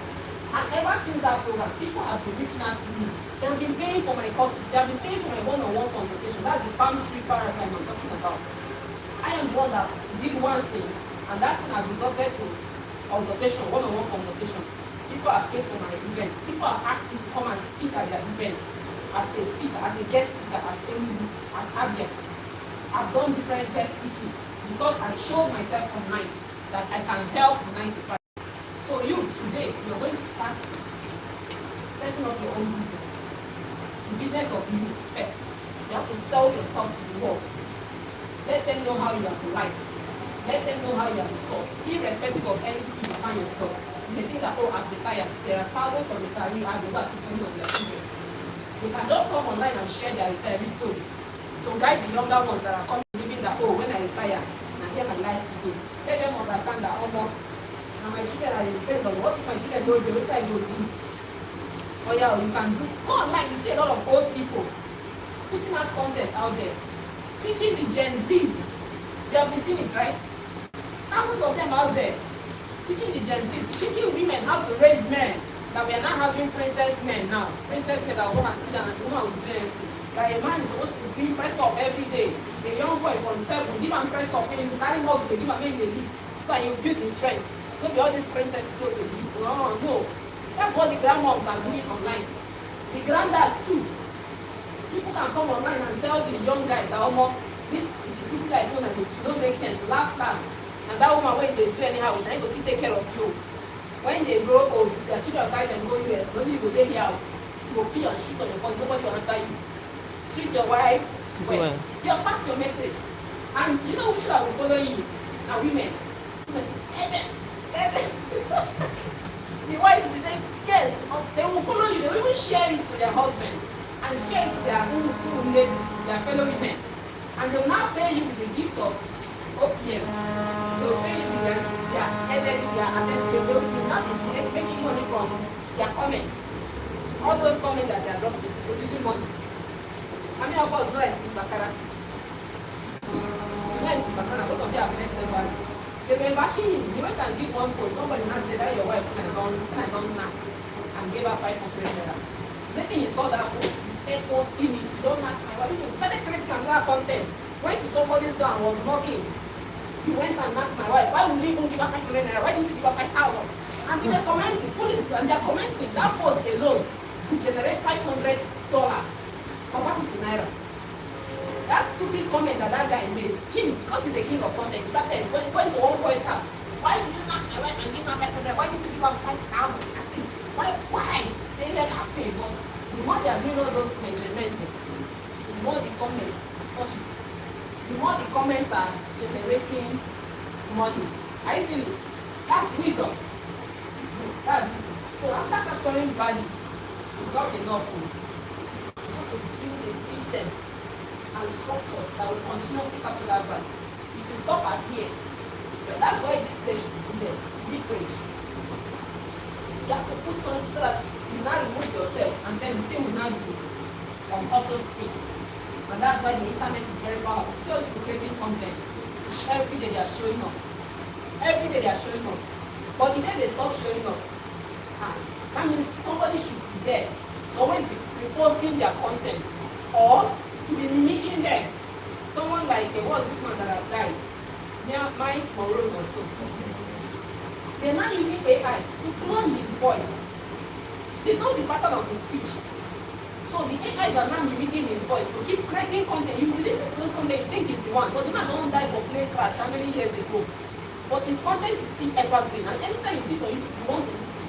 And ever since that program, people have been reaching out to me. They have been paying for my courses. They have been paying for my one-on-one consultation. That's the palm tree paradigm I'm talking about. I am the one that did one thing, and that thing has resulted to consultation, one-on-one consultation. People have paid for my event. People have asked me to come and speak at their event as a speaker, as a guest speaker at AMU, at Abia. I've done different guest speaking because I showed myself online that I can help 95. So you today, you're going to start setting up your own business. The business of you first. You have to sell yourself to the world. Let them know how you are polite. Let them know how you are the source. Irrespective of anything you find yourself. You may think that, oh, I'm retired. There are thousands of retirees who have over 20 of their children. They can just come online and share their retiree story. So guide the younger ones that are coming believing that, oh, when I retire, and here my life begin. Let them understand that, oh, no, and my children are dependent on what if my children don't do, what I go to? Oh yeah, you can do. Go online, you see a lot of old people putting out content out there, teaching the Gen Zs. They have been seeing it, right? Thousands of them out there, teaching the Gen Zs, teaching women how to raise men. That we are not having princess men now. Princess men that will come and sit down and the woman will do anything. That a man is supposed to be press up every day. A young boy from 7, give him press up, and you carry muscle, they give him in the lift. So that you build his strength. Don't be all these princesses so to live. No. That's what the grandmoms are doing online. The granddads too. People can come online and tell the young guys that this is like phone and it don't make sense. Last. And that woman when they do anyhow, they're going to take care of you. When they grow old, their children carry them go US, nobody you go there here, you go pee and shoot on your body, nobody will answer you. Treat your wife well. You pass your message. And you know who should have been following you? Now women. The wives will be saying, yes, they will follow you, they will even share it to their husband and share it to their their fellow women. And they will now pay you with the gift of OPM. They will pay you with their energy, they will not be making money from their comments. All those comments that they are dropping is producing money. How many of us know MC Bakara? You know MC Bakara, both of you have been several. They were bashing him. He went and did one post. Somebody now said that your wife when I don't knock and gave her 500 naira. Maybe he saw that post. He posting it. You don't knock my wife. He started creating another content. Went to somebody's door and was knocking. He went and knocked my wife. Why would you even give her 500 naira? Why didn't you give her 5,000? And they were commenting, foolish people, and they are commenting. That post alone will generate $500. Convert it to naira. That stupid comment that guy made, him, because he's the king of content, started going to one boy's house. Why did you knock my wife and give her 500? Why did you give her 5,000 at least? Why? They were laughing, but the more they are doing all those measurements, the more the comments, the more the comments are generating money. Are you seeing it? That's wisdom. That's it. So after capturing value, it's not enough. You have to build a system and structure that will continuously capture that value. If you stop at here, that's why this place is the different. You have to put something so that you now remove yourself and then the thing will not be on auto speed. And that's why the internet is very powerful. So it's creating content. Every day they are showing up. Every day they are showing up. But the day they stop showing up, that means somebody should be there to always be reposting their content or to be mimicking them. Someone like, what's this man that have died? Miles Monroe or so. They're now using AI to clone his voice. They know the pattern of his speech. So the AI are now mimicking his voice to keep creating content. You listen to those content, you think he's the one. But the man don't die for plane crash how many years ago. But his content is still evergreen. And anytime you see it on YouTube, you want to listen.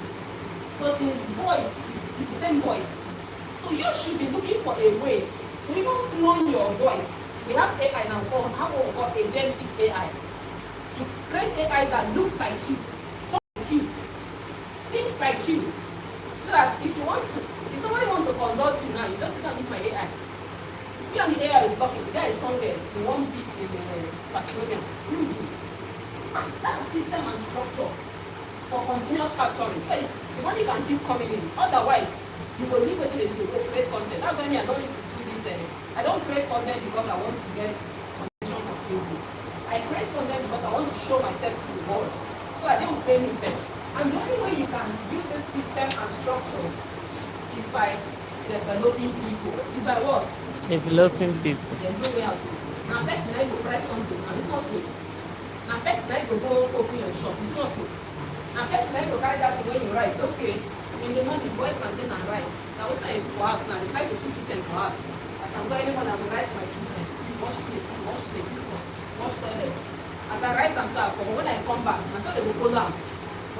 Because his voice is the same voice. So you should be looking for a way to even clone your voice. We have AI now called agentic AI. You create AI that looks like you, talks like you, thinks like you. So that if somebody wants to consult you now, you just sit down with my AI. You and the AI will talking. The guy is somewhere in one beach in Barcelona, cruising. That's that system and structure for continuous capturing. So the money can keep coming in. Otherwise, you will leave it till you create content. That's why I don't used to do this. I don't create content because I want to get attention on Facebook. I create content because I want to show myself to the world. So that they will pay me first. And the only way you can build this system and structure is by developing people. Is by what? Developing people. There's no way out. Now, person I go price something, and it's not so. Now, person I go open your shop, it's not so. Now, person I go carry that thing when you rice, okay. In the morning, boil plantain and rice. Now, what's that for us now? It's like a system for us. As I'm going, anyone I will rice my children. Wash plate, this one, wash toilet. As I write them, so I come. When I come back, I saw they will follow am.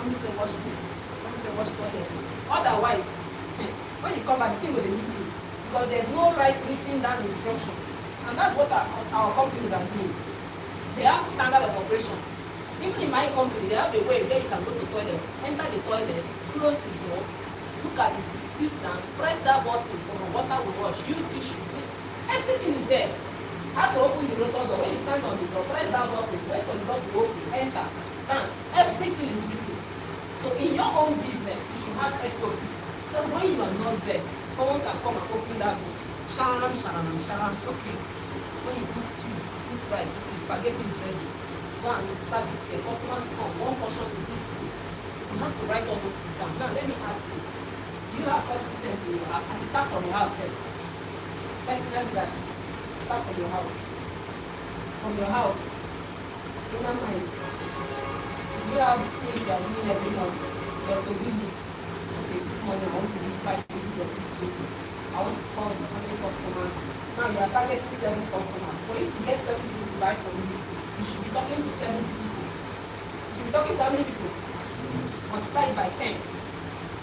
Mommy say wash plate, mommy say wash toilet. Otherwise, when you come back, the thing will meet you. Because there's no right written down instruction. And that's what our companies are doing. They have standard of operation. Even in my company, they have a way where you can go to the toilet, enter the toilet, close the door, look at the seat, sit down, press that button, water will wash, use tissue. Everything is there. How to open the rotor door. When you stand on the door, press that button, wait for the door to open, enter, stand. Everything is written. So in your own business, you should have SOP. So when you are not there, someone can come and open that door. Sharam, sharam, sharam. Okay. When you put stew, put rice, okay, spaghetti is ready. Go and service the customers come. One portion is this food. You have to write all those things down. Now let me ask you, do you have such systems in your house? And you start from your house first. Personal leadership. Start from your house. From your house. In your mind. If you have things you are doing every month, your to-do list. Okay, this morning I want to do 5 pages of this paper. I want to call how many customers. Now you are targeting 7 customers. For you to get 7 people to buy from you, you should be talking to 70 people. You should be talking to how many people? Multiply it by 10.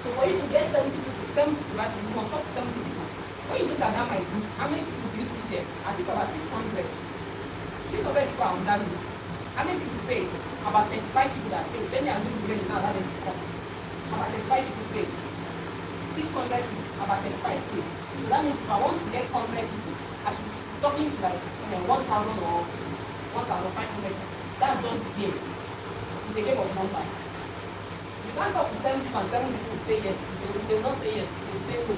So for you to get 70 people to buy from you, you must talk to 70 people. When you look at that my group, how many people do you see there? I think about 600. 600 people are on that group. How many people pay? About 35 people that pay. Let me assume you ready now that they come. About 35 people pay. 600 people, about 35 people. So that means if I want to get 100 people, I should be talking to like 1,000 or 1,500. That's just the game. It's a game of numbers. You can't talk to 7 people and 7 people will say yes to you. They will not say yes to you, they will say no.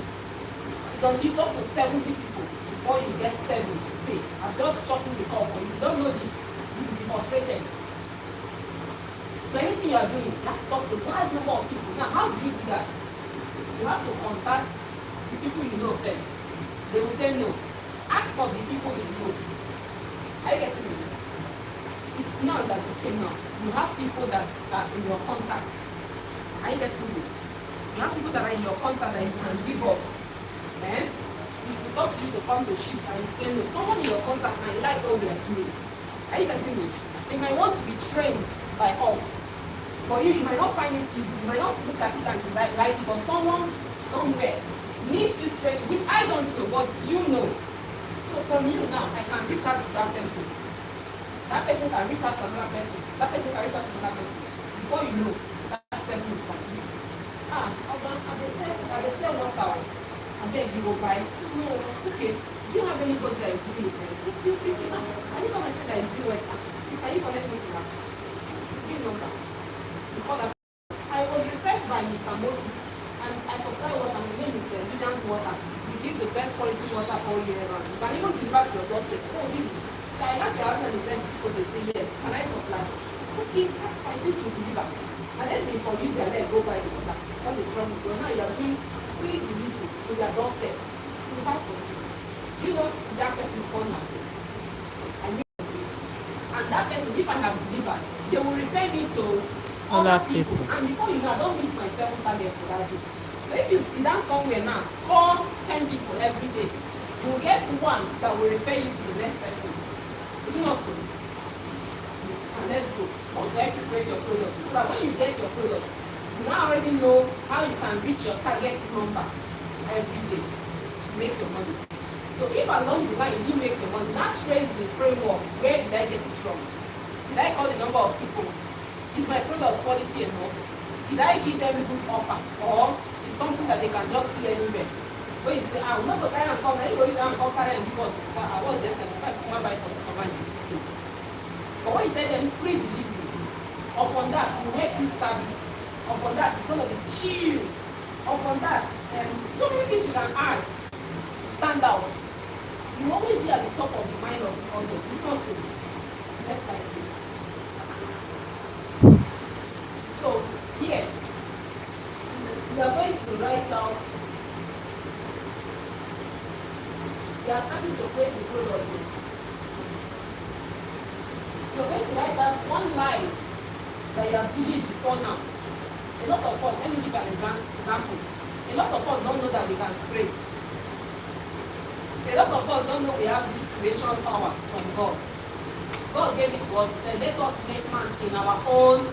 It's until you talk to 70 people before you get 7 to pay. I'm just shortening the call for you. If you don't know this, you will be frustrated. So anything you are doing, you have to talk to a large number of people. Now, how do you do that? You have to contact the people you know first. They will say no. Ask for the people you know. Are you getting me? If now that's okay now, you have people that are in your contacts. Are you getting me? You have people that are in your contact that you can give us. Eh? If we talk to you to come to ship and you say no, someone in your contact might like what we are doing. Are you getting me? They might want to be trained by us. For you, you might not find it easy. You might not look at it and like it, but someone somewhere needs this training, which I don't know, but you know. So from you now, I can reach out to that person. That person can reach out to another person. That person can reach out to another person. Before you know, that 7 is complete. At the sell workout, I beg you go buy. No, it's okay. Do you have anybody that is doing it? It's okay. I need my friend that is doing it. Can you connect me to her? Give number. I was referred by Mr. Moses, and I supply water. My name is Evidence Water. We give the best quality water all year round. You can even deliver to your doorstep. Oh, really? So I asked you having the best people, they say yes. Can I supply? It's okay, that's fine, since you deliver. And then they forgive their leg, go buy the water. When they struggle, but now you are doing free delivery to their doorstep. You buy for you. Do you know that person phone now? And that person, if I have delivered, they will refer me to other people. And before you know, I don't meet my 7 target for that day. So if you sit down somewhere now, call 10 people every day, you will get one that will refer you to the next person. Is it not so? And let's go. How to help you create your product. So that when you get your product, you now already know how you can reach your target number every day to make your money. So if along the line you make the money, now trace the framework. Where did I get it from? Did I call the number of people? Is my product quality enough? Did I give them a good offer? Or is something that they can just see anywhere? When you say, I'm not going to try and come, everybody can come carry and give us. I was just saying, I come and buy from this company. But when you tell them free delivery, upon that, you make you service. Upon that, it's going to be chill. Upon that, so many things you can add to stand out. You always be at the top of the mind of this audience. It's not so. Let's like it. So, here, write out, you are starting to create the product. You're going to write out one line that you have believed before now. A lot of us, let me give an example. A lot of us don't know that we can create. A lot of us don't know we have this creation power from God. God gave it to us. He said, let us make man in our own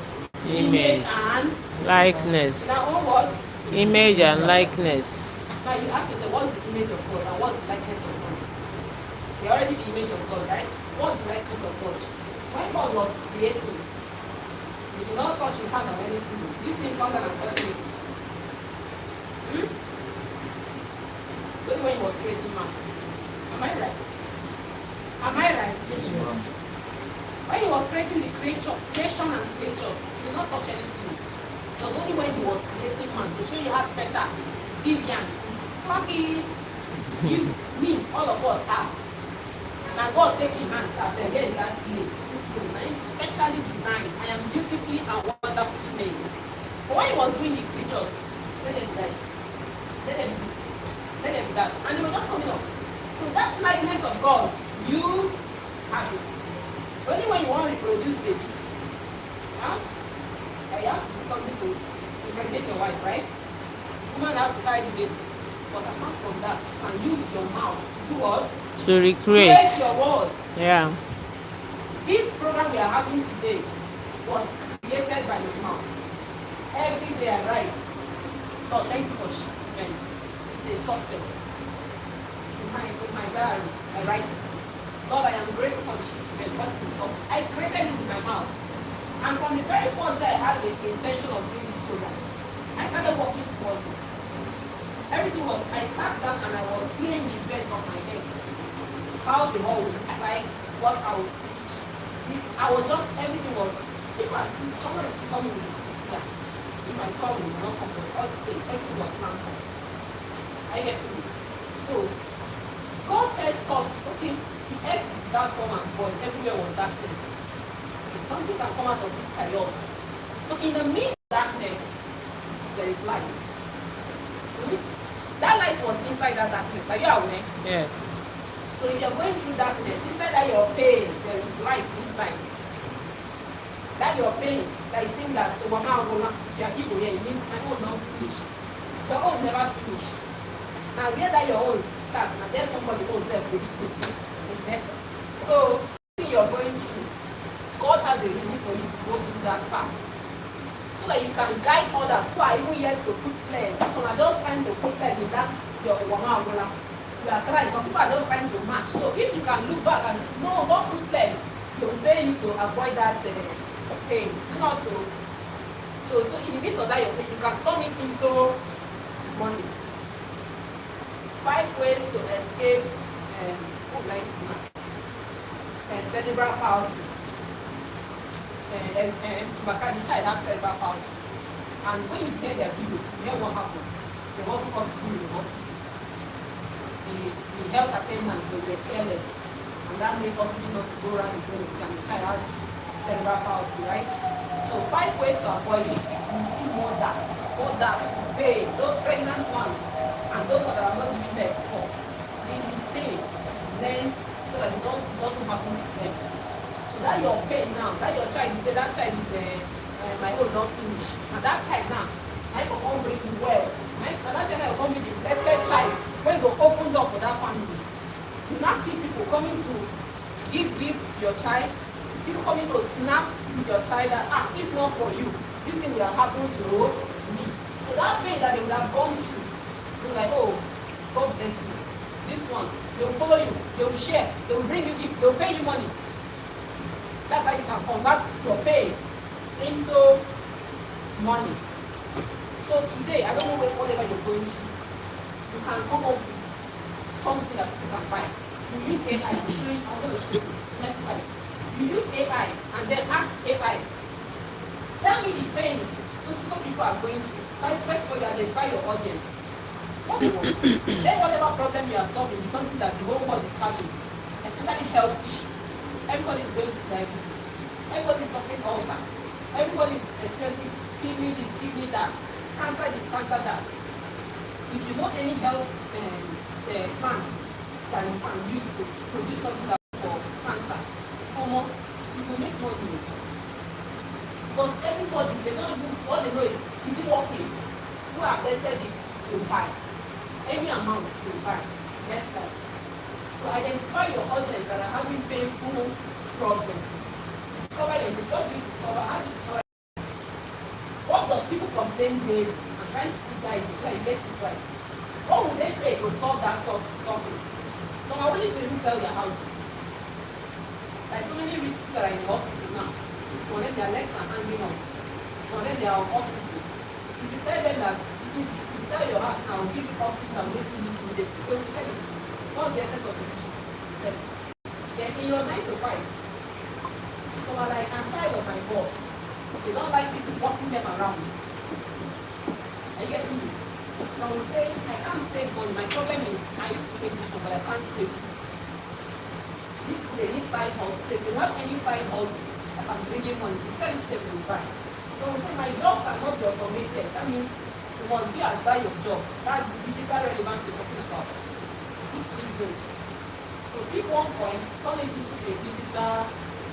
Image. and Likeness. in our own what? Image and likeness. Now you ask yourself, what's the image of God and what's the likeness of God? We are already the image of God, right? What's the likeness of God? When God was creating, he did not touch his hand or anything. This thing comes and touch me. Only when he was creating man. Am I right? Am I right? When he was creating the creation and creatures, he did not touch anything. It was only when he was creating man to show you how special Vivian is. Clock it. You, me, all of us are. And God taking hands out there, here is that clay. This clay, right? Specially designed. I am beautifully and wonderfully made. But when he was doing the creatures, let them be that. Let them be this. Let them be that. And they were just coming up. So that likeness of God, you have it. Only when you want to reproduce baby, huh? You have to do something to impregnate your wife, right? Woman has to carry the baby. But apart from that, you can use your mouth to do what? To recreate. Create your word. Yeah. This program we are having today was created by your mouth. Every day I write, Lord, thank you for shift events. It's a success. In my diary, I write it. Lord, I am grateful for the shift event because it's a success. I created it with my mouth. And from the very first day I had the intention of doing this program, I started working towards it. Everything was, I sat down and I was hearing the event of my head. How the whole would look like, what I would teach. I was just, everything was, someone is coming with, yeah. If I come with, not come with, all the same, everything was planned for. I get to me. So, God first thought, okay, the earth is dark form and void, everywhere was darkness. If something can come out of this chaos. So, in the midst of darkness, there is light. That light was inside that darkness. Are you aware? Yes. So if you're going through darkness, inside that your pain, there is light inside. That your pain, that you think that the woman will not, if you are evil here, it means my own not finish. Your own never finish. Now where that your own start, and there's somebody who self with you. So when you're going through, God has a reason for you to go through that path. So that you can guide others who are even yet to put flame. So are just trying to put flame in that your woman will. You are trying. Some people are just trying to match. So if you can look back and say, no, don't put flame, they will pay you to avoid that pain. Not so. So in the midst of that, you can turn it into money. 5 ways to escape cerebral palsy. The child has cerebral palsy. And when you hear their video, you hear what happened. There wasn't hospital in the hospital. The health attendants were careless. And that made hospital not to go around the clinic and the child has cerebral palsy, right? So 5 ways to avoid it. You see more deaths, pain, those pregnant ones, and those that are not giving birth before. They will pay then so that it doesn't happen to them. So that your pain now, that your child, you say that child is my own don't finish. And that child now, I will come bring wealth. Right? And that child will come with the blessed child when you open door for that family. You now see people coming to give gifts to your child, people coming to snap with your child that if not for you, this thing will have happened to me. So that pain that they would have gone through, you're like, oh, God bless you. This one, they will follow you, they will share, they will bring you gifts, they will pay you money. That's how you can convert your pain into money. So today, I don't know whatever you're going through, you can come up with something that you can buy. You use AI, I'm going to show you. Next slide. You use AI and then ask AI, tell me the pains some people are going through. First of all, you identify your audience. What do you want? Then whatever problem you are solving is something that the whole world is having, especially health issue. Everybody is going through diabetes. Everybody is suffering ulcer. Everybody is experiencing kidney this, kidney that, cancer this, cancer that. if you know any health plants that you can use to produce something that for cancer, you will make money. Because everybody, they don't even, all they know is it working? Who have tested it, will buy. Any amount, will buy. Next time. So identify your audience that are having painful problems. Discover your need. What do you discover? How do you discover? What does people complain daily? I'm trying to stick guide you so I get it right. What would they pay to solve that suffering? Some are willing to even sell their houses. Like so many rich people that are in the hospital now. Some of them their legs are hanging on. Some of them they are on oxygen. If you tell them that if you sell your house now, give you oxygen and make you live with it, they will sell it. What's the essence of the riches? Sell it. Then in your 9 to 5, some are like, I'm tired of my boss. They don't like people bossing them around. Are you getting me? Some will say, I can't save money. My problem is I used to pay this one, but I can't save it. These people, they need side hustle. So if you have any side hustle that can bring you money, you sell it to them, you buy. So we say, my job cannot be automated. That means you must be as by your job. That's the digital relevance we're talking about. It's leverage. So pick one point, turn it into a digital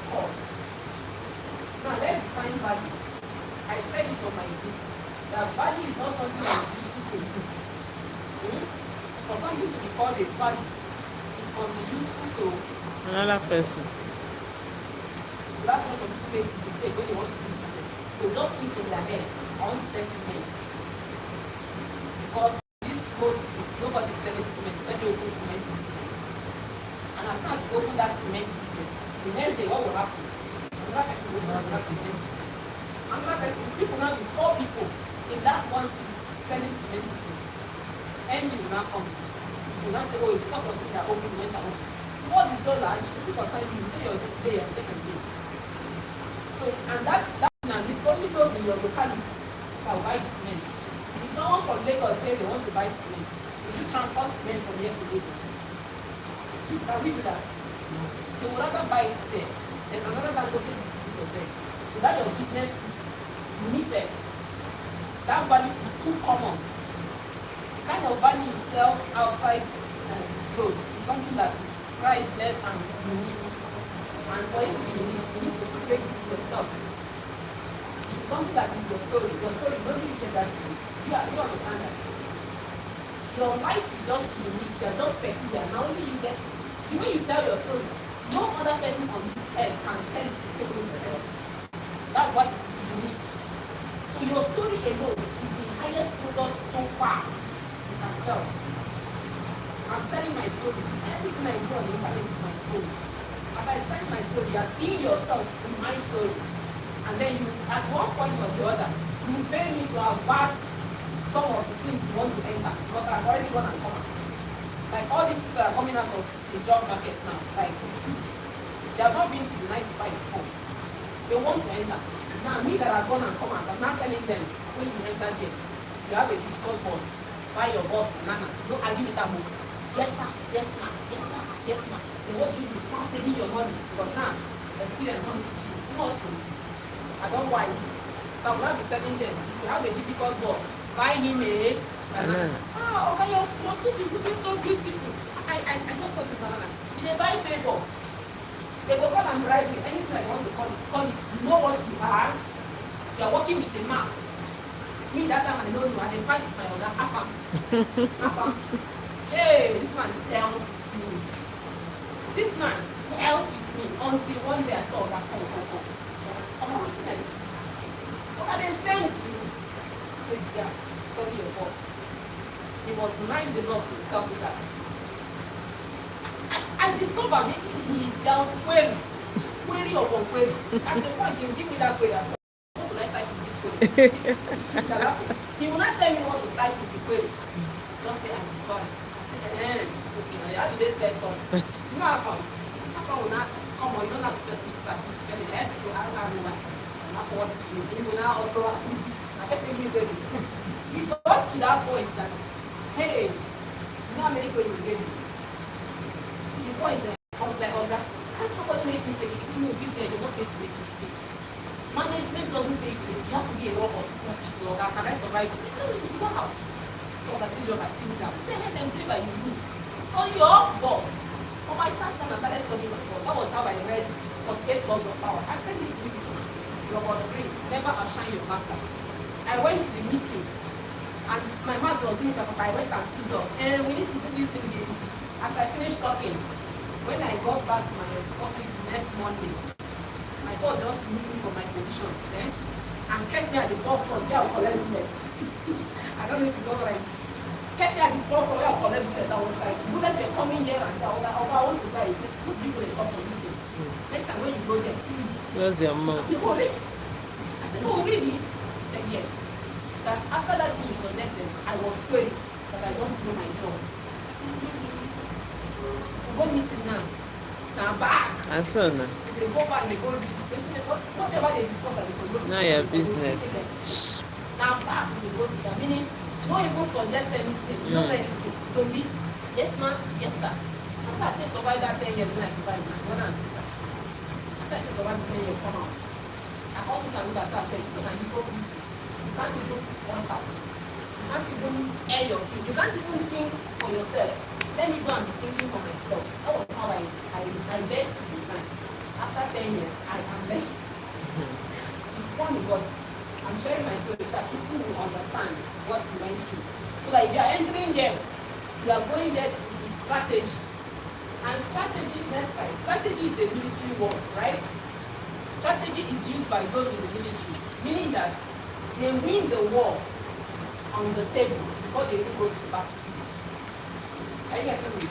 course. Now let's define value. I said it on my book that value is not something that is useful to you. For something to be called a value, it must be useful to Another person. So that's why some people make the mistake when they want to do business. They just think in their head, I want to sell cement. Because this goes with nobody selling cement, let me open cement business. And as soon as you open that cement business, the next day what will happen? Another person will open that cement business. Another person, people now be 4 people in that one street selling cement business. Envy will now come. You will not say, oh, it's because of me that open, went that open. The world is so large, it's concern you, pay your day and take a day. So, and that now, it's only those in your locality that will buy the cement. If someone from Lagos say they want to buy cement, if you transport cement from here to Lagos, please can we do that? They would rather buy it there. There's another Dangote distributor there. So that your business is limited. That value is too common. The kind of value you sell outside road is something that is priceless and unique. And for it to be unique, you need to create it yourself. It's something that is your story. Your story, don't you get that story? You understand that? Your life is just unique. You're just peculiar. Now only you get, the way you tell your story, no other person on this earth can tell it the same way you tell it. That's why it is unique. So your story alone is the highest product so far you can sell. I'm selling my story. Everything I do on the internet is my story. As I sell my story, you are seeing yourself in my story. And then you, at one point or the other, you pay me to avert some of the things you want to enter because I've already gone and come out. Like all these people that are coming out of the job market now, like the schools, they have not been to the 95 before. They want to enter. Now me that have gone and come out, I'm not telling them when you enter there, you have a difficult boss, buy your boss banana, don't argue with that move. Yes sir, yes sir, yes sir, yes sir. Then what do you do? Not saving your money because now experience comes to you. Too much for you. I don't wise. So I will not be telling them if you have a difficult boss, buy him a banana. Ah, okay, your suit is looking so beautiful. I just saw this banana. If they buy favor, they go come and bribe you. Anything I want to call it. You know what you are. You are working with a man. Me that time I know you and they fight with my other half. Hey, this man dealt with me. This man dealt with me until one day I saw that come. What are they saying to you? I said, yeah, study your boss. He was nice enough to tell me that. I discovered he dealt query upon query. At the point, he will give me that query. I said, what will I type in this query? He will not tell me what to type in the query. Just say, I'm sorry. I said, it's okay. How did they spell sorry? You know how far will not come on, you don't have to spell spell it. S-U-R-R-Y. And not what it will. You will now also, I guess we give it. We got to that point that, hey, you know how many queries you gave me? To the point that I was like, oh, God, can't somebody make mistake? If you know, if they're not going to make mistake. Management doesn't make it. You have to be a robot. So, can I survive this? No, you know how. So saw that this job I feel down. Say, hey, them play by you. Study your boss. But I sat down and started studying my boss. That was how I read 48 laws of power. I sent it to you before. Robert Greene, never outshine your master. I went to the meeting and my master was doing paper. I went and stood up and we need to do this thing again. As I finished talking, when I got back to my office the next morning, my boss just removed me from my position and kept me at the forefront where I would collect bullets. I don't know if you got what I mean. Kept me at the forefront where I would collect bullets. I was like, bullets were coming here and there. I was like, oh, I want to die. He said, put people in the top of the meeting. Next time when you go there, Close your mouth. I said, oh, really? He said, yes. That after that thing you suggested, I was worried that I don't do my job. I said, really? So go meeting now. Now back. And so now. They go back, they go whatever they discuss at the police. Now your business. Now back, they go sit down. Meaning, don't even suggest anything. No anything. So be, yes ma'am, yes sir. I said, I survived that 10 years when I survived my brother and sister. After I survived 10 years, come out. I come to look at that place, so now you go busy. You can't even once out. You can't even air your feet. You can't even think for yourself. Let me go and be thinking for myself. That was how I begged to resign. After 10 years, I am begging. It's funny, but I'm sharing my story so that people will understand what we went through. So that if you are entering there, you are going there to the strategy. And strategy, next slide. Strategy is a military word, right? Strategy is used by those in the military, meaning that they win the war on the table before they even go to the battlefield. Are you getting me?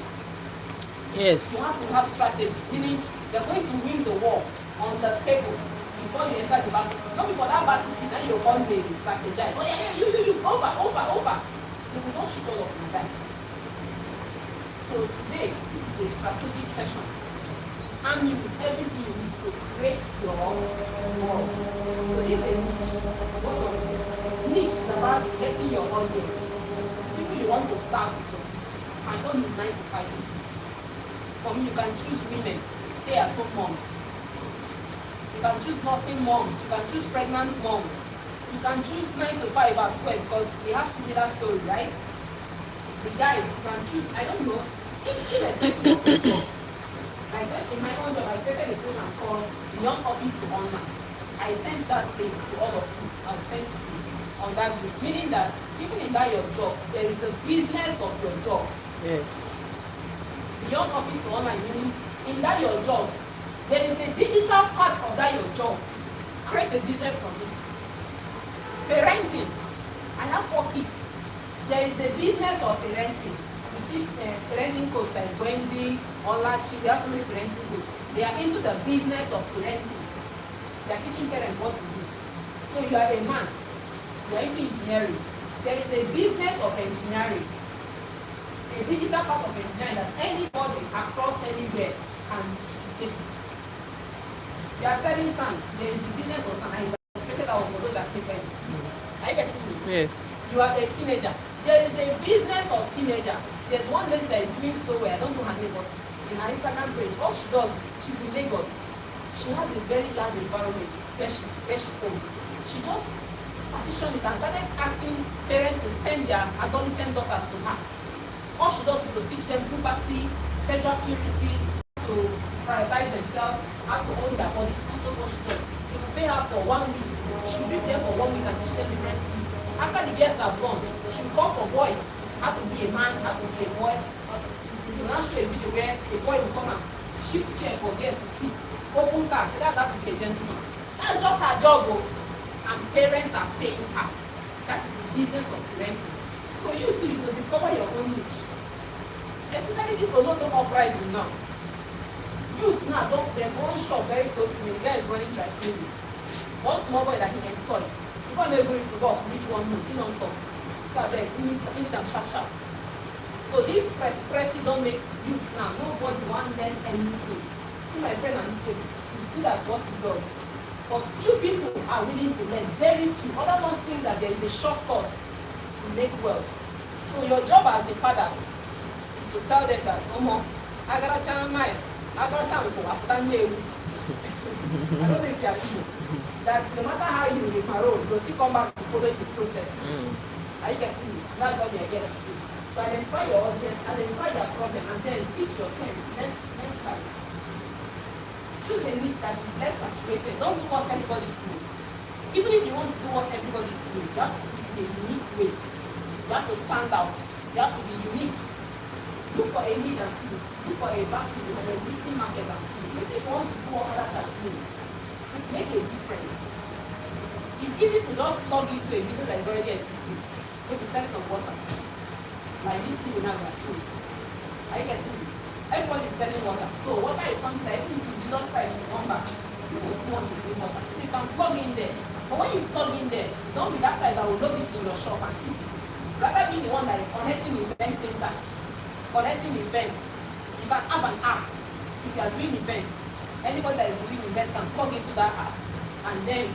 Yes. You have to have strategy, meaning you're going to win the war on the table before you enter the battlefield. Not before that battlefield, then you're one day strategize. Oh yeah, you, over. You will not shoot all of them die. So today, this is a strategic session to arm you with everything you need to create your world. So if a niche is about getting your audience, people you want to serve with your business, and don't use 9 to 5 people. For me, you can choose women, stay-at-home moms. You can choose nursing moms. You can choose pregnant moms. You can choose 9 to 5 as well because they have similar story, right? The guys, you can choose, I don't know, irrespective of the job. Like in my own job, I created a program called Beyond Office to Online. I sent that link to all of you. I'll send to you on that group. Meaning that even in that your job, there is the business of your job. Yes. Beyond Office to Online, meaning in that your job, there is a digital part of that your job. Create a business from it. Parenting. I have 4 kids. There is a business of parenting. You see parenting coach like Wendy, Olachi, there are so many parenting coaches. They are into the business of parenting. They are teaching parents what to do. So you are a man. You are into engineering. There is a business of engineering. A digital part of engineering that anybody across anywhere can get it. You are selling sand. There is the business of sand. I expected that was for those that keep it. Are you getting me? Yes. You are a teenager. There is a business of teenagers. There's one lady that is doing so well. I don't know her name, but in her Instagram page, all she does is she's in Lagos. She has a very large environment where she owns. She just partitioned it and started asking parents to send their adolescent daughters to her. All she does is to teach them puberty, sexual purity, to prioritize themselves, how to own their body. That's just what she does. You will pay her for 1 week. She will be there for 1 week and teach them different skills. After the girls have gone, she will call for boys, how to be a man, how to be a boy. You will now show a video where a boy will come and shift chair for girls to sit, open car, say that's how to be a gentleman. That's just her job, and parents are paying her. That is the business of parenting. So you too, you will discover your own niche. Especially this Olodo uprising now. Youth now, there's one shop very close to me, the guy is running dry cleaning. One small boy that he employed. People never work, which one month, he don't stop. So I beg, we need them sharp. So this pressy don't make youth now. Nobody want learn anything. See my friend Anike, he's good at what he does. But few people are willing to learn, very few. Other ones think that there is a shortcut to make wealth. So your job as a father is to tell them that, I got a channel mine. I got a channel for I don't know if you are sure. That no matter how you make parole, you'll still come back to follow the process. Are you getting me? That's what you're here to do. So identify your audience, identify their problem, and then pitch your terms. Next time. Choose a niche that is less saturated. Don't do what everybody's doing. Even if you want to do what everybody's doing, you have to do it in a unique way. You have to stand out. You have to be unique. Look for a need and field. Look for a vacuum in an existing market and field. Maybe if you want to do what others are doing, make a difference. It's easy to just plug into a business that is already existing. Maybe selling of water. Like this thing now we are seeing. Are you getting me? Everybody is selling water. So water is something that even if Jesus Christ will come back, people still want to drink water. So you can plug in there. But when you plug in there, don't be that type that will load it in your shop and keep it. Rather be the one that is connecting event center, connecting events. You can have an app if you are doing events. Anybody that is doing events can plug into that app and then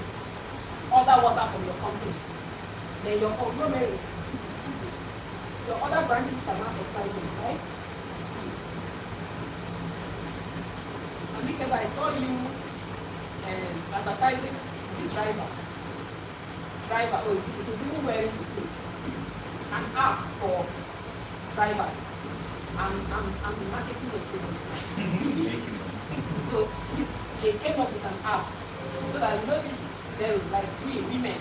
order water from your company. Then your conglomerate, your other branches can now supply them, right? And because I saw you advertising the driver. Oh, it was even wearing an app for drivers. I'm marketing the product. So if they came up with an app so that you know this they like we women.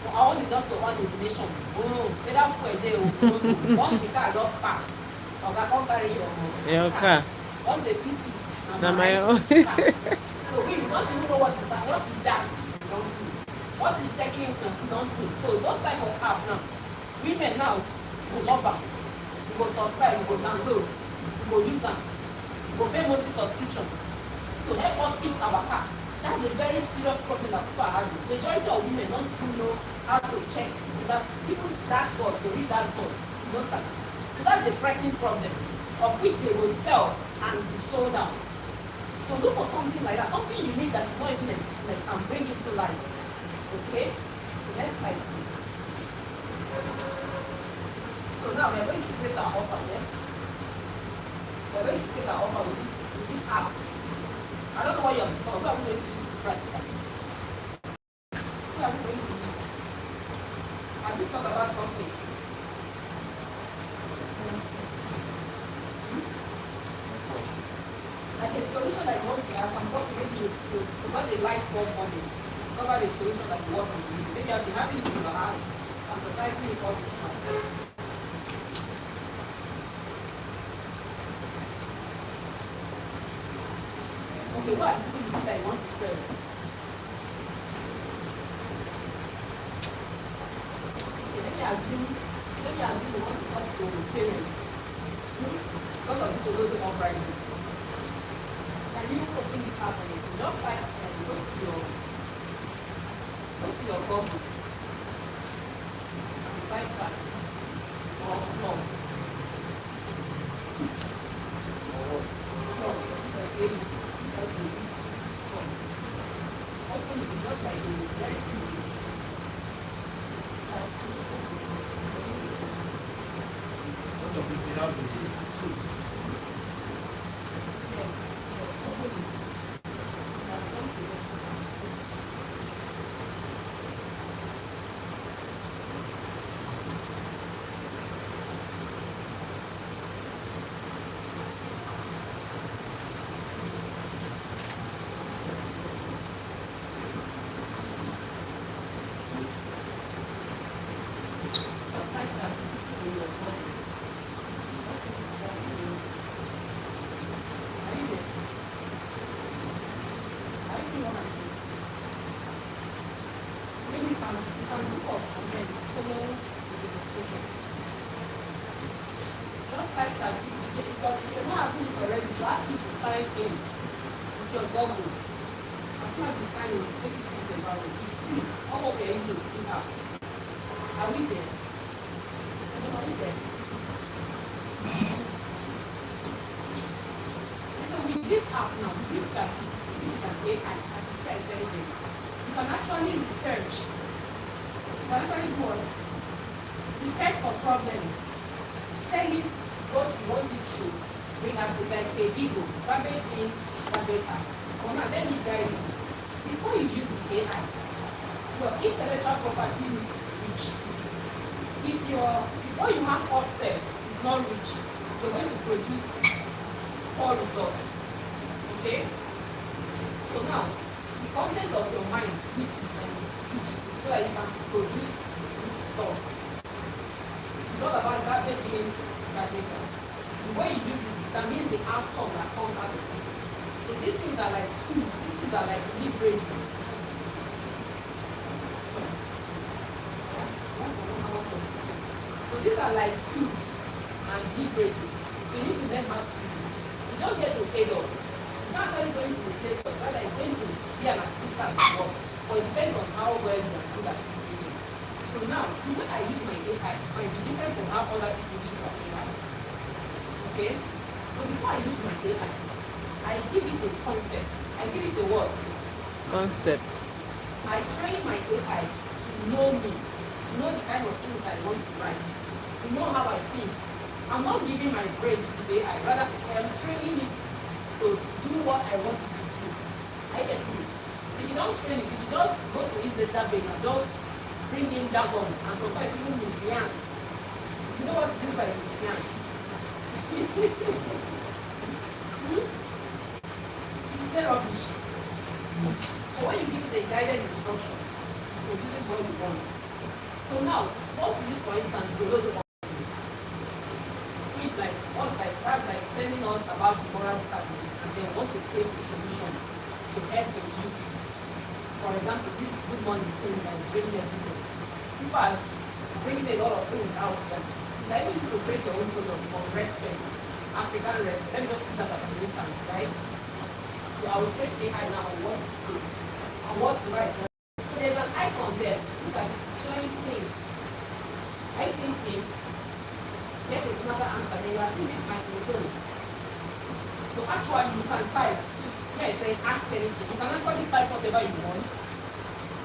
I want is just to run information. Oh, they don't put a day. Once the car just park, or can't carry your car. Once they fix it, now my own. So we don't even know what is that. What is jack? Don't do. What is checking? Don't do. So those type of app now, women now will love them. You go subscribe, you go download, you go use them, you go pay monthly subscription to help us fix our car. That's a very serious problem that people are having. Majority of women don't even know how to check that people's dashboard, to read dashboard, no sir. So that's a pressing problem of which they will sell and be sold out. So look for something like that, something unique that is not even existing and bring it to life. Okay? So next slide. So now we are going to create our offer, yes? We are going to create our offer with this app. I don't know what you have discovered, but I'm going to use it practically. What are we going to use? Have we talked about something? Like a solution that you want to have, I'm talking maybe about the light bulb models. Discover the solution that you want to use. Maybe I'll be happy to have emphasizing it all this time. Okay, what are the people that you want to serve? Okay, let me assume you want to talk to parents. Because of this a little bit more pricey. Can you open this app on it? Just like go to your Google and type that or no. Open it just like very easy. if what you have upstairs is not rich, you're going to produce poor results. Okay? So now, the content of your mind needs to be rich so that you can produce rich thoughts. It's not about garbage in, garbage out. The way you use it determines the outcome that comes out of it. So these things are like tools, these things are like leverages. So these are like tools and leverages. So you need to learn how to use it. It's just here to aid us. It's not actually going to replace us, rather it's going to be an assistant to us. But it depends on how well you are good at using it. So now, the way I use my AI might be different from how other people use their AI. Okay? So before I use my AI, I give it a concept. I give it a what? Concept. I train my AI to know me, to know the kind of things I want to write, to know how I think. I'm not giving my brain to the AI, rather I am training it to do what I want it to do. I get it. If you don't train it, if you just go to his database and just bring in jargons and sometimes even Lucian. You know what to do by Lucian? It's a rubbish. So when you give it a guided instruction, it produces what you want. So now, what to use for instance, the logo of like what's like that's like telling us about the moral determinants and then want to create a solution to help the youth. For example, this good morning team that is bringing everything. People are bringing a lot of things out there. Like you used to create your own product for respect, African respect. Let me just use that as an instance, right? So I will train AI now on what to say and what to write. So there's an icon there. Look at it, showing team. I see team. Get a smarter answer, then you are seeing this microphone. So actually you can type, here I say ask anything. You can actually type whatever you want,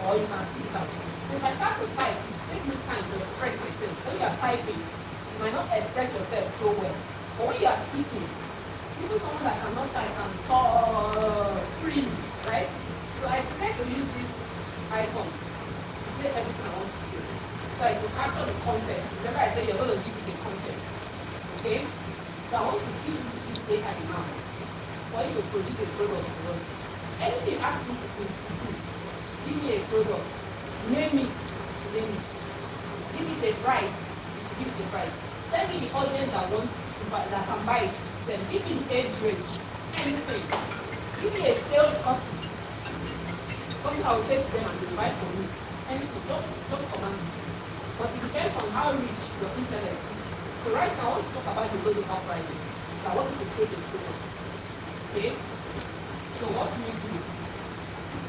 or you can speak out. So if I start to type, it takes me time to express myself. When you are typing, you might not express yourself so well. But when you are speaking, even someone that cannot type can talk freely, right? So I prefer to use this icon to say everything I want to say. So I to capture the context. Remember I said you're going to give it a context. Okay? So I want to speak into this data now for you to produce a product for us. Anything you ask me to do, give me a product. Name it to name it. Give it a price to give it a price. Tell me the audience that wants to buy, that can buy it. Then give me the age range. Anything. Give me a sales copy. Something I will say to them and they will buy for me. Anything. Just command me. But it depends on how rich your internet is. So right now, I want to talk about the logo pricing. So I want you to create a product. Okay? So what do we do?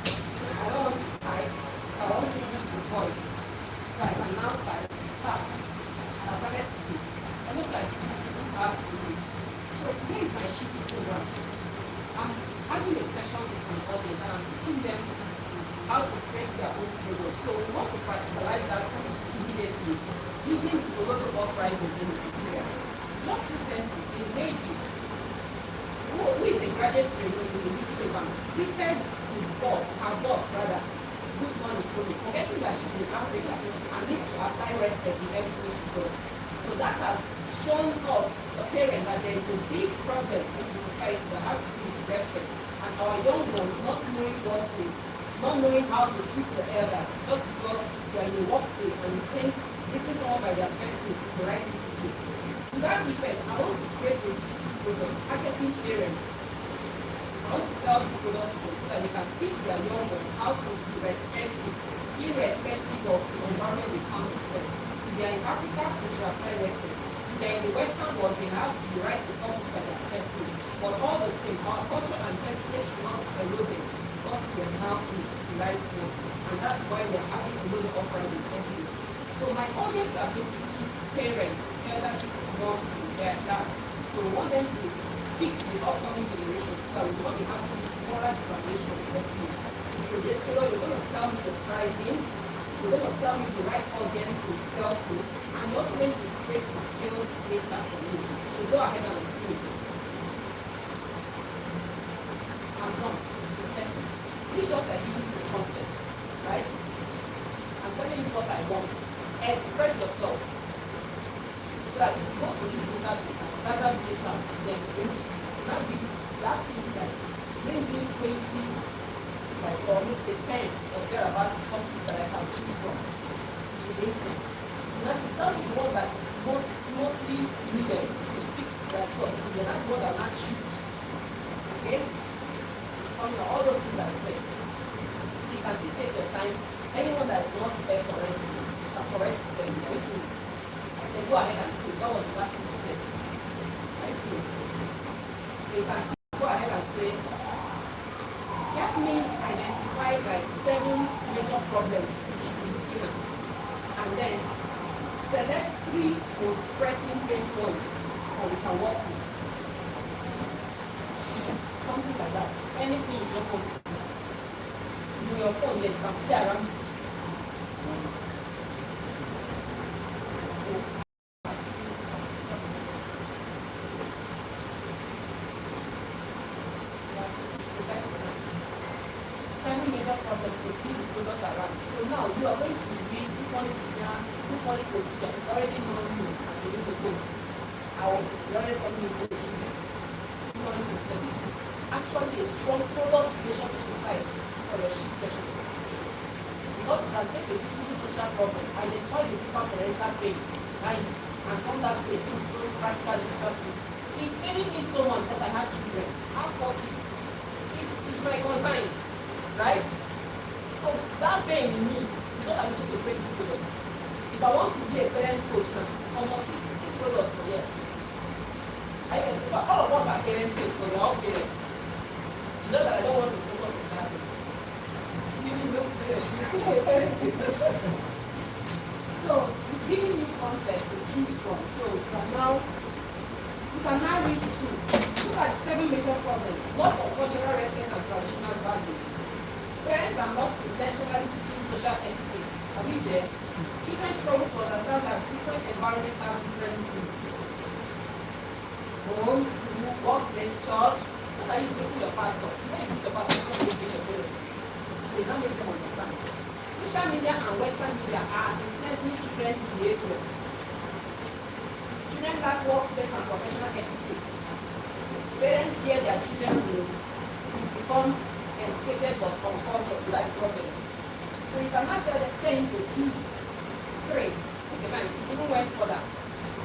I don't want to type. So I want to use the voice. So I can now type, tap, and I started speaking. I look like how to do it. So today is my shift program. I'm having a session with my audience and I'm teaching them how to create their own product. So we want to practicalize that immediately using the logo uprising in Nigeria. Just recently, a lady who is a graduate trainee in the UK bank treated his boss, her boss rather, good money to me, forgetting that she's in Africa and needs to apply respect in everything she does. So that has shown us, the parents, that there is a big problem in the society that has to do with respect. And our young ones not knowing what to, not knowing how to treat the elders just because you are in a workspace and you think treating someone by their first name is the right thing to do. To that effect, I want to create a digital product targeting parents. I want to sell this product to them so that they can teach their young ones how to be respectful, irrespective of the environment they found themselves. If they are in Africa, they should apply respect. If they are in the Western world, they have the right to come by their first name. But all the same, our culture and heritage should not erode them because we are now in the right way. And that's why we are having a lot of uprising every day. So my audience are basically parents, elderly, moms, and dads. So we want them to speak to the upcoming generation so that we don't be having this moral determination every day. So this period, you're going to tell me the pricing, you're going to tell me the right audience to sell to, and you're also going to create the sales data for me. So go ahead and do it. I'm done. Please just like giving me the concept, right? I'm telling you what I want. Express yourself. or let's say 10 or thereabouts topics that I can choose from to rate them. And that's tell me the one that is mostly needed to pick that one, because you're not the one that not choose. Okay? It's funny, all those things I said. So you can still take your time. Anyone that is not spell correctly, you can correct them. I said, go ahead and choose. That was the last thing I said. I see. So you can still go ahead and say, help me identify like 7 major problems we should be looking at. And then select 3 most pressing pain points that we can work with. Something like that. Anything you just want to do. It's in your phone, then you can play around with it. Problems to deal with products around. So now you are going to read who quality it's already known you and you need to say, I will already communicate with you. This is actually a strong product creation exercise for your sheet session. Because you can take a visible social problem, identify the deeper parental pain, and turn that pain into practical digital skills. It's paining me so much because I have children. I have 4 kids. It's my concern, right? So that pain in me is what I'm using to create this product. If I want to be a parent coach now, I must see products for here. All of us are parents, but we're all parents. It's just that I don't want to focus on that. Giving no parents. So it's giving you context to choose from. So you can now read through. Look at 7 major problems. Loss of cultural respect and traditional values. Parents are not intentionally teaching social etiquette. Are we there? Children struggle to understand that different environments have different rules. Homes, school, workplace, church. So that you facing your pastor. When you teach your pastor, you don't face your parents. So you don't make them understand. Social media and Western media are influencing children's behavior. Children lack workplace and professional etiquette. Parents fear their children will become educated but uncultured, like problems. So you cannot tell him to choose 3. Okay, fine. Even went further.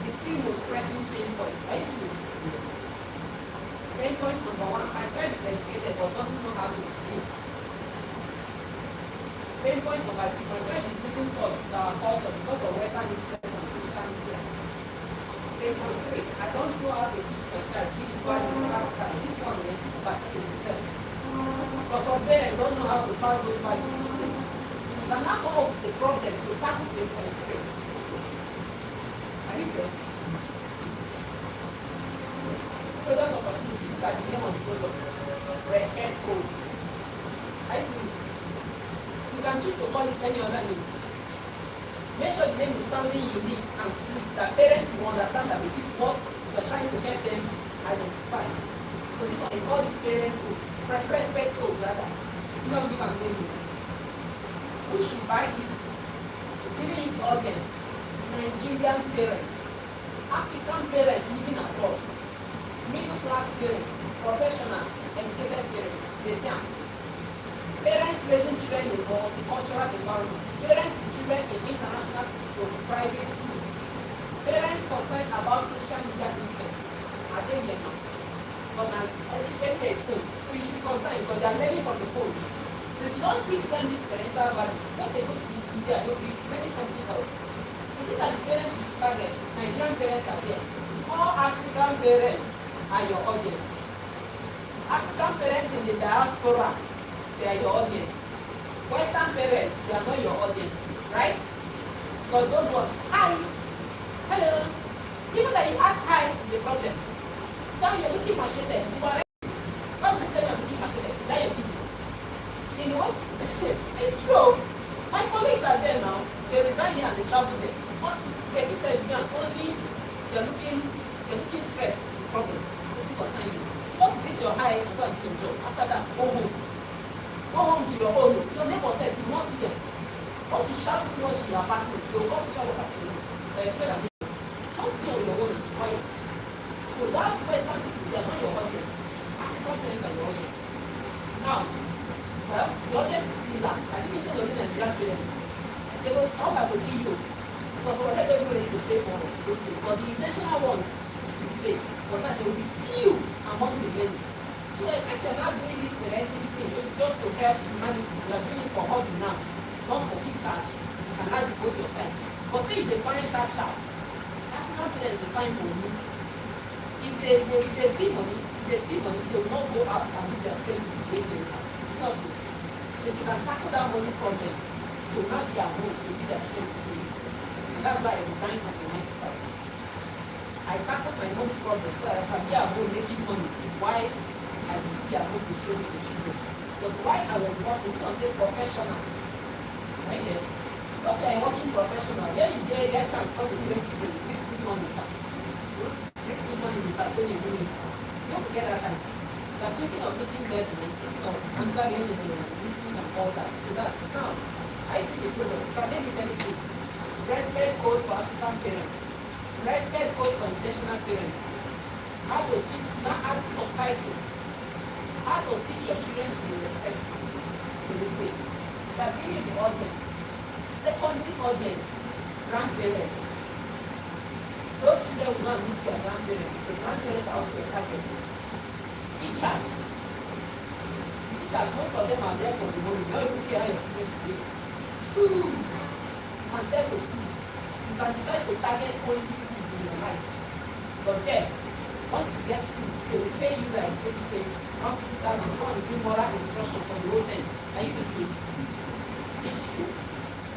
The 3 most pressing pain points. I see it. Pain point number 1. My child is educated but doesn't know how to behave. Pain point number 2. My child is losing touch with our culture because of Western influence on social media. Pain point 3. I don't know how to teach my child. This value is practical. This one is back in itself. Because some parents don't know how to pass those values to children. You can now come up with a problem to tackle the problem. Are you there? Product opportunity, look at the name of the product. Respect code. I see. You can choose to call it any other name. Make sure the name is sounding unique and sweet that parents will understand that this is what you're trying to help them identify. So this one, you call it parents code. Respect code rather. You don't give a name. Who should buy it? It's giving you the audience. Nigerian parents, African parents living abroad, middle class parents, professionals, educated parents, they say parents raising children in multicultural environment, parents with children in international private schools, parents concerned about social media influence. Are they here now? But now everything is phone. So you should be concerned because they are learning from the phone. So if you don't teach them this parental value, what they go to media, they'll be learning something else. So these are the parents you should target. Nigerian parents are there. All African parents are your audience. African parents in the diaspora, they are your audience. Western parents, they are not your audience, right? Because those ones, hi, hello. Even that you ask hi is a problem. So you're looking machete, you are ready. Why would you tell me I'm looking machete? Is that your business? You know what? It's true. My colleagues are there now. They resign here and they travel there. Get you said, only you're looking stressed. It's a problem. It's concern you. Just get your high and go and do your job. After that, go home. Go home to your own. Your neighbor said, you must see them. Once you shout too much in your apartment, you'll go social workers to you. They expect that just be on your own and quiet. So that's why some people, they are not your audience. African parents are your audience. Now, Well, the audience is still large. I think it's still only Nigerian parents. They will come back to kill you. Because for whatever everybody to pay for those things. But the intentional ones will pay. But that there will be few among the many. So except you're not doing this parenting thing just to help humanity, you are doing it for hobby now, not for big cash. You can now devote your time. But say if they find sharp, African parents they find money. If they see money, they will not go out and do their strength to play later. It's not so. So if you can tackle that money problem, you will not be at home to do their strength to you. And that's why I resigned from the 95. I tackled my money problem so that I can be at home making money. Why I still be at home to show the children. Because why I was working, we don't say professionals. Right there. Because you're a working professional, then you get a chance to create children, it makes good money, sir. Makes good money, Mr. Tony Rooney. You don't get that time. You are thinking of meeting them, thinking of answering meetings and all that. So that's now. I see the product. Can they meet anything? Respect code for African parents. Respect code for intentional parents. How to teach, not add subtitle. How to teach your children to be respectful. To the way. That's giving the audience. Secondary audience, grandparents. Those children will not meet their grandparents. The grandparents are also the target. Teachers. Most of them are there for the money. Not even care how your children play. Schools. You can sell to schools. You can decide to target only schools in your life. But then, once you get schools, they will pay you like, maybe say, 150,000 to do moral instruction for the whole thing. And you can pay.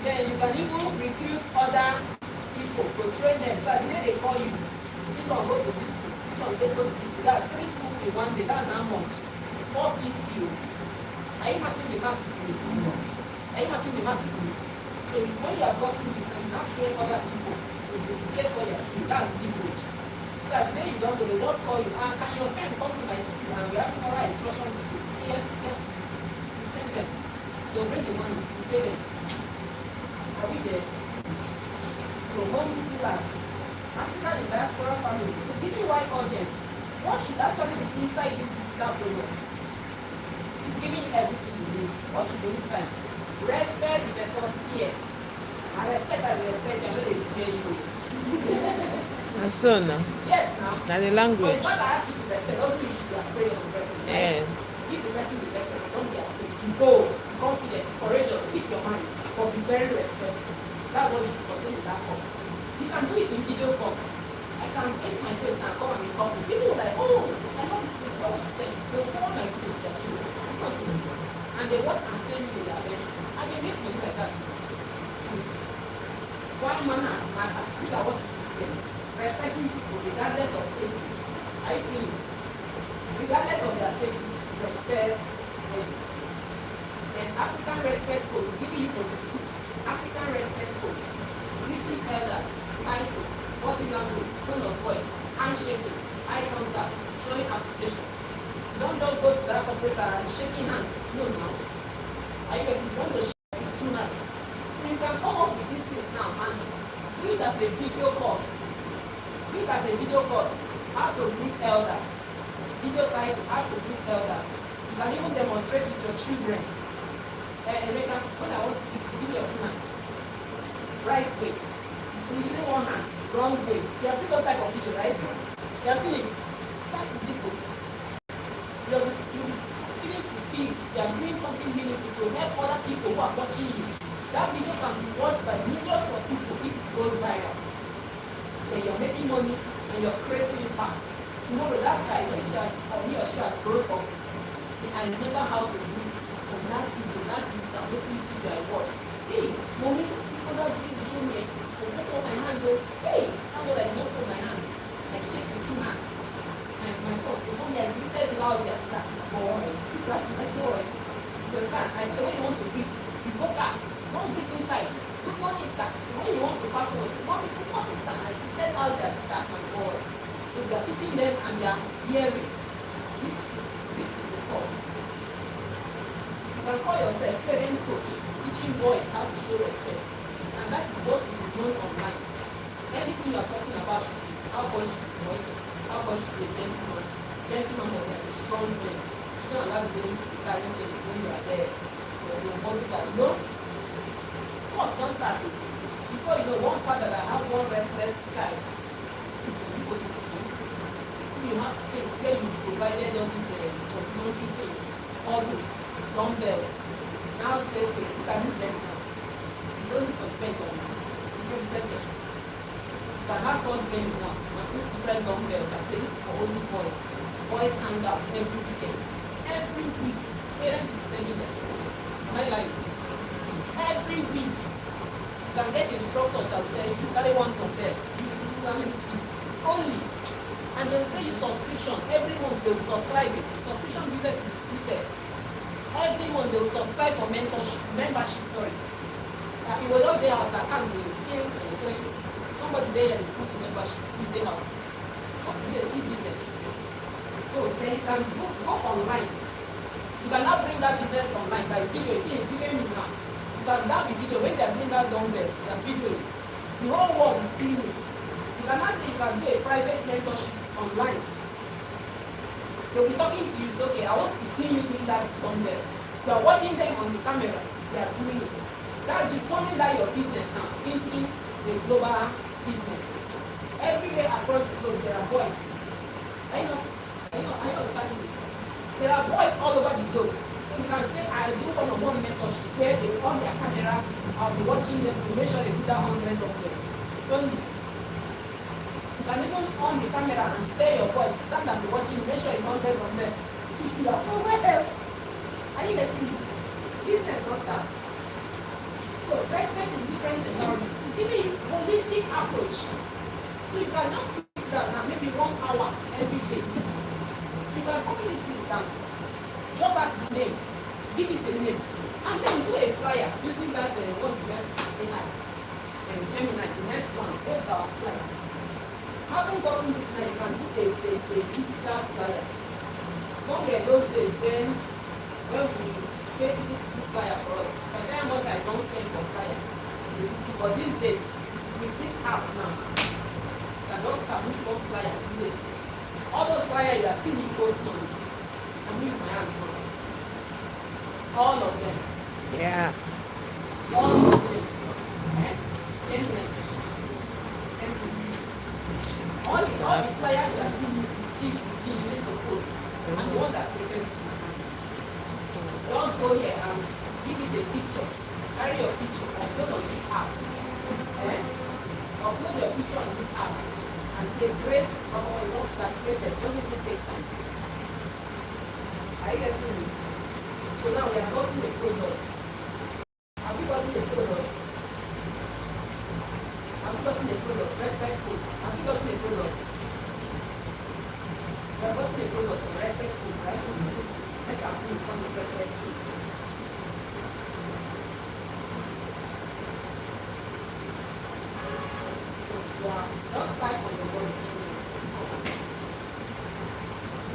Then you can even recruit other people to train them. So the day they call you, this one go to this school, this one they go to this school. That's 3 schools in one day. That's how much? 450. Are you matching the math with me? Are you matching the math with me? So when you have gotten this, and you now train other people to duplicate what you are doing, that's different. So that the day you don't go, they just call you, can your friend come to my school and we have moral instruction? Yes, you send them. They'll bring the money, you pay them. Are we there? So homeschoolers, African and diaspora families, so give me wide audience. What should actually be inside this digital framework? It's giving you everything you need. What should be inside? Respect versus fear. And respect and respect, I know they fear you. And so now. Yes, now. Now the language. But if I ask you to respect, doesn't mean you should be afraid of the person. Yeah. Give the person the respect, don't be afraid. Be bold, confident, courageous, speak your mind, but be very respectful. That's what you should continue with that course. You can do it in video form. I can paint my face and come and be talking. People will be like, oh, I love this thing. What she said. They will follow my videos to their children. It's not simple. And they watch and play me with their attention. And they make me look like that. Why manners matter? Look at what you teach them. Respecting people regardless of status. I see it. Regardless of their status, respect them. Then African respect code is giving you for the two. African respect code. Greeting elders, title, body language, tone of voice, handshaking, eye contact, showing appreciation. You don't just go to that operator and shaking hands. No, no. Are you getting? You want to shake with 2 hands. So you can come up with these things now and do it as a video course. Do it as a video course. How to greet elders. Video title, how to greet elders. You can even demonstrate with your children. Emeka, when I want to give me your 2 hands. Right way. You're using 1 hand. Wrong way. You have seen those type of video, right? You have seen it. That's the simple. You're feeling fulfilled. You are doing something meaningful to help other people who are watching you. That video can be watched by millions of people if it goes viral. Then you're making money and you're creating impact. Tomorrow that child or he or she has grown up. I remember how to do it from that video, that video I watched. Hey, mommy, other video show me. Just hold my hand, go, hey, how would I not hold my hand? Like shake with 2 hands. And myself, the mommy, I greeted loudly, that's my boy. That's my boy. Because I know when you want to greet, you vocal. Don't get inside. Good morning, sir. When you want to pass on, mommy, good morning, sir. I greeted loudly, that's my boy. So we are teaching them and they are hearing. This is the course. You can call yourself parent coach, teaching boys how to show respect. And that is what you learn online. Anything you are talking about should be how boys should be voicing, how boys should be a gentleman. Gentleman or like a strong man. not allowed the ladies to be carrying things when you are there. The bosses are, course, don't start. Before you know, one father that have one restless child, is a you go to the school. You have space where you provided all these donkey things, all those dumbbells. Now say, okay, you can use them now. It's only for depends on different session. You can have such venue now and put different dumbbells and say this is for only boys. Boys hang out every weekend. Every week, parents will be sending their children. Am I lying? Every week. You can get instructors that will tell you, carry one compare, you can see. Only. And they will pay you subscription. Every month they will subscribe it. Subscription business is the sweetest. Every month they will subscribe for membership, sorry. You will not their house account will pay somebody there will put membership in their house. It must be a sweet business. So then you can go online. You cannot bring that business online by video. You see a video now. You can now be video when they are doing that down there, they are videoing. The whole world is seeing it. You cannot say you can do a private mentorship online. They'll be talking to you, say, okay, I want to see you doing that down there. You are watching them on the camera, they are doing it. That's you turning that your business now into a global business. Everywhere across the globe, there are boys. Are you understanding me? There are boys all over the globe. So you can say, I do one-on-one mentorship where they on their camera, I'll be watching them to make sure they do that 100 of them. Only. You can even on the camera and tell your boy to stand and be watching, make sure it's 100 of them. If you are somewhere else, are you getting me? Business don't start. So respect is different environment. It's giving you holistic approach. So you can just sit down and maybe 1 hour every day. You can copy this thing down. Just ask the name, give it a name, and then do a flyer using that what's the best AI and Gemini, the next one, hold our flyer. Haven't gotten this now, you can do a digital flyer. Don't get those days then when we pay people to do flyer for us. By the time much I don't spend for flyer. But these days, with this app now, you can just establish one flyer today. All those flyers you are seeing me post on. I'm using my hand on all of them. Yeah. All of them. All the flyers you are seeing me receive to post. And the one that created just go here and give it a picture. Carry your picture, upload on this app. Upload your picture on this app and say great what that's created. Doesn't even take time. Are you getting me? So now we are gotten the product. Have you gotten the product? Have you gotten the product? Respectful. Have you gotten the product? We have gotten the product. Respectful, right? Let's actually become respectful. Yeah, just type on the word.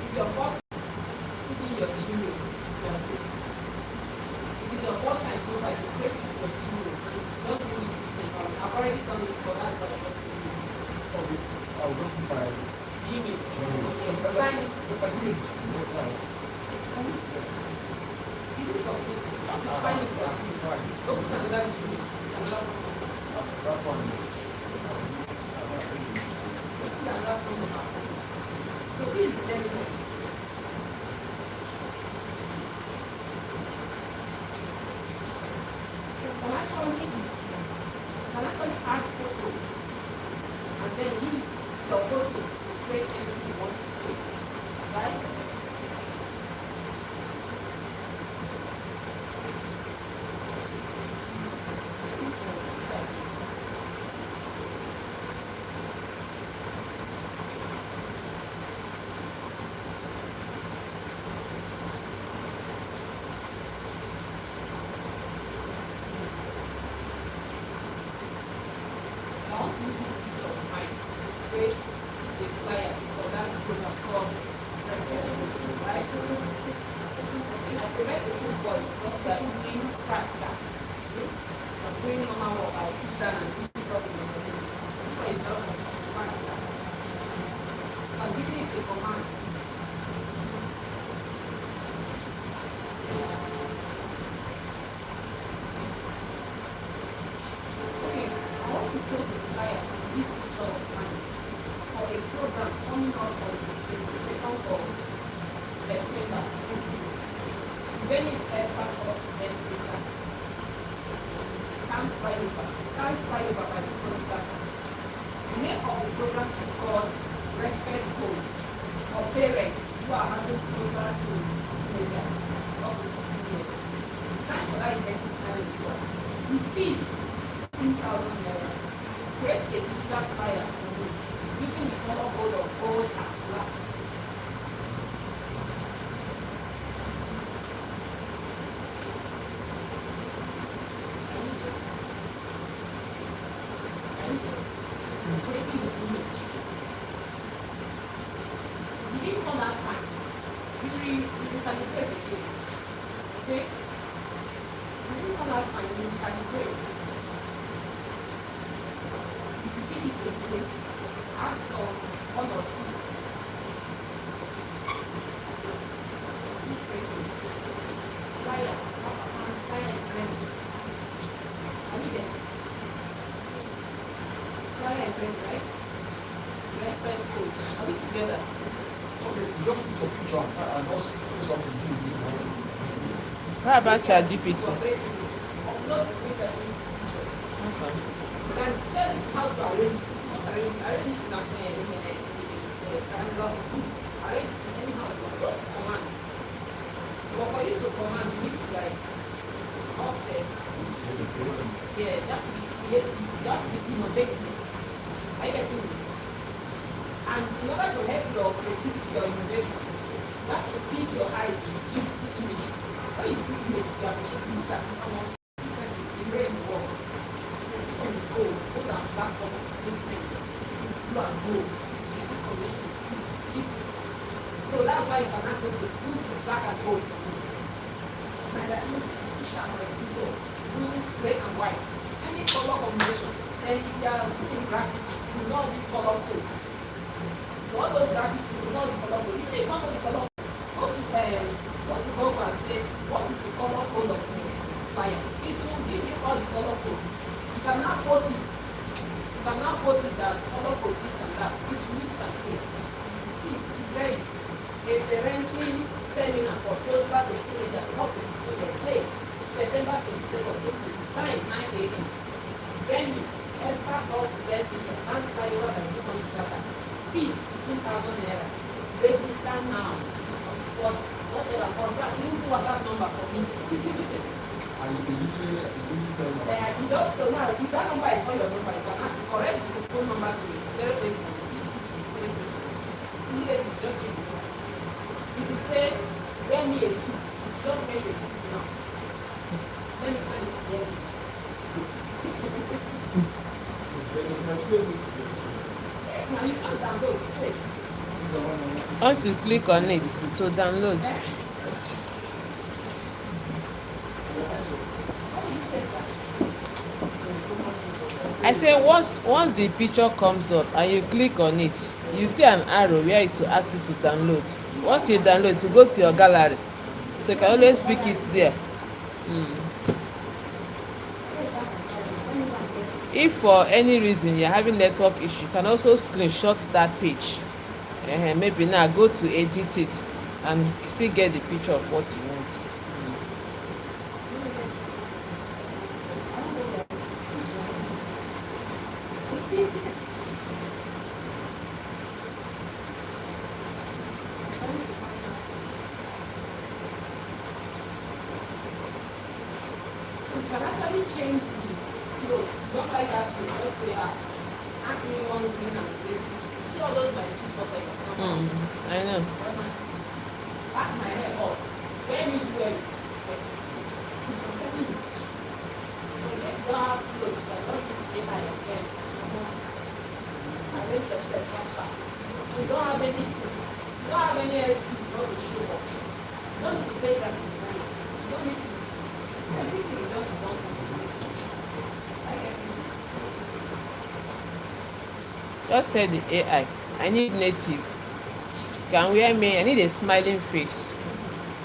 It's your first put in your Gmail. If it's your first time so far, you create it with your Gmail. Don't do it with the account. I've already done it for that, but I just do it. Okay, I'll just put my Gmail. Gmail. Okay, sign it. But my Gmail is full right now. It's full. Yes. You do something. Just sign it. Fine. Don't put another Gmail. Another one. That one is. Another phone. So this is the next one. Can actually add photos and then use your photo to create anything you want to create. Right? I want to use this picture of mine to create a flyer for that program called Presidential, right? I think I prevent this boy because we are doing practical. Okay? I'm doing normal work. I sit down and do this problem on the day. This one is just practical. So I'm giving it a command. So Venue is expert or event center. Time flyover. Time flyover by the Plaza. The name of the program is called Respect Code for parents who are having children to teenagers up to 15 years. The time for that event is 9 o'clock. The fee is 15,000 naira. Create a digital flyer for me using the color code of gold and black. Creating the image. You didn't come last time. You can create it. Okay? You didn't come last time. You can create. If you pick it again, add some one or two. Keep creating. Flyer. Flyer is ready. Are you there? Flyer is ready, right? Respect code. Are we together? Okay, you just put your picture and just say something to you. How about ChatGPT? Upload the three persons picture. Okay. You can tell it how to arrange it. It's not arrange it in a triangular form. Arrange it anyhow you want. Just command. But for you to command, you need to like upstairs. Yeah, just be creative, just be innovative. Are you getting me? And in order to help your creativity or innovation, you have to feed your eyes with beautiful images. When you see images, you appreciate the look at it. Come on, this person is very involved. This one is gold. Gold and black color makes sense. This is blue and gold. This combination is cute. So that's why you can ask them to do black and gold for me. And that image is too sharp or it's too dull. Blue, red and white. Any color combination. And if you are doing graphics, you know these color codes. So all those graphics, you know the color code. If they don't know the color code, go to Google and say, what is the color code of this flyer? It will give you all the color codes. You can now quote it. You can now quote it that color code this and that. It will use and create. See, it's ready. A parenting seminar for toddler to teenagers, not to the place. September 22nd, 2020, time 9 a.m. Venue, expert of event center, and flyover by 200 Plaza. Fee 15,000 naira. Register now. For whatever contract, you do WhatsApp number for me. And you usually tell them. You don't, so now, if that number is not your number, you can ask the correct phone number to 0806233. Immediately, just check it out. If you say, wear me a suit, it's just wear a suit now. Let me tell you to wear it. You can save it. Yes, now you can download straight. Once you click on it to download, I say once the picture comes up and you click on it, you see an arrow where it will ask you to download. Once you download, you go to your gallery, so you can always pick it there. If for any reason you're having network issue, you can also screenshot that page. Maybe now go to edit it and still get the picture of what you want. You can actually change the clothes. Don't like that clothes. Just say, ask me one green and this. See all those my suit whatever. I know. Pack my hair up. Wear me jewelry. So in case you don't have clothes, but just stay by your hair. Arrange yourself sharp. So you don't have any excuse not to show up. You don't need to pay that design. You don't need to. Everything you just want to do. I guess. Just tell the AI, I need native. Can wear me, I need a smiling face.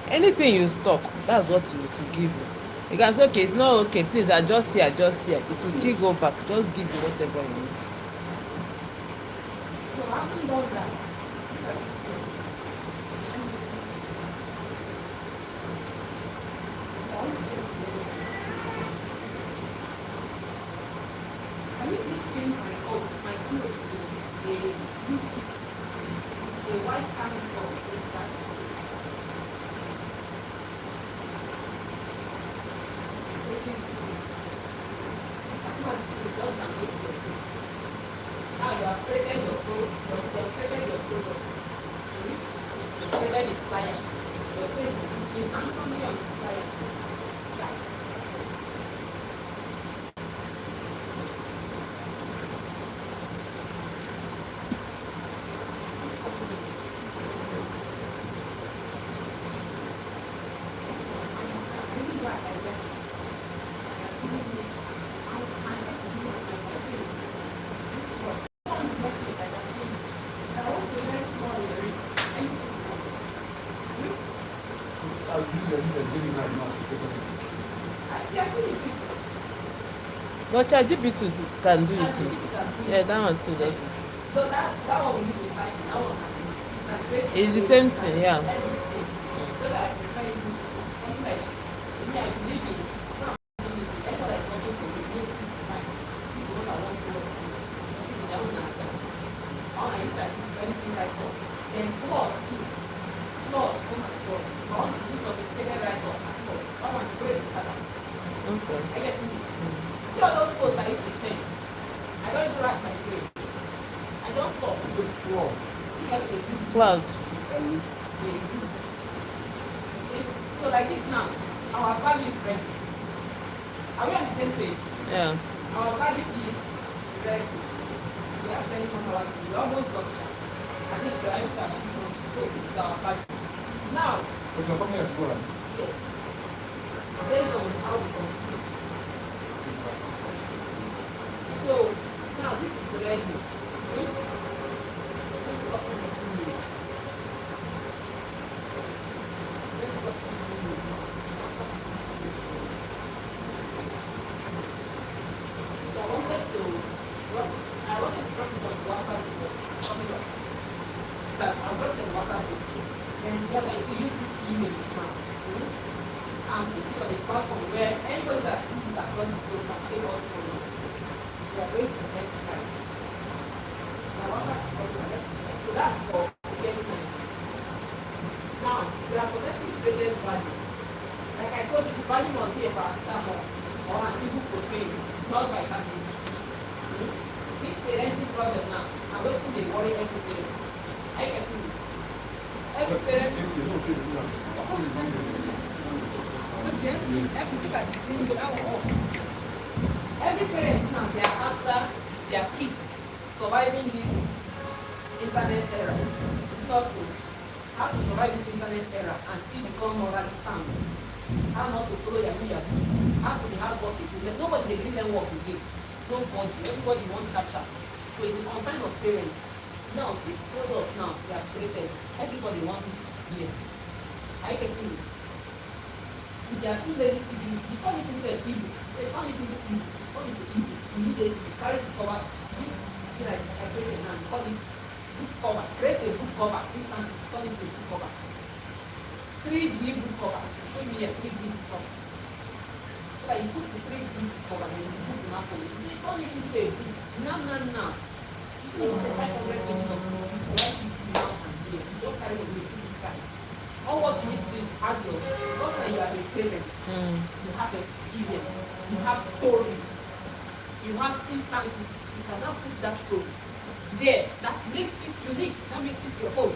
Anything you talk, that's what it will give you. You can say, okay, it's not okay, please adjust here, adjust here. It will still go back. Just give you whatever you need. So I haven't done that. blue suit with a white camisole inside. It's making good. As much as you don't can make your food. Now you have created your products. You created the flyer. Your face is looking handsomely on the flyer. Slide. I'll use this Gemini now to create this. But ChatGPT can do it too. Yeah, that one too does it. So that one we use the time, that one can do it. It's the same thing, yeah. Everything. So that I prefer using something like me, I believe in some anyone that is working for me, no, this is fine. This is what I want to work for. Some people they don't know chat. All I use like this anything like that. Then plus too. Plus, oh my god. If I want to do sophisticated write up, I want to go to Saturday. Okay. I get it. See all those posts I used to send. I don't even write my grade. I don't stop. It's a fraud. See how they do. Cloud. So like this now, our value is ready. Are we on the same page? Yeah. Our value is ready. We have 21 hours. We almost got shot. At least we are able to achieve something. So this is our value. Now, But you're coming here tomorrow. yes. Based on how we complete. So now this is ready. Let me talk to this image. Let me talk to this image. So I wanted to drop it. I wanted to drop it on WhatsApp because it's coming up. So I'll drop it on WhatsApp. Then we are going to use this image now. And put it on a platform where anybody that sees it across the globe can take us from it. We are going to the next slide. Now, WhatsApp is coming on next slide. So that's for chemicals. Now, we have successfully created value. Like I told you, the value must be a paracetamol or an ibuprofen, not vitamins. This parenting problem now, I'm waiting they worry every parent. I can see it. Every But parent. this case, you don't feel it. Every parent now, they are after their kids surviving this internet era. It's also how to survive this internet era and still become morally sound. How not to follow your leader. How to be hardworking. Nobody they really them work again. Nobody. Everybody wants sharp. So it's a concern of parents. Now, this product now they have created, everybody wants here. I can see it. If they are too lazy, if you turn it into a ebook, say turn it into ebook, it's turned into ebook. Immediately, you carry this cover, this thing like I created now, you call it book cover. Create a book cover, this time it's turned into a book cover. 3D book cover. Show me a 3D book cover. So that you put the 3D book cover and the book now for you. You turn it into a book. Now. You say 500 pages of book, you write it now and here. You just carry it, you put it inside. All what you need to do is add your, because now you are a parent, you have experience, you have story, you have instances, you can now put that story there. That makes it unique, that makes it your own.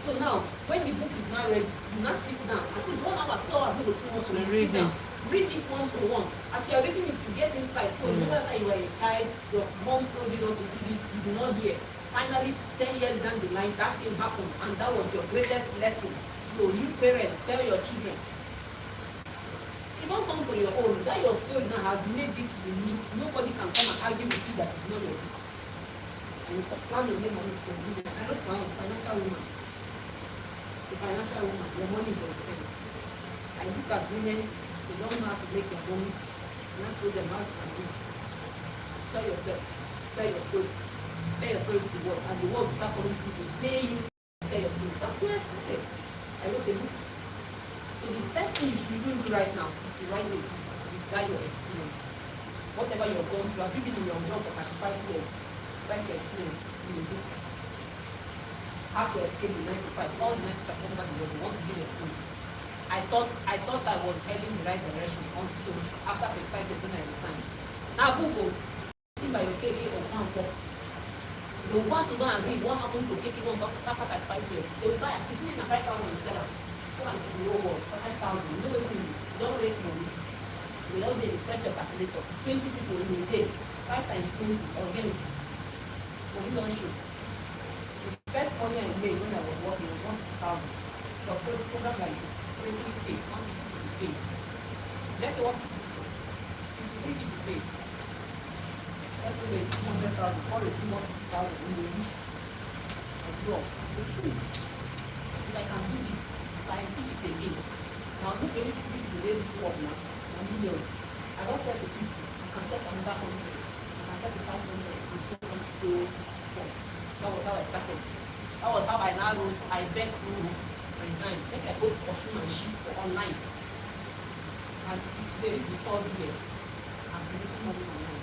So now, when the book is now ready, you now sit down. I think 1 hour, 2 hours, maybe 2 hours, you Read sit down. it. Read it one to one. As you are reading it, you get insight. Oh, remember that you were a child, your mom told you not to do this, you do not hear. Finally, 10 years down the line, that thing happened, and that was your greatest lesson. So you parents, tell your children. You don't come to your own. That your story now has made it unique. Nobody can come and argue with you that it's not your book. And you slam your name on it for you. I wrote my own financial woman. The financial woman, your money is your defense. I look at women, they don't know how to make their money, and I told them how to do it. Sell yourself, sell your story, tell your story to the world, and the world will start coming to you to pay you to tell your story. That's where I started. I wrote a book. So the first thing you should even do right now is to write a book with that your experience. Whatever you've gone through, have you been in your job for 35 years? write your experience in a book. How to escape the 9 to 5. All the 9 to 5 over the world, they want to be a school. I thought I was heading the right direction until after 35 years when I resigned. Now Google, see by your KK or Pampo. They want to go and read what happened to KK one after 35 years. They will buy a 5,000 and sell it. So I'm to the whole world for 5,000. You know what I mean? Don't rate money. We don't need the pressure calculator. 20 people in a day. 5 times 20 organic. But we don't show. The first money I made when I was working was 1,000. It was a program like this. 23K, 150 people paid. Let's say 53 people paid. Let's say there's 200,000. All the 200,000 in the week. I drop. The truth. If I can do this, if I repeat it again. Now look at 50 people they this work now. Millions. I don't set to 50. I can set another 100. I can set to 500 and so on and so forth. That was how I started. That was how I now wrote, I beg to resign. Take a go pursue my ship for online. And today is the third year. I'm making money online.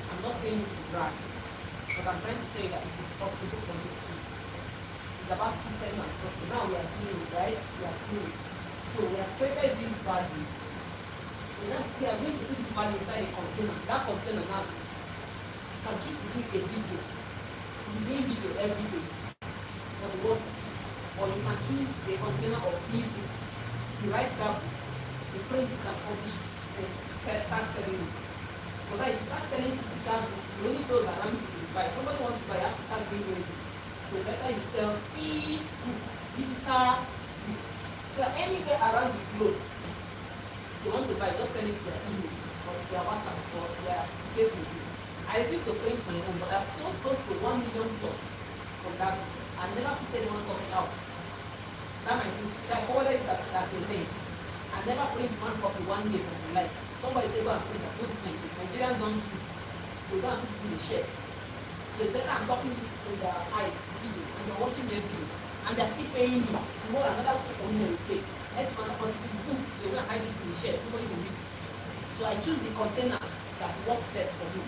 I'm not saying it to brag, but I'm trying to tell you that it is possible for you too. It's about system and structure. Now we are doing it, right? We are seeing it. So we have created this value. We are going to put this value inside a container. That container now is, you can choose to do a video. You be doing video every day for the world to see. Or you can choose a container of ebook. You write that book, you print it and publish it, and start selling it. But if you start selling physical book, you only those around you to buy. Somebody wants to buy, you have to start doing it. So better you sell e-book, digital book. So anywhere around the globe, you want to buy, just send it to their email or to their WhatsApp or to their Facebook. I refuse to print my own, but I've sold close to 1 million plus from that book. I never put anyone copy out. That might be, I forwarded it as a thing. I never print one copy one day from my life. Somebody say go and print, that's not the thing. Nigerians don't print. They go and put it in the shelf. So it's better I'm talking to their eyes, video, and they're watching me every day. And they're still paying me. Tomorrow another second will pay. Next month, if it's good, they will hide it in the shelf. Nobody will read it. So I choose the container that works best for me.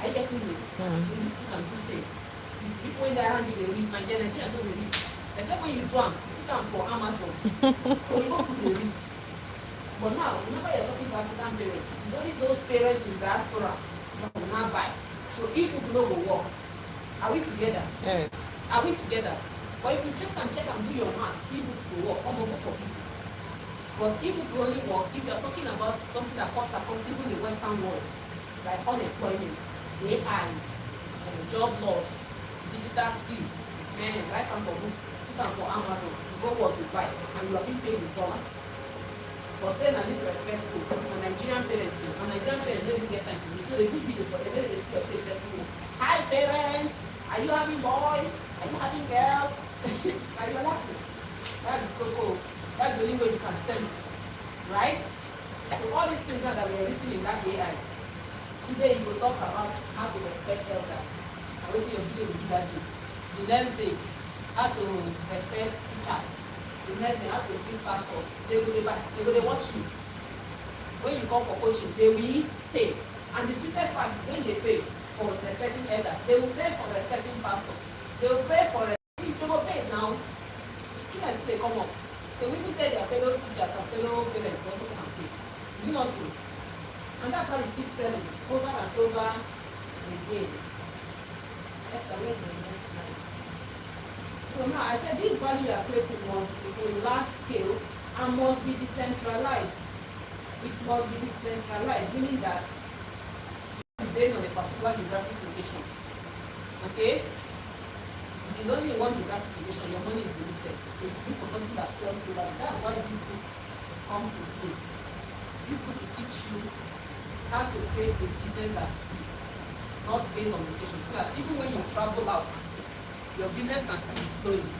I get to know. So this thing can do same. If people in their hand, they read. My Nigerians don't read. Except when you do them, you put them for Amazon. Or you don't put the read. But now, whenever you're talking to African parents, it's only those parents in diaspora that will now buy. So if you know will work, are we together? Yes. Are we together? But if you check and do your maths, ebook will work, come over for people. But ebook will only work if you're talking about something that cuts across even the Western world, like unemployment, AIs, job loss, digital skill, man, write them for book, put them for Amazon, go work to buy, and you are being paid with dollars. But saying that this respectful, and Nigerian parents, don't even get time to do. So they do video for them, they see your face everywhere. Hi parents, are you having boys? Are you having girls? Are you laughing? That's the cocoa. That's the only way you can sell it. Right? So all these things now that were written in that AI. Today you will talk about how to respect elders. I will see your video will be that day. The next day, how to respect teachers. The next day, how to give pastors. They will watch you. When you come for coaching, they will pay. And the sweetest part is when they pay for respecting elders, they will pay for respecting pastors. They will pay for it. They will pay now. Students, they come up. They will even tell their fellow teachers and fellow parents to also come and pay. Is it not so? And that's how we keep selling over and over again. Let's go to the next slide. So now I said this value we are creating must be a large scale and must be decentralized. It must be decentralized, meaning that it's based on a particular geographic location. Okay? If it's only in one geographic location, your money is limited. So it's good for something that sells globally. That's why this book comes to play. This book will teach you how to create a business that is not based on location. So that even when you travel out, your business can still be flowing.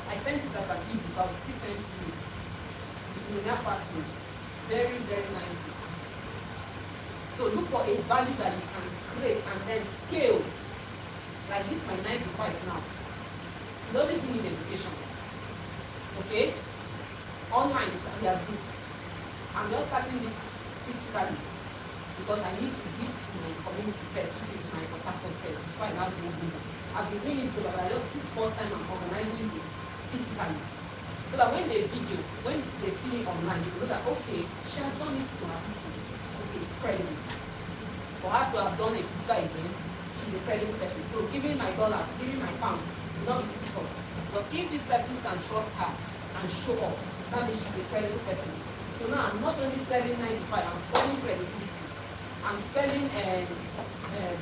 I sent it as an ebook, I will still send to you. It will not pass me. Very, very nice book. So look for a value that you can create and then scale. Like this, my 9 to 5 now. You don't even need education. Okay? Online, we are good. I'm just starting this physically. because I need to give to my community first, which is my contact first, before I now do global. I've been doing it global, but I just this first time I'm organizing this physically. So that when they see me online, they know that okay, she has done it to her people. Okay, it's credible. For her to have done a physical event, she's a credible person. So giving my dollars, giving my pounds will not be difficult. Because if these persons can trust her and show up, that means she's a credible person. So now I'm not only selling 95, I'm selling credibility. I'm selling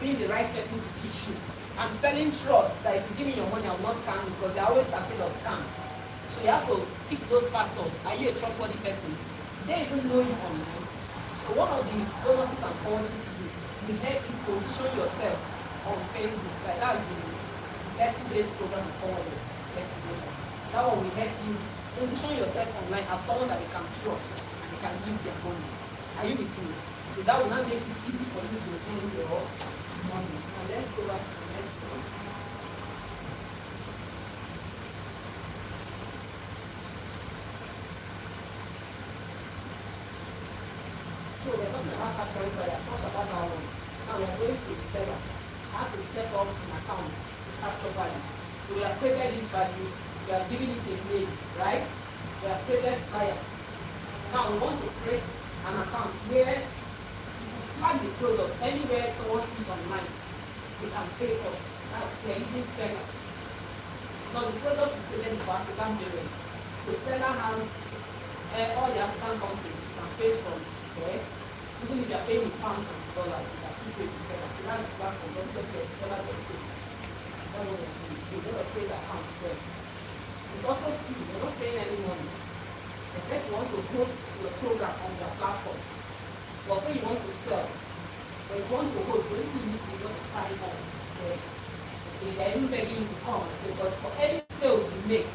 being the right person to teach you. I'm selling trust that if you give me your money, I will not scam you, because they're always afraid of scam. So you have to tick those factors. Are you a trustworthy person? They even know you online. So one of the bonuses I'm forwarding to you, we help you position yourself on Facebook. Like that's the 30 days program we forwarded yesterday. That one will help you position yourself online as someone that they can trust and they can give their money. Are you with me? So that will now make it easy for you to retain your money. And let's go back to the next one. So we're talking about capturing buyer. Talk about that one. Now we're going to the seller. How to set up an account to capture value. So we have created this value. We have given it a name, right? We have created buyer. Now we want to create an account where if you flag the product anywhere someone is online, they can pay us. That's we are using seller. Because the products we created for African parents. So seller has all the African countries you can pay from there. Even if you are paying in pounds and dollars, you can still pay the seller. So that's the platform. Don't get seller get paid. That's what we're doing. So you're going to create accounts there. It's also free. You're not paying any money. Except you want to host your program on their platform. But say you want to sell. But if you want to host, the only thing you need to do is just to sign up. Okay? They're even begging you to come and say, because for any sales you make,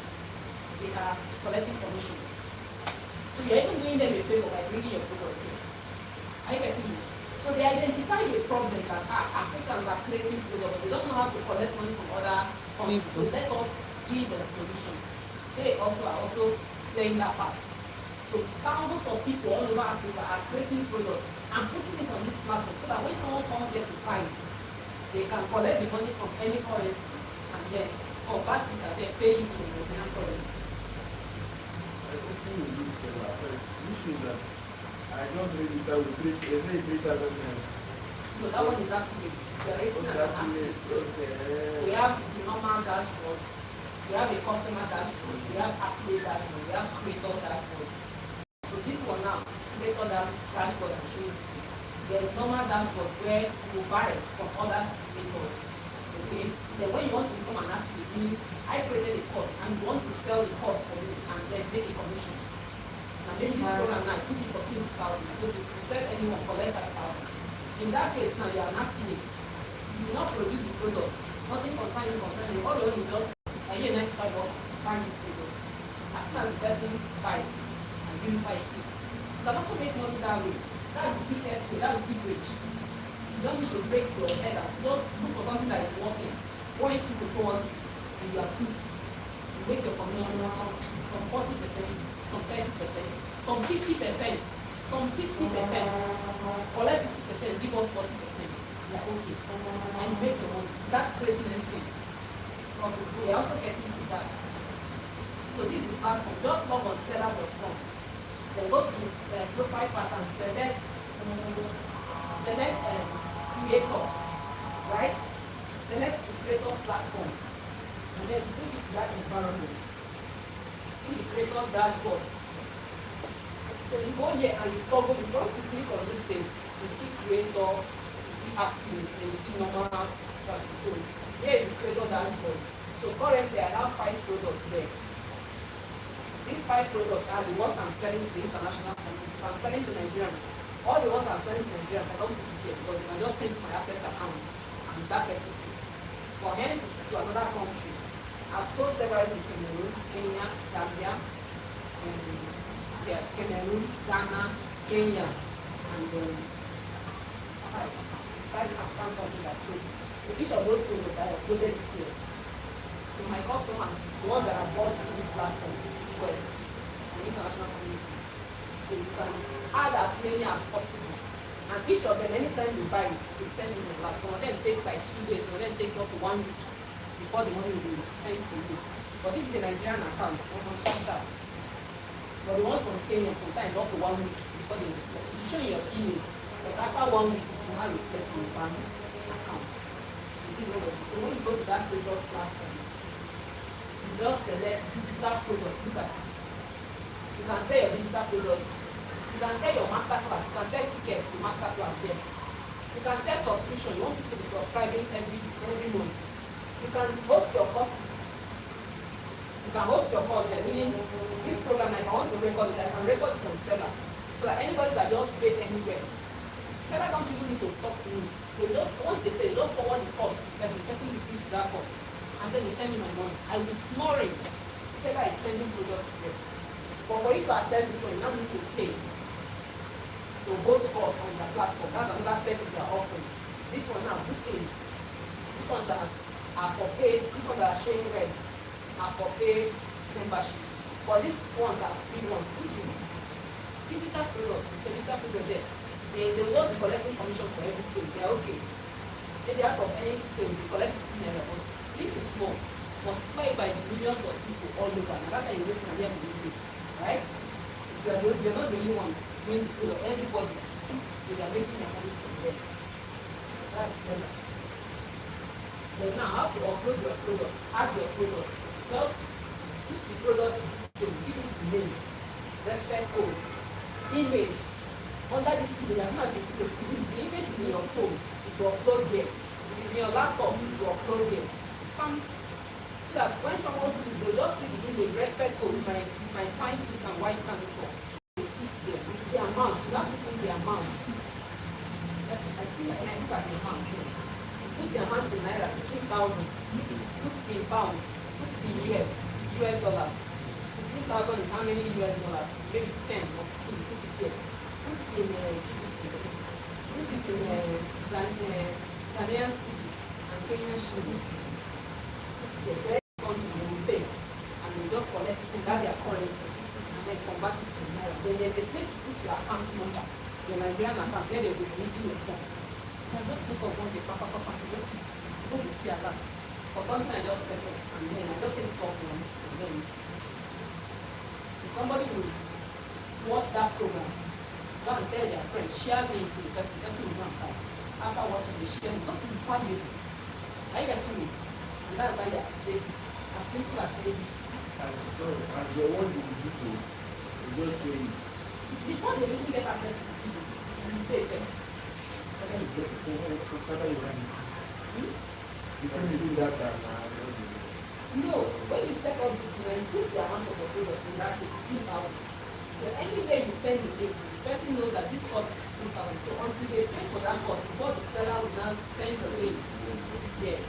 they are collecting commission. So you're even doing them a favor by bringing your products here. Are you getting me? So they identify the problem that Africans are creating products, but they don't know how to collect money from other countries. So let us be the solution. They also are also playing that part. So thousands of people all over Africa are creating products and putting it on this platform so that when someone comes here to buy it, they can collect the money from any currency and then convert it and then pay you in the Nigerian currency. I agree with this, but the issue that I just registered with they say 3,000 naira. No, that one is affiliate. We are raising as an affiliate. We have the normal dashboard. We have a customer dashboard. We have affiliate dashboard. We have creator dashboard. So this one now is creator dashboard I'm showing you. There is normal dashboard where you buy from other creators. Okay? Then when you want to become an affiliate, meaning I created a course and you want to sell the course for me and then make a commission. Now maybe this program now put it for 20,000. So if you sell anyone, collect 5,000. In that case now you are an affiliate. You will not produce the products. Nothing concerning you. All you want is just a year 95 buying this product. As soon as the person buys and unify it. You can also make money that way. That's the biggest way, that's the big wage. You don't need to break your head out. Just look for something that is working. Point people towards it and you are good. You make your commission some 40%, some 30%, some 50%, some 60%, or less 60%, give us 40%. You are okay. And you make your money. That's creating anything. It's possible. We are also getting to that. So this is the platform. Just log on seller.com. Then go to profile pattern, select creator, right? Select the creator platform. And then take it to that environment. See the creator's dashboard. So you go here and you toggle, once you click on this page, you see creator, you see affiliate, and you see normal traffic. So here is the creator dashboard. So currently I have 5 products there. These 5 products are the ones I'm selling to the international community. If I'm selling to Nigerians, all the ones I'm selling to Nigerians, I don't put it here because you can just send to my access account and that settles it. But hence it's to another country. I've sold several to Cameroon, Kenya, Gambia, yes, Cameroon, Ghana, Kenya, and 5 African countries I sold. So each of those products I uploaded it here. To my customers, the ones that are bought through this platform, well, an international community. So you can add as many as possible. And each of them, anytime you buy it, they send you the last. Some of them takes like 2 days, some of them takes up to 1 week before the money will be sent to you. But if it's a Nigerian account, one month shorter. But the ones from Kenya, sometimes up to 1 week before they reflect. It's showing your email. But after 1 week, it will not reflect in your bank account. So when you go to that Kratos platform, you just select digital product, look at it. You can sell your digital products. You can sell your master class. You can sell tickets to master class there. You can sell subscription. You want people to be subscribing every month. You can host your courses. You can host your course there, meaning this program, if I want to record it, I can record it on Seller. So that anybody that just paid anywhere, Seller don't even need to talk to me. They just, once they pay, they just forward the cost, that the person receives that cost. And then they send me my money. I will be snoring. Seller is sending products to them. But for you to access this one, you now need to pay to host course on the platform. That's another service they are offering. This one now, bookings. These ones that are for paid, these ones that are showing red are for paid membership. But these ones are free ones, which is digital products. So digital products there. They will not be collecting commission for every sale. They are okay. Maybe out of any sale, they collect 15 naira. But leave it small. Multiply it by the millions of people all over. And that time you're wasting a year with right? If you are not the only one doing everybody, so they are making their money from there. That's seller. Then now, how to upload your products, add your products. Just use the product to give it the names, respect code, image. Under this video, as soon as you put the image is in your phone, it will upload there. If it's in your laptop, it will upload there. So that when someone will just see the image, respect code with my fine suit and white sandals on. They sit there with the amount, without putting the amount. I think I look at the amount here. Put the amount in naira, 15,000. Put it in pounds. Put it in US dollars. 15,000 is how many US dollars? Maybe 10 or 15. Put it here. Put it in put it in Ghanaian cedis and Kenyan shillings. Put it there. So every country they will pay, and they just collect it in their currency and then convert it to naira. Then there's a place to put your account number, your Nigerian account. Then they will be meeting your phone. You can just look up one day, papa, just see. Go to see a lot. For something I just settle, and then I just say talk once, and then if somebody will watch that program, go and tell their friends, share link to the person will go and buy. After watching, they share because it's valuable. Are you getting me? And that's why they activate it. As simple as ABC. And so what do you do to just pay it? Before they even get access to the video, you pay first. You can do that No, when you set up this thing, you put the amount of the product in that is 15,000. So anywhere you send the link to, the person knows that this cost is 15,000. So until they pay for that cost, before the seller will now send the link. Yes.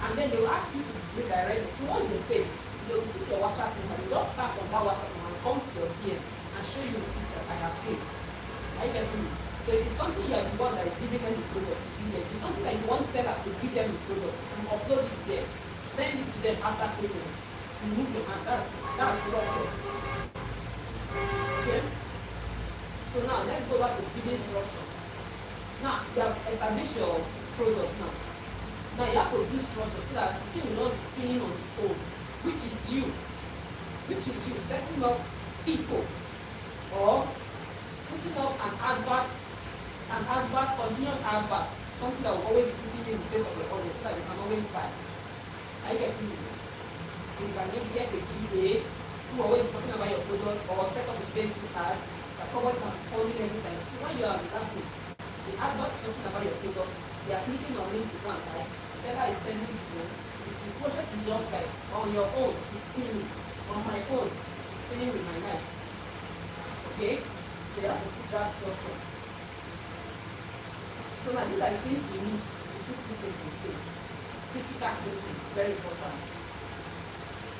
And then they will ask you to redirect it. So once they pay, they will put your WhatsApp number. You just tap on that WhatsApp number and come to your DM and show you receipt that I have paid. Are you getting me? So if it's something you are the one that is giving them the product, if it's something like you want seller to give them the product, you upload it there, send it to them after payment. Remove your hand. That's structure. Okay? So now let's go back to bidding structure. Now you have established your product now. Now you have to do structure so that the thing will not be spinning on its own, which is you. Setting up people or putting up an advert, continuous advert, something that will always be putting you in the face of the audience so that they can always buy. Are you getting it? So you can maybe get a GA who are always talking about your product or set up a Facebook ad that someone can be following every time. So when you are dancing, the advert is talking about your product, they are clicking on links to go and buy, seller is sending to them. The process is just like on your own, it's spinning. On my own, it's spinning with my knife. Okay? So you have to put that structure. So now these are the things we need to put these things in place. Critical thinking, very important.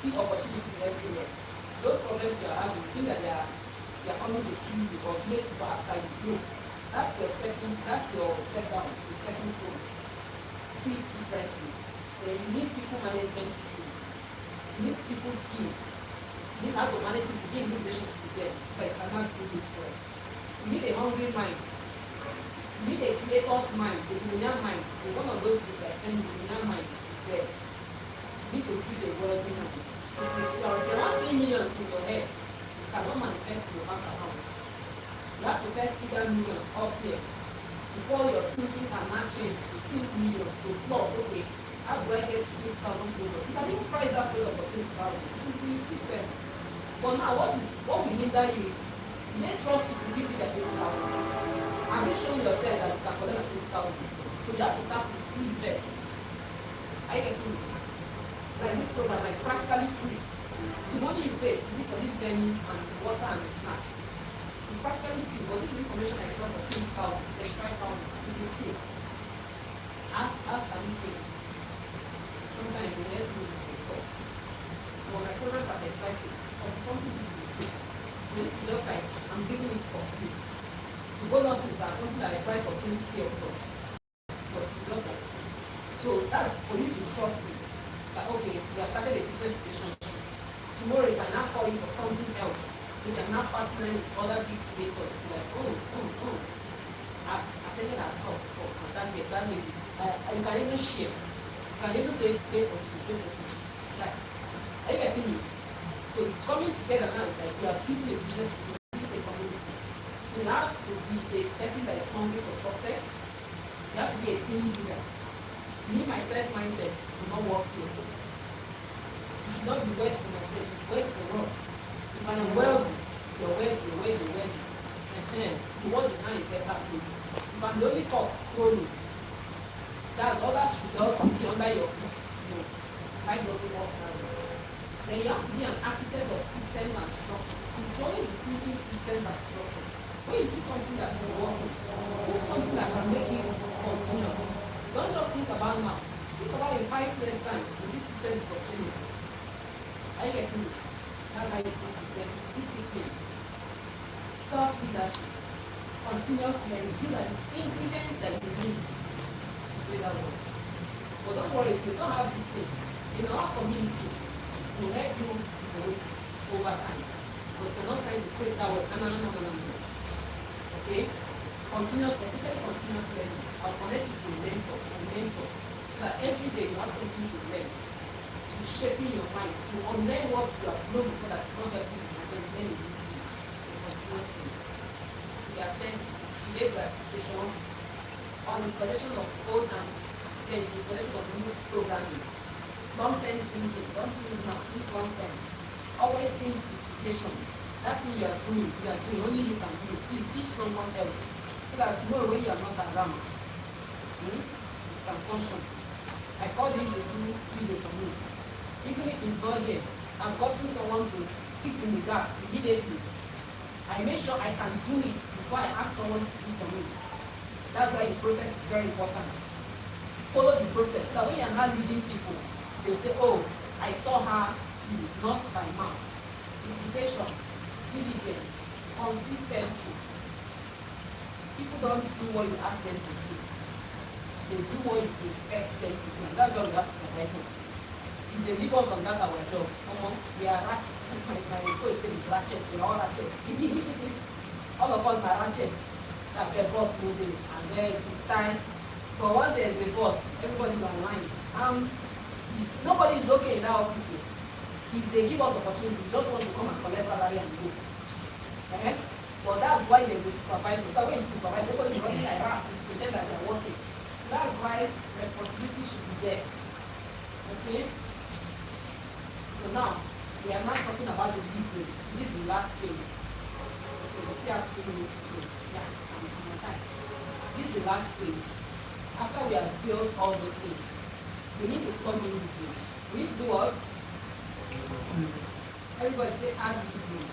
See opportunities everywhere. Those problems you are having, you think that they are coming to kill you or make people after you. No. That's your step down, the stepping stone. See it differently. Then you need people management skill. You need people skill. You need how to manage people, be in good relationship with them, so that you cannot do this for it. You need a hungry mind. You need a creator's mind, a billionaire mind. And one of those people I send billionaire mind is there. You need to build a wealthy mind. If you want to see millions in your head, it cannot manifest in your bank account. You have to first see that millions up here before your thinking can now change to think millions to plus. Okay, how do I get 6,000 products? You can even price that product for 20,000. You still sell it. But now what will hinder you is you didn't trust you to give you that 20,000. Have you shown yourself that you can collect 20,000? So you have to start with free first. Are you getting it? Like this program is practically free. The money you pay for this venue and water and the snacks. It's practically free, but this information I sell for 20,000, 35,000, you can pay. Ask and you pay. Sometimes the next week is stuff. So my programs are expected for something to do. So this is just like I'm giving it for free. The bonuses are something that I price for 20K of course. But it's just like free. So that's for you to trust me. That okay, we have started a different relationship. Tomorrow if I now call you for something else, we can now partner with other big creators. Like, I've attended our talk before, and that may be. You can even share. You can even say, pay for two. Right. Are you getting me? So coming together now is like we are building a business, building a community. So you have to be a person that is hungry for success. You have to be a team leader. Me, myself, mindset will not work here. You should not be wait for myself, wait for us. If I'm wealthy, you're wealthy. The world is now a better place. If I'm the only talk, crony, that's others should just be under your feet. No, life doesn't work that way. Then you have to be an architect of systems and structure. It's always the thinking systems and structure. When you see something that is working, do something that can make it continuous. Don't just think about now. Think about in 5 years' time, when this system is sustainable. Are you getting it? That's how you think it. Discipline, self-leadership, continuous learning. These are the ingredients that you need to play that work. But don't worry, if you don't have these things, in our community, will help you develop it over time. Because we're not trying to create that work. No. Okay? Especially continuous learning. I'll connect you to a mentor, so that every day you have something to learn, to shaping your mind, to unlearn what you have known before that not help you to learn it. Continuously. So you are trying to make gratification on installation of old and then installation of new programming. Long-term thinking, don't think now, think long-term. Always think duplication. That thing you are doing, only you can do it. Please teach someone else. So that tomorrow when you are not around, it can function. I called him to do video for me. Even if he's not here, I've gotten someone to fit in the gap immediately. I make sure I can do it before I ask someone to do for me. That's why the process is very important. Follow the process. So that when you are not leading people, they'll say, oh, I saw her do it, not by mouth. Duplication, diligence, consistency. People don't do what you ask them to do. They do what you expect them to do. And that's what we ask for license. If they leave us on that our job, we are ratchet. My coach said it's ratchet, we are all ratchets. All of us are ratchets. It's like a boss moving, and then it's time. But once there's a boss, everybody's online. Nobody is okay in that office. If they give us opportunity, we just want to come and collect salary and go. Okay? But that's why there's a supervisor. So when you supervise, everybody is running like that, pretend that they're working. So that's why responsibility should be there. Okay? So now, we are not talking about the leverage. This is the last phase. Okay, we still have 2 minutes to go. Yeah, I'm on time. This is the last phase. After we have built all those things, we need to plug in leverage. We need to do what? Everybody say add leverage.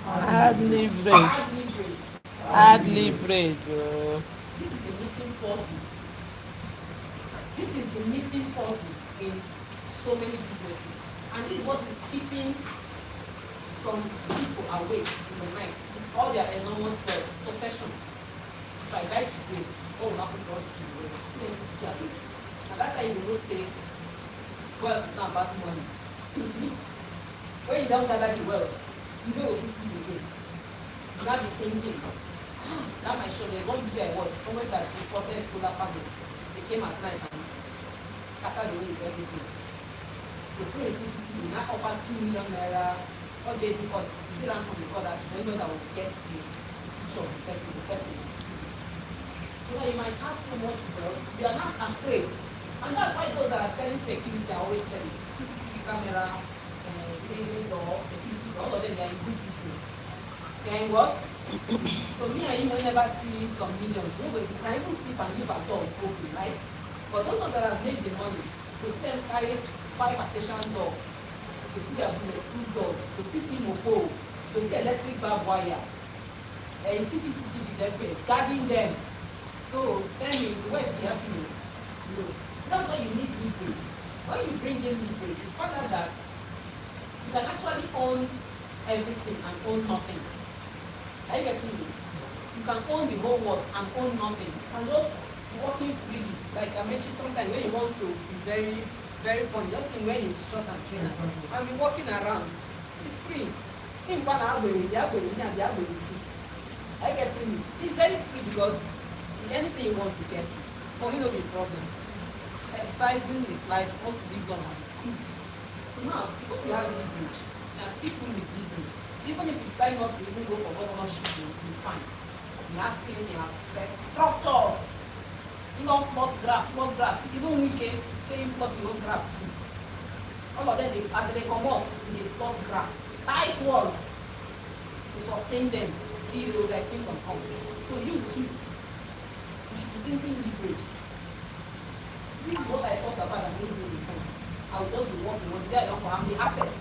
Add leverage. Add leverage. Add leverage. This is the missing puzzle. This is the missing puzzle in so many businesses. And this is what is keeping some people awake in the night with all their enormous wealth. Succession. If I die today, what will happen to all these people? Still awake. And that time you will say, wealth is not about money. When you don't gather the wealth, you don't see the again. You now be thinking, That might show there's one video I watched, somewhere that recorded solar panels. They came at night and after the way is everything. So through a CCTV, now offer 2 million naira. What they do, because they ransom because that anyone that will get the picture of the person. So now you might have so much wealth, you are not afraid. And that's why those that are selling security are always selling CCTV camera, living door, security, all of them they are in good business. They are in what? So me and you will never see some millions. Nobody can even sleep and leave our doors open, right? But those that have made the money, to see them carry 5 accession dogs, to see their bulletproof dogs, to see mopo, to see electric barbed wire, and you see CCTV everywhere, guarding them. So tell me, where's the happiness? No. That's why you need leverage. When you bring in leverage, it's found out that you can actually own everything and own nothing. Are you getting me? You can own the whole world and own nothing. You can just be walking freely. Like I mentioned sometimes when he wants to be very, very funny, just in wearing his short and trainers and be walking around. It's free. Are you getting me? He's very free because anything he wants he gets it. Money no be a problem. Exercising his life, also wisdom and cruise. So now, because he has leverage, he has fixed him with leverage. Even if he decide not to even go for governorship, he's fine. He has things, he has structures. He don't plot graph. Even weekend, saying plot your own graph too. All of them, after they come out, they plot graph. Tight walls to sustain them. CEO like Kingdom Come. So you too, you should be thinking leverage. This is what I thought about and don't do before. I'll just be working on the day I don't have the assets.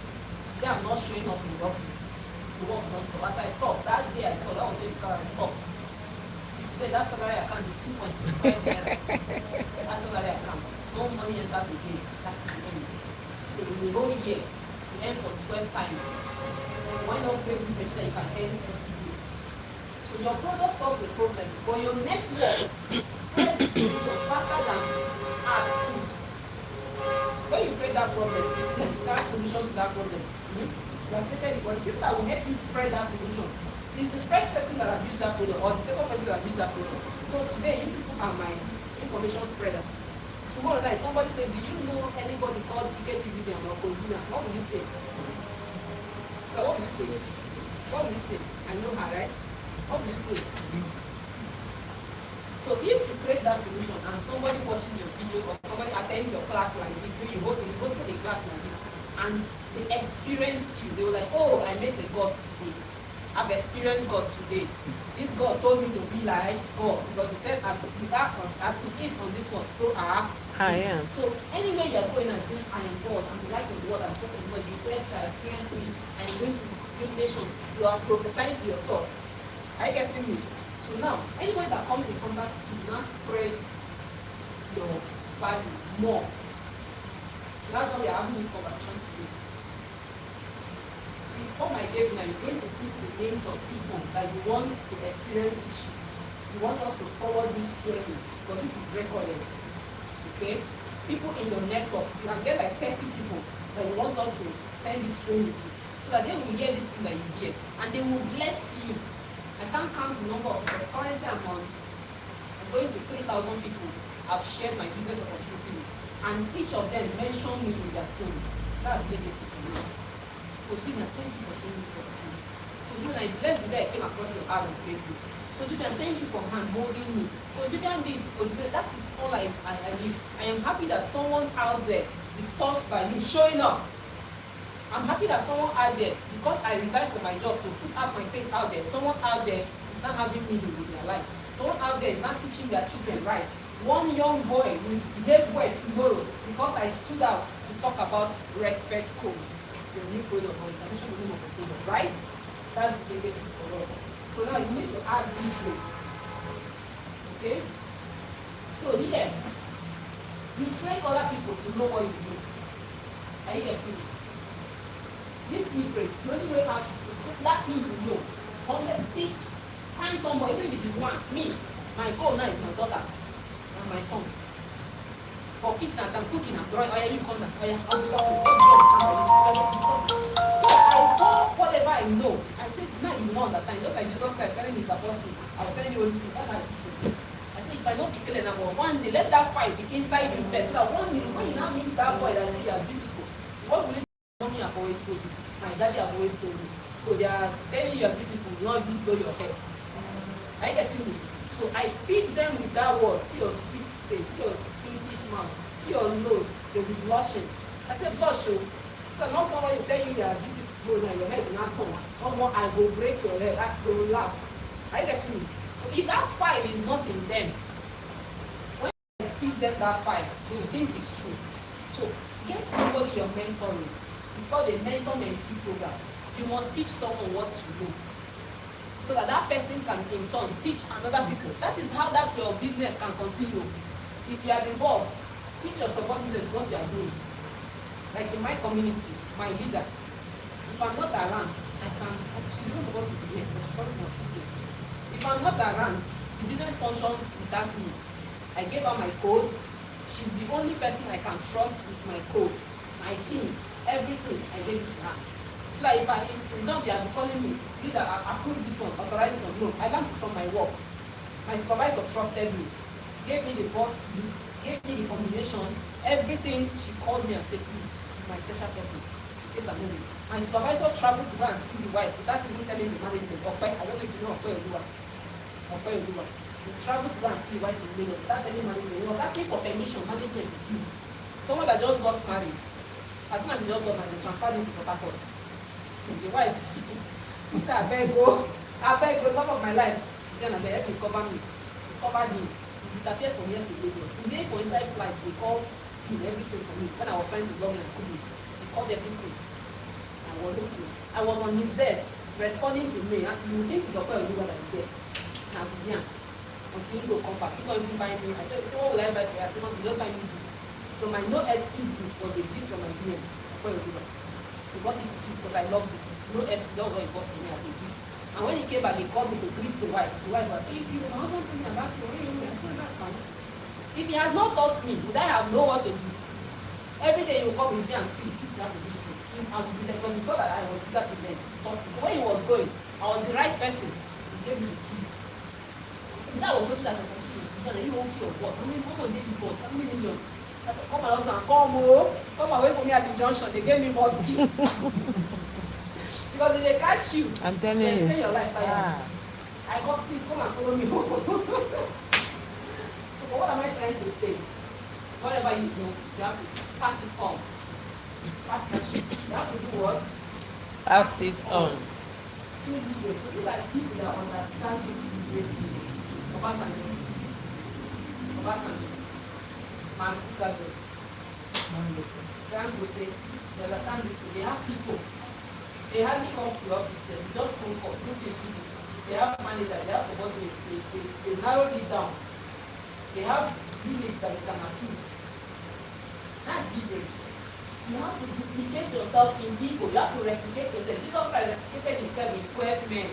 Today I'm not showing up in the office. The work don't stop. As I stopped, that day I stopped, that was the salary I stopped. See today that salary account is 2.65 naira. That salary account. No money enters again. That's the end. So in the whole year, you earn for 12 times. Why not create the that you can earn every day? So your product solves the problem, but your network spreads the solution faster than art food. When you create that problem, that solution to that problem, you have created it, but the people that will help you spread that solution is the first person that have used that product or the second person that have used that product. So today, you people are my information spreader. Tomorrow night, somebody say, do you know anybody called PKG Vivian or Kozina? What will you say? So what will you say? What will you say? I know her, right? What will you say? So if you create that solution and somebody watches your video or somebody attends your class like this, maybe you hosted a class like this, and they experienced you, they were like, oh, I met a God today. I've experienced God today. This God told me to be like God because he said, as it is on this one, so I am. So anywhere you're going and saying, I am God, I'm the light of the world, I'm something God, you shall experience me, and you're going to good nations, you are prophesying to yourself. Are you getting me? So now, anyone that comes in contact with you, now spread your value more. So that's why we are having this conversation today. Before my day, I'm going to put the names of people that you want to experience this shit. You want us to forward this training, but this is recorded. Okay? People in your network, you can get like 30 people that you want us to send this training to, so that they will hear this thing that you hear, and they will bless you. I can't count the number of people. Currently I'm going to 3,000 people I've shared my business opportunity with, and each of them mentioned me in their story. That's legacy for me. Coach Vivian, thank you for sharing this opportunity. Coach Vivian, I blessed the day I came across your ad on Facebook. Coach Vivian, thank you for hand-holding me. Coach Vivian, this, Coach Vivian, that is all I need. I am happy that someone out there is touched by me showing up. I'm happy that someone out there, because I resigned from my job to put out my face out there, someone out there is not having meaning with their life. Someone out there is not teaching their children right. One young boy will behave well tomorrow because I stood out to talk about respect code, your new product or information within of the product, right? That's the legacy for us. So now you need to add leverage. Okay? So here, you train other people to know what you do. Are you getting me? This leverage, the only way out is to train that thing you know. Find somebody, even if it is one, me. My goal now is my daughters and my son. For kitchen, as I'm cooking, I'm drawing, oh yeah, you come down, oh yeah, I'll be talking. So I know whatever I know, I said, now you will not understand. Just like Jesus Christ telling his apostles, I was telling you Holy Spirit, that's how it is. I said, if I don't be clear number one day, let that fire be inside you first. So that when you now meet that boy that say you are beautiful, what will it do? Mommy have always told me, my daddy have always told me. So they are telling you are beautiful, not even blow your head. Are you getting me? So I feed them with that word. See your sweet face, see your pinkish mouth, see your nose, they'll be blushing. I said, blush, oh. So not someone will tell you you are beautiful, now your head will not come. No more, I will break your head, they will laugh. Are you getting me? So if that fire is not in them, when I feed them that fire, they will think it's true. So get somebody you're mentoring. It's called a mentor-mentee program. You must teach someone what you know, so that that person can in turn teach another people. That is how that your business can continue. If you are the boss, teach your subordinates what you are doing. Like in my community, my leader, if I'm not around, she's not supposed to be here, but she's probably not she's. If I'm not around, the business functions without me. I gave her my code. She's the only person I can trust with my code, my PIN, everything. I gave it to her. So like if they are calling me, leader, approve this one, authorize this one. No, I learned it from my work. My supervisor trusted me, gave me the box, gave me the combination, everything. She called me and said, please, my special person. Yes, I'm moving. My supervisor traveled to go and see the wife without even telling the management. Okay, I don't know if you know Okoye. He traveled to go and see the wife in Lagos without telling management. He was asking for permission, management refused. Someone that just got married, as soon as he just got married, they transferred him to Port Harcourt. The wife, he said, I beg, love of my life. Then I beg, he covered me. He covered him. He disappeared from here to Lagos. He made for inside flight, they called him everything for me. When I was trying to log in, I couldn't. He called everything. I was looking. I was on his desk, responding to me. You would think it's a girl that is there. Now, yeah. Until you go come back. You don't even buy me. I tell you, what will I buy for you? I said, you don't buy me. So my no excuse book was a gift from my DM. He bought it too because I love books. No excuse, that's what he bought for me as a gift. And when he came back, he called me to greet the wife. The wife was, hey, my husband told me about you. I said, that's fine. If he has not taught me, would I have known what to do? Every day he will come with me and see, this is how to do this. I would be there because he saw that I was eager to learn. So when he was going, I was the right person. He gave me the keys. That was something that I was going to do. You won't kill what? How many millions? How many millions? Come my husband, come away from me at the junction. They gave me 40 keys. Because if they catch you, I'm telling they you. spend your life. Yeah. I got, please come and follow me. So what am I trying to say? Whatever you do, you have to pass it on. Partnership. You have to do what? Pass it on. True leaders. So these are the people that understand this leadership. Obasanjo, Mark Zuckerberg, Dangote, they understand this. They have people. They hardly come to the office. They just phone call. Do this. They have managers. They have subordinates. They narrow it down. They have limits that you can achieve. That's leverage. You have to duplicate yourself in people. You have to replicate yourself. Jesus Christ replicated himself in 12 men.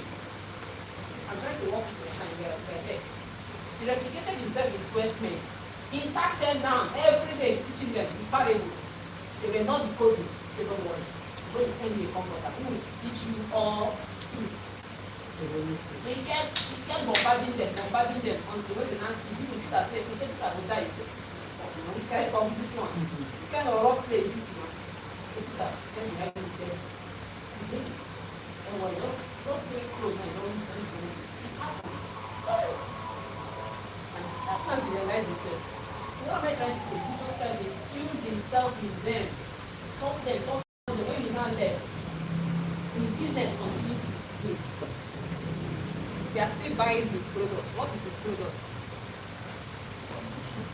I'm trying to walk with your time here. He replicated himself in 12 men. He sat them down every day teaching them his parables. They were not decoding. He said, don't worry. I'm going to send you a comforter who will teach you all truth. He kept bombarding them until when the people did that say, he said, Peter will die. He said, which kind of come this one? What kind of rough play is this one? He said, Peter, then you have it there. Don't worry, just very close now. It's happened. And as soon as they realize themselves, what am I trying to say? Jesus Christ infused himself in them. Taught them, when he now left. His business continues to do. They are still buying his products. What is his product?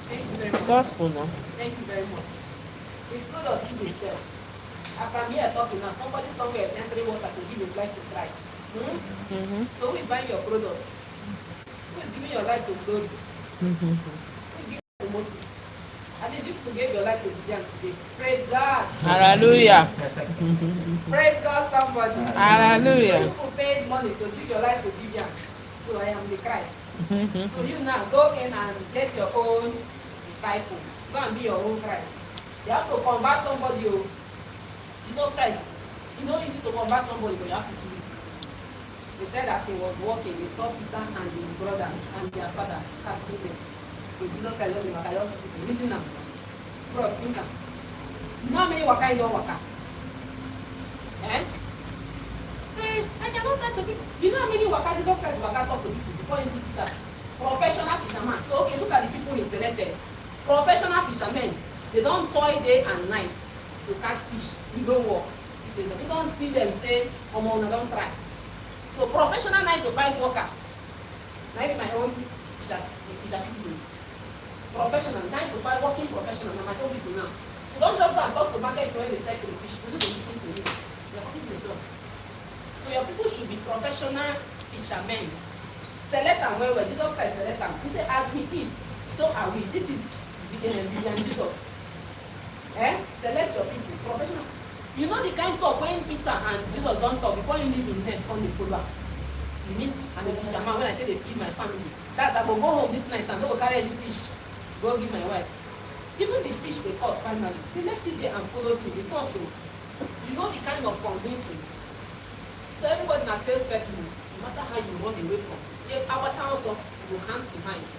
Thank you very much. Gospel now. Thank you very much. His product is himself. As I'm here talking now, somebody somewhere is entering water to give his life to Christ. So who is buying your product? Who is giving your life to glory? Who is giving to Moses? At least you gave your life to Vivian today. Praise God. Hallelujah. Praise God, somebody. Hallelujah. So people paid money to give your life to Vivian. So I am the Christ. So you now go in and get your own disciple. Go and be your own Christ. You have to convert somebody. Jesus Christ It's not easy to bombard somebody, but you have to do it. They said as he was walking, he saw Peter and his brother and their father casting net. So Jesus Christ just reason now. Bro, think am. You know how many waka you don waka? Eh? I cannot talk to people. You know how many waka Jesus Christ waka talk to people before he see Peter? Professional fisherman. So okay, look at the people he selected. Professional fishermen. They don't toil day and night to catch fish. We don't work. You don't see them say, "Omo, una don try." So professional 9 to 5 worker. Maybe my own fisher people. Professional 9 to 5 working professional. Na my own people now. So don't just go and talk to market when they sell to the fish. You need to listen to you. You are talking to the job. So your people should be professional fishermen. Select them well. Jesus Christ select them. He said, "As he is, so are we." This is Vivian Jesus. Select your people, professional. You know the kind of talk when Peter and Jesus don't talk before you leave in net on the follower. You mean I'm a fisherman when I tell they feed my family. That's I go home this night and go carry any fish. Go give my wife. Even the fish they caught finally, they left it there and followed me. It's not so. You know the kind of convincing. So everybody in a salesperson, no matter how you run away from, our town also you can't demise.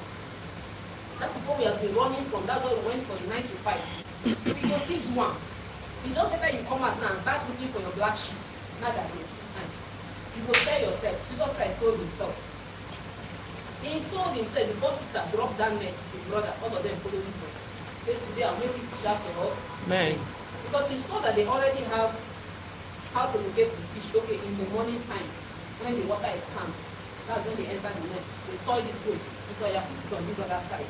That is what we have been running from. That's why we went for the 9 to 5. We go still do one. It's just better you come out now and start looking for your black sheep. Now that there's still time. You go tell yourself, Jesus Christ sold himself. He sold himself before Peter dropped that net to his brother. All of them followed Jesus. Say today I'll make you fishers for all. Man. Because he saw that they already have how to locate the fish. Okay, in the morning time, when the water is calm, that's when they enter the net. They toy this way. This way you put it on this other side.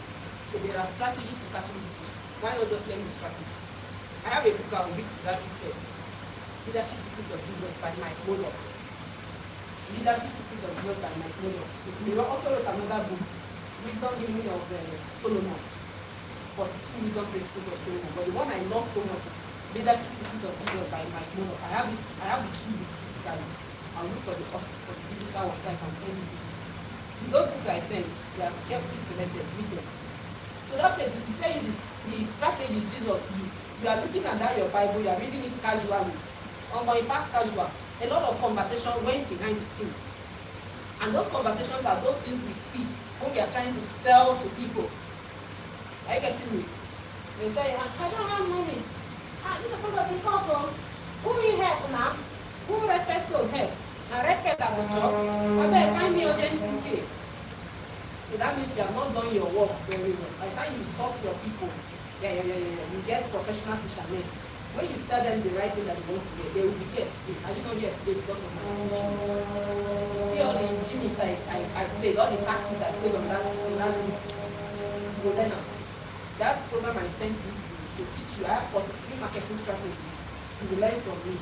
So there are strategies to catching this fish. Why not just learn the strategy? I have a book I will give to that first. Leadership Secrets of Jesus by Mike Murdoch. Leadership Secrets of Jesus by Mike Murdoch. He also wrote another book, Wisdom Giving of Solomon. 42 Wisdom Principles of Solomon. But the one I love so much is Leadership Secrets of Jesus by Mike Murdoch. I have the 2 books physically. I'll look for the digital one so I can send it. It's those books I send, they are carefully selected, read them. So that place, if you tell you this, the strategy Jesus used, you are looking at that your Bible, you are reading it casually, or when you pass casual, a lot of conversation went behind the scene. And those conversations are those things we see when we are trying to sell to people. Are you getting me? They say, I don't have money. This is probably because of who will help now? Who respect to help? And respect at the job. I better find me audience UK. So that means you have not done your work very well. By the time you sort your people, you get professional fishermen. When you tell them the right thing that you want to get, they will be here today. I did not here today because of my condition. You see all the gyms I played, all the tactics I played on that group. You go learn. That program I sent you is to teach you. I have 43 marketing strategies. You will learn from me.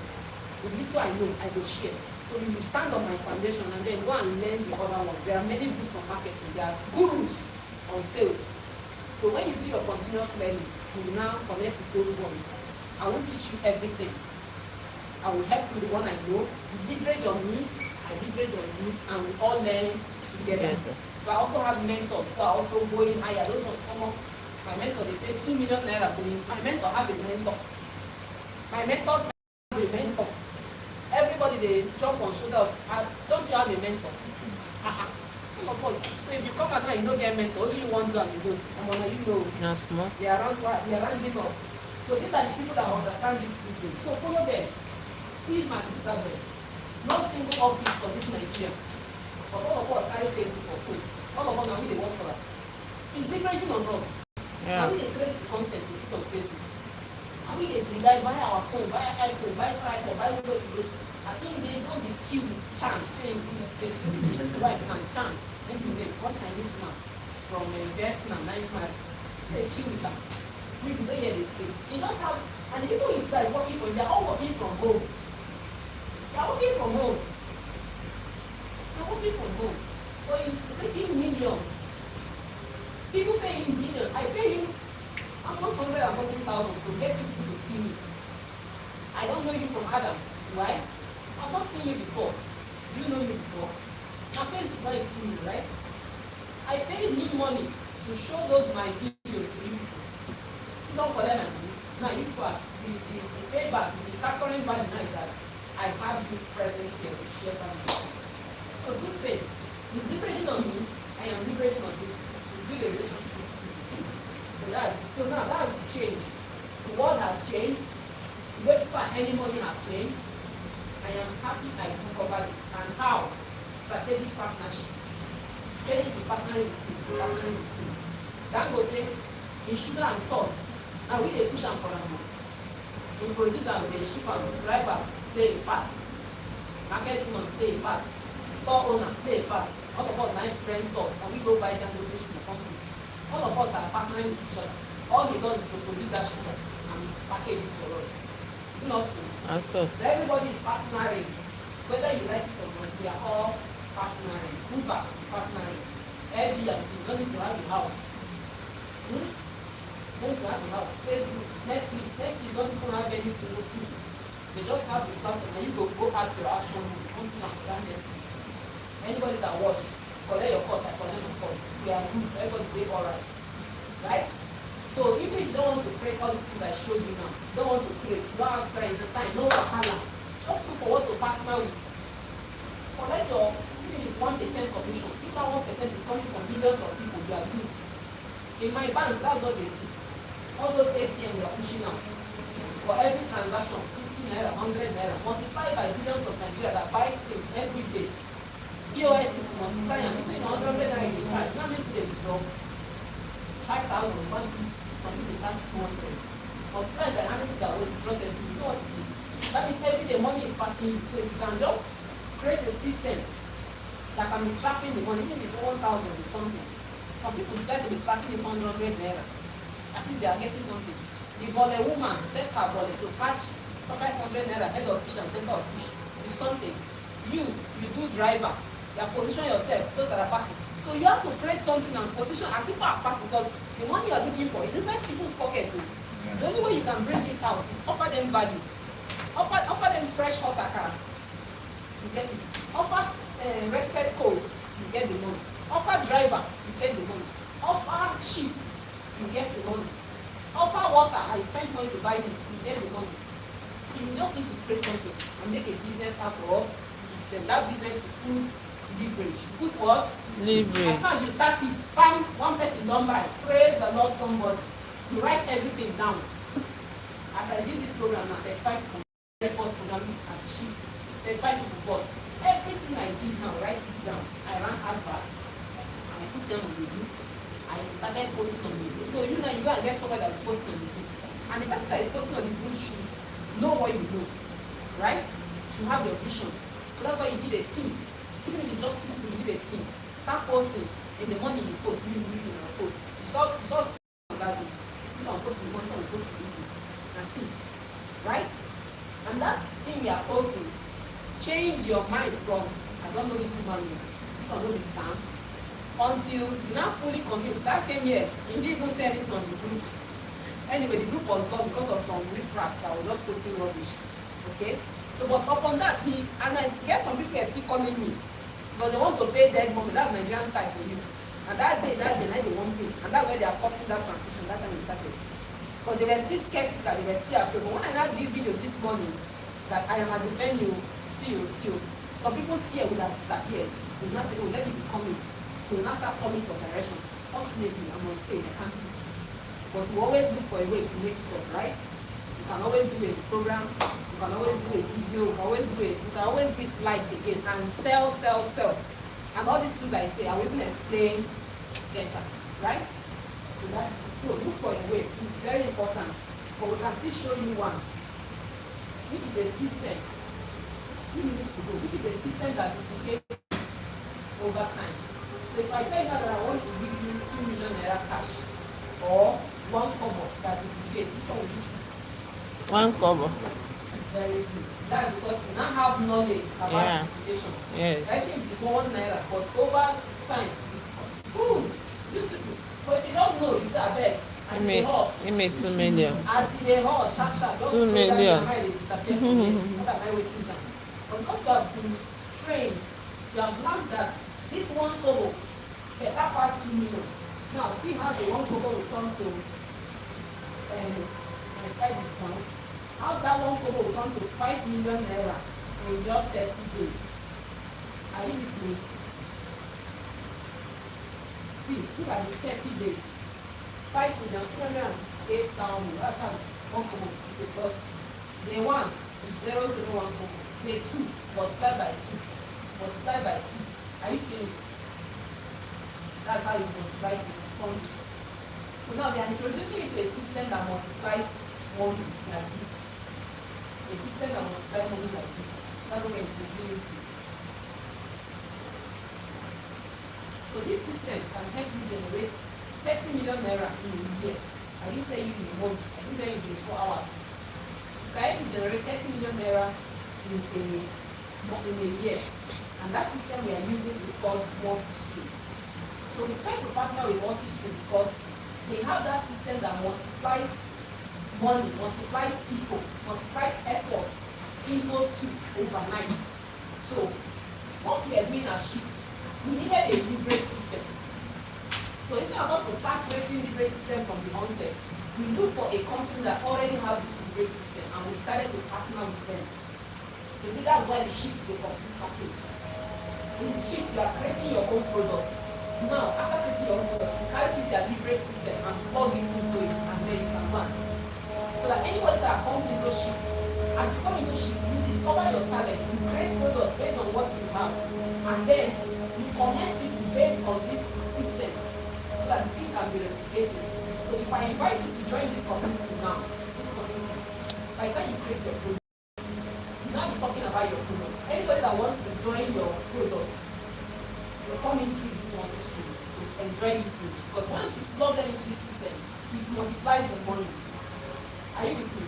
The little I know, I will share. So you stand on my foundation and then go and learn the other ones. There are many books on marketing. There are gurus on sales. So when you do your continuous learning, you will now connect with those ones. I won't teach you everything. I will help you with the one I know. You leverage on me, I leverage on you, and we all learn together. So I also have mentors who are also going higher. Those ones come up. My mentor, they pay 2 million naira to me. My mentor have a mentor. My mentors have a mentor. Everybody they jump on shoulder. Don't you have a mentor? Of course. So if you come out now, you don't get a mentor. Only you want to and you don't. I'm gonna you know. That's smart. They are rounding up. So these are the people that understand these things. So follow them. See my sister there. No single office for this Nigeria. But all of us carry Facebook for free. All of us now we they work for that. It's leveraging on us. Yeah. How we they trace the content we put on Facebook. How we they guide buy our phone, buy iPhone, buy tripod, buy video. I think they don't be chill with Chan, saying the wife and Chan. Then you make one Chinese man from Vietnam, they chill with them. We don't hear the things. They just have, and the people you guys working for, they're all working from home. They're working from home. They're working from home. But he's making millions. People pay him millions. I pay him almost 100 and something thousand to get people to see me. I don't know you from Adams. Why? I've not seen you before. Do you know me before? My face is not seeing you, right? I paid him money to show those my videos to you. You don't collect my money. Now you back. The payback, the factoring value now is that I have you present here to share that with you. So do say, he's leveraging on me, I am leveraging on you to build a relationship with you. So now that's the change. The world has changed, the way people are earning money have changed. I am happy I discovered it. And how? Strategic partnership. David is partnering with you. Dangote in sugar and salt. Now we dey push am for am. In producer, we dey ship am. Driver play a part. Market woman play a part. Store owner play a part. All of us na friend store and we go buy Dangote sugar company. All of us are partnering with each other. All he does is to produce that sugar and package it for us. It's not so. Also, So everybody is partnering. Whether you like it or not, we are all partnering. Uber is partnering. Airbnb, you don't need to have a house. You don't need to have a house. Facebook, Netflix don't even have any single thing. They just have the platform and you go out your action movie, come to that Netflix. Anybody that watch, collect your cut, I collect my cut. We are good, everybody be alright. Right? So even if you don't want to create all these things I showed you now, you don't want to create, you don't have strength, the time, no wahala. Just look for what to partner with. Collect your, even if it's 1% commission, if that 1% is coming from millions of people, you are good. In my bank, that's what they do. All those ATM we are pushing out. For every transaction, 50 naira, 100 naira, multiplied by billions of Nigeria that buys things every day. POS people multiply and people in 100 naira in the charge. Now make they withdraw 5,000, 150. Some people charge 200. Multiply by how many people that will withdraw every day. You know what it is? That means every day money is passing you. So if you can just create a system that can be tracking the money, even if it's 1,000 or something. Some people decide to be tracking this 100 naira. At least they are getting something. The bole woman set her bole to catch 500 naira head of fish and center of fish. It's something. You do driver. You are position yourself, those that are passing. So you have to create something and position as people are passing because the money you are looking for is inside people's pocket too. Yeah. The only way you can bring it out is offer them value. Offer them fresh hot akara. You get it. Offer respect code, you get the money. Offer driver, you get the money. Offer shift, you get the money. Offer water, I spent money to buy this, you get the money. So you just need to create something and make a business out of system. That business will put leverage. Put what? leverage. As soon as you start it, bam, one person don't buy. Praise the Lord somebody. You write everything down. As I did this program now, there's 5 people. The first program as shift. There's 5 people, but everything I did now, write it down. I ran adverts. And I put them on the group. I started posting on the group. So you know, you go and get somebody that is posting on the group. And the person that is posting on the group should know what you do. Right? Should have your vision. So that's why you need a team. Even if it's just 2 people, you need a team. Start posting. In the money you post, you post. You saw that day. This one post the money, someone post the video. And team. Right? And that thing we are posting, change your mind from, I don't know this woman, this one don't be scam, until you're not fully convinced. I came here, you didn't even say anything on the group. Anyway, the group was gone because of some riffraffs that was just posting rubbish. Okay? So, but upon that, and I guess some people are still calling me, because they want to pay dead money. That's Nigerian style for you. And that day, they won't pay. And that's why they are cutting that transition, that time we started. But they were still skeptical, they were still afraid. But when I now did video this morning, that I am at the venue, see you, some people's fear would have disappeared. They will not say, oh, let me be coming. They will not start coming for direction. Fortunately, I'm on stage, I can't do it. But you always look for a way to make it up, right? You can always do a program, you can always do a video, you can always do it live again and sell. And all these things I say, I will even explain better, right? So that's it. So look for a way. It's very important. But we can still show you one, which is a system. Which is a system that duplicates over time. So if I tell you now that I want to give you 2 million naira cash or 1 kobo that duplicates, which one will you choose? 1 kobo. Very good. That's because you now have knowledge about duplication. Yes. I think it's 1 naira, but over time it's good, beautiful. But if you don't know, it's a bed. He made 2 million. As in a horse, sharp. 2 million. But because you have been trained, you have learned that this 1 kobo better pass 2 million. Now see how the 1 kobo will turn to my slide is down. How that 1 kobo will turn to 5 million naira in just 30 days. Are you with me? See, look at the 30 days. 5,268,000. That's how one common because day 1 is 001 common. Day 2 multiplied by 2. Multiplied by 2. Are you seeing it? That's how you multiply to from this. So now we are introducing it to a system that multiplies money like this. A system that multiplies money like this. That's what we are introducing it to. So this system can help you generate 30 million naira in a year. I didn't tell you in a month. I didn't tell you in 24 hours. So I help you generate 30 million naira in a year. And that system we are using is called multi-stream. So we decided to partner with multi-stream because they have that system that multiplies money, multiplies people, multiplies effort into 2 overnight. So what we are doing as Shift, we needed a leverage system. So instead of us to start creating leverage system from the onset, we look for a company that already have this leverage system and we decided to partner with them. So that's why the Shift is a complete package. In the Shift, you are creating your own product. Now, after creating your own product, you carry this your leverage system and plug it into it and then you can mass. So that anybody that comes into Shift, as you come into Shift, you discover your talent, you create product based on what you have, and then you connect people based on this system so that the thing can be replicated. So if I invite you to join this community now, by the time you create your product, you'll not be talking about your product. Anybody that wants to join your product will come in through this multi-stream to enjoy the food. Because once you plug them into this system, it multiplies the money. Are you with me?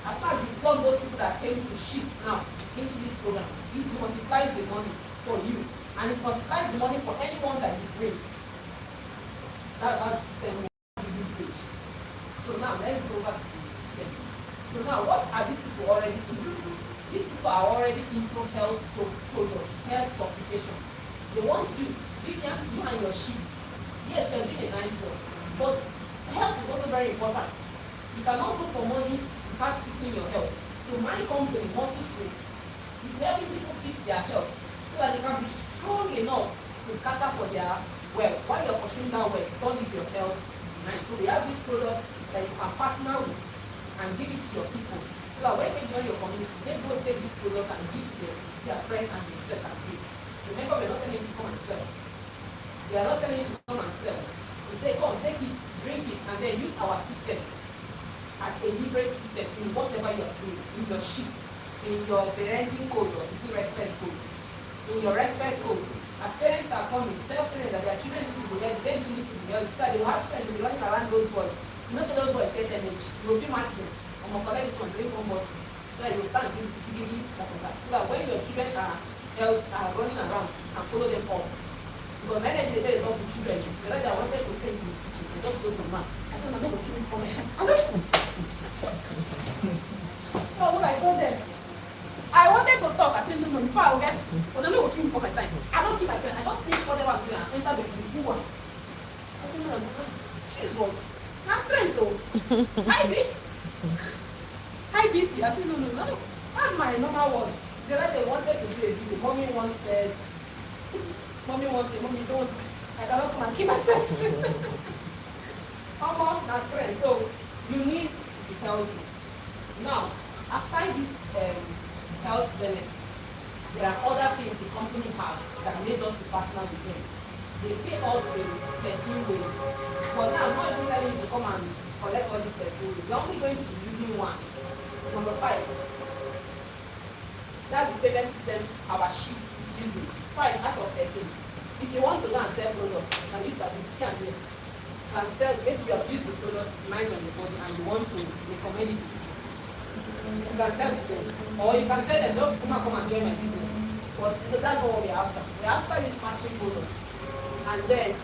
As far as you plug those people that came to Shift now into this program, it multiplies the money for you. And it multiplies the money for anyone that you bring. That's how the system works. So now let's go back to the system. So now what are these people already into? These people are already into health products, health supplication. They want you, Vivian, you and your Shift. Yes, you're doing a nice job. But health is also very important. You cannot look for money without fixing your health. So my company, Multi-Stream, is helping people fix their health so that they can be strong enough to cater for their wealth. While you're pursuing that wealth, don't leave your health behind. So we have these products that you can partner with and give it to your people. So that when they join your community, they go take this product and give to their friends and themselves and pay. Remember, we're not telling you to come and sell. We are not telling you to come and sell. We say, come, take it, drink it, and then use our system as a leverage system in whatever you are doing, in your Shift, in your parenting code or in respect code. In your respect code, as parents are coming, tell parents that their children need to be there, they need to be there, so they will have friends to be running around those boys. You know, so those boys get an age, you will feel match them. I'm going to collect this one, drink one bottle, so that you will start giving that. So that when your children are running around, you can follow them up. Because many of the days of the children, the like they wanted to faint in the kitchen, they just go to the man. I said, I'm not going to kill him for me. So what I told them, I wanted to talk, I said, no, before I will get, but I'm not going to kill him for my time. I don't keep my pen, I just think whatever I'm doing and enter the new one. I said, no, Jesus, that's strength though. High BP. I said, no, that's my normal one. The like they wanted to do a video. Mommy once said, Mommy don't, I cannot come and keep myself. That's strength. So you need to be healthy. Now, aside this health benefits, there are other things the company have that made us to partner with them. They pay us in 13 ways. But now I'm not even telling you to come and collect all these 13 ways. We're only going to be using one. Number 5. That's the payment system our Shift is using. 5 out of 13. If you want to go and sell products, you can use that you can sell, maybe you have used the product, it's nice on the body and you want to recommend it to people. You can sell to them. Or you can tell them, just come and join my business. But that's not what we're after. We're after these matching products. And then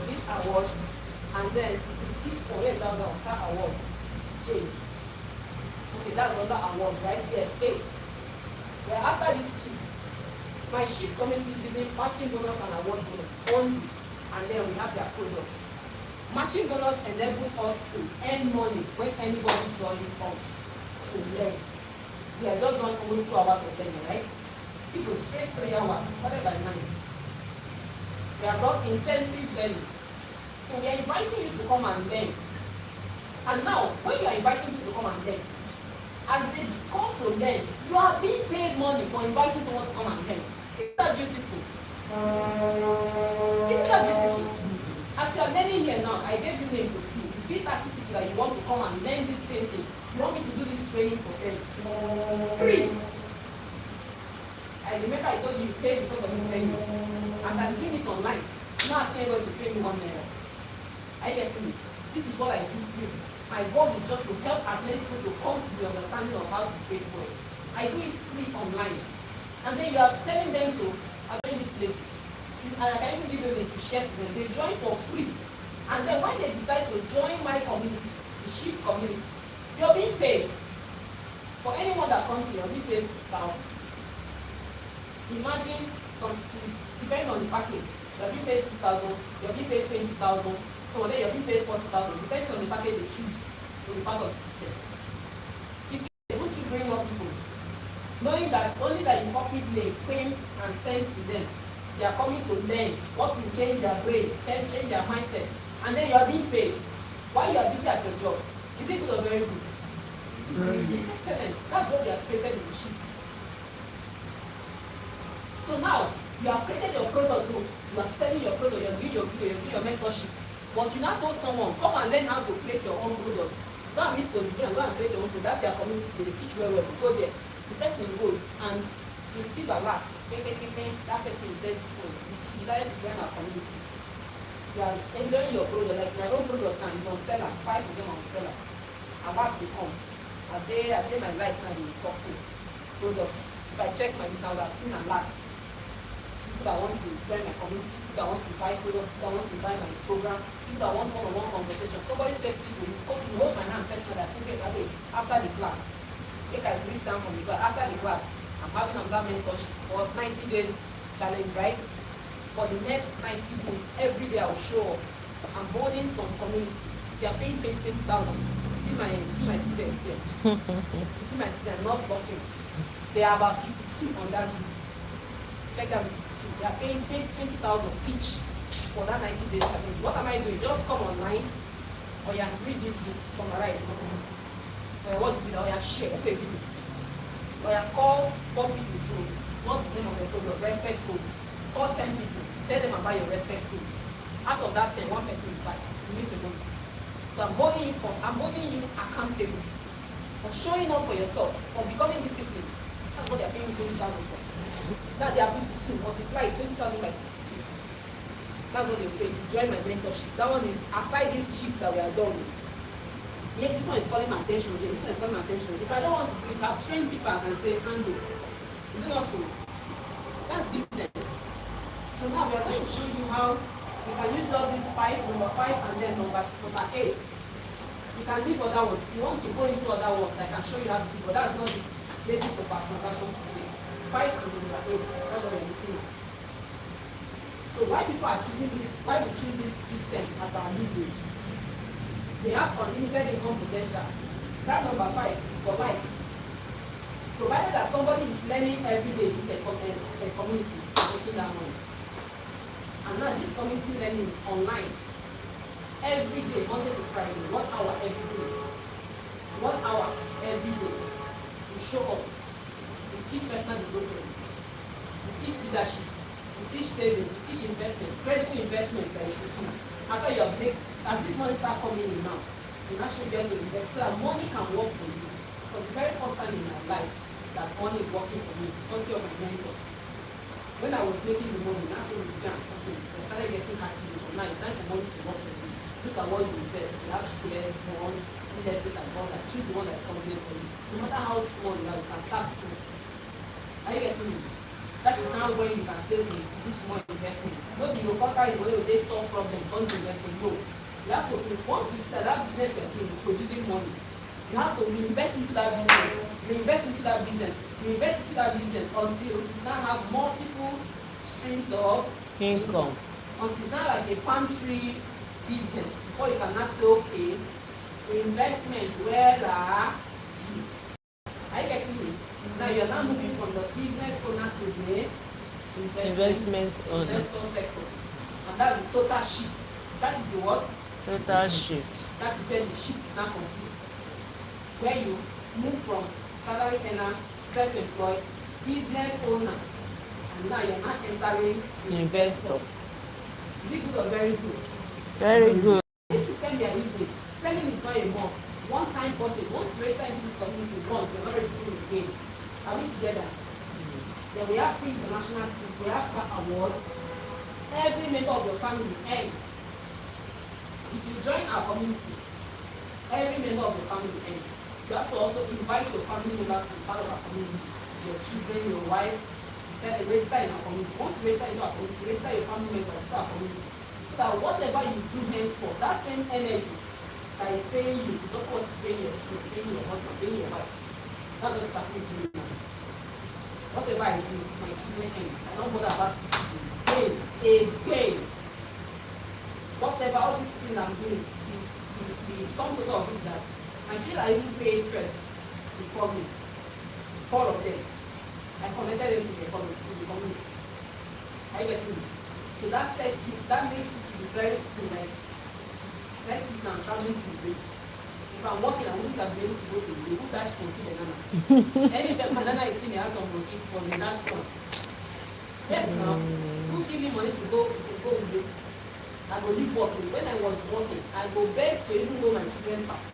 this award, and then the 6th one, where is that now? That award. Change. Okay, that's another award, right? Yes, 8. We're after these 2. My Shift community is using matching bonus and award bonus only. And then we have their products. Matching bonus enables us to earn money when anybody joins us to learn. We have just done almost 2 hours of learning, right? People straight 3 hours, followed by 9. We have done intensive learning. So we are inviting you to come and learn. And now, when you are inviting people to come and learn, as they come to learn, you are being paid money for inviting someone to come and learn. Isn't that beautiful? Isn't that beautiful? As you are learning here now, I gave you name to few. You feel 30 people that you want to come and learn this same thing. You want me to do this training for them. Free. I remember I told you you pay because of the training. As I'm doing it online, I'm not asking anybody to pay me $1. I get me. This is what I do free. My goal is just to help as many people to come to the understanding of how to create wealth. I do it free online. And then you are telling them to attend this link. And I can even give them to share to them. They join for free. And then when they decide to join my community, the Shift community, you're being paid. For anyone that comes here, you're being paid $6,000. Imagine depending on the package, you're being paid $6,000, you're being paid $20,000. So then you're being paid $40,000, depending on the package they choose to be part of the system. If you're able to bring more people, knowing that only that you copy, play, claim, and send to them, they are coming to learn what will change their brain, change their mindset, and then you are being paid while you are busy at your job. Is it good or very good? Very good. Excellent. That's what we have created in the Shift. So now you have created your product, so you are selling your product, you're doing your video, you're doing your mentorship. But you now told someone, come and learn how to create your own product. Go and meet Coach and go and create your own product. That's their community, they teach well. You go there, the person goes and you receive a lot. That person will say, you decided to join our community. You are enjoying your product, like my own product now is on seller, 5 of them are on seller. A lot will come. I day my life now they talk to products. If I check my list now, I've seen a lot. People that want to join my community, people that want to buy products, people that want to buy my program, people that want one-on-one conversation. Somebody said, please, will you come to hold my hand personally? I said, after the class. Make I reach down from the class. After the class, I'm having another mentorship for 90 days challenge, right? For the next 90 days, every day I'll show up. I'm holding some community. They are paying 20,000. See my students there. You see my students, not bluffing. They are about 52 on that group. Check that with 52. They are paying 20,000 each for that 90 days challenge. What am I doing? Just come online or you read this book, summarize. What do you do? Or you share, do a video. Or you call 4 people to what's the name of the program? Respect code. Call 10 people. Tell them about your respect code. Out of that 10, one person will buy. You need to know. So I'm holding you accountable for showing up for yourself, for becoming disciplined. That's what they're paying me 20,000 for. Now they are 52, multiply 20,000 by 52. That's what they pay to join my mentorship. That one is aside this shift that we are doing. Yeah, this one is calling my attention. Yeah, this one is calling my attention. If I don't want to do it, I've trained people and say, handle. Is it not so? That's business. So now we are going to show you how you can use all these number 5 and then number 8. You can leave other ones. If you want to go into other ones, I can show you how to do, but that's not the basics of our transaction today. 5 and number 8. That's what we're looking at. So why people are choosing this, why we choose this system as our leverage? They have unlimited income potential. That number 5 is for life. Provided that somebody is learning every day, it's a community making that money. And now this community learning is online. Every day, Monday to Friday, 1 hour every day. 1 hour every day. We show up. We teach personal development. We teach leadership. We teach savings. We teach investment. Credible investments that you should do. After you have this, as this money start coming in now, you actually get to invest so that money can work for you. For the very first time in my life, that money is working for me because you're my mentor. When I was making the money, now I started getting active. Now it's time for money to work for you. Look at what you invest. You have shares, bond, real estate, and bond. Choose the one that's coming for you. No matter how small you are, you can start small. Are you getting me? That is now when you can say, okay, do small investments. No, you will conquer the way they solve problems, don't invest in. No. You have to, once you start that business you're doing is producing money, you have to reinvest into that business, reinvest into that business, reinvest into that business until you now have multiple streams of income. Until it's not like a pantry business. Before you can now say, okay, investments, where are you? Are you getting me? Now you're now moving from the business owner to the Investment owner. investor sector. And that's the total shift. That is the what? Total shift. That is where the shift now completes. Where you move from salary earner, self-employed, business owner, and now you're not entering Investor. Is it good or very good? Very good. This system we are using, selling is not a must. One time purchase, once you register into this community once, you're not registering again. Are we together? Then we have free international trip, we have car award. Every member of your family earns. If you join our community, every member of your family earns. You have to also invite your family members to be part of our community. Your children, your wife, register in our community. Once you register into our community, register your family members to our community. So that whatever you do henceforth, that same energy that is paying you is also what is paying your children, paying your husband, paying your wife. That's what is happening to me now. Whatever I do, my children ends. I don't bother about it again. Whatever all these things I'm doing, the sum total of it that my children are even paid first before me. 4 of them. I connected them to the community. Are you getting me? So that sets you, that makes you to be very free. Like, next week now I'm traveling to the if I'm working, I wouldn't have been able to go to the who dash monkey banana. Any banana I see me has some monkey was a dash one. Yes now. Who give me money to go with it? I go leave working. When I was working, I go beg to even go my children's house.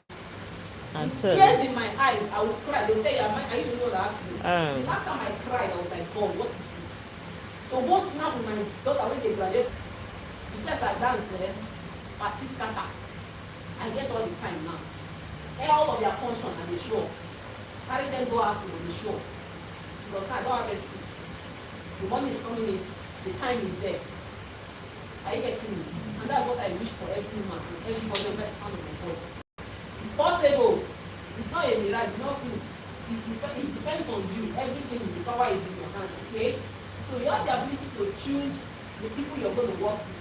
And so Tears in my eyes, I would cry. They'll tell you, I even know that actually. The last time I cried, I was like, God, what is this? So go snap with my daughter when they graduate. Besides I dance, party scatter. I get all the time now. All of their function and the show. Carry them go out to the show. Because I don't have excuse. The money is coming in, the time is there. Are you getting me? And that's what I wish for every man, everybody on that sound of my voice. It's possible. It's not a mirage, it's not food. It depends on you. Everything, the power is in your hands, okay? So you have the ability to choose the people you're going to work with.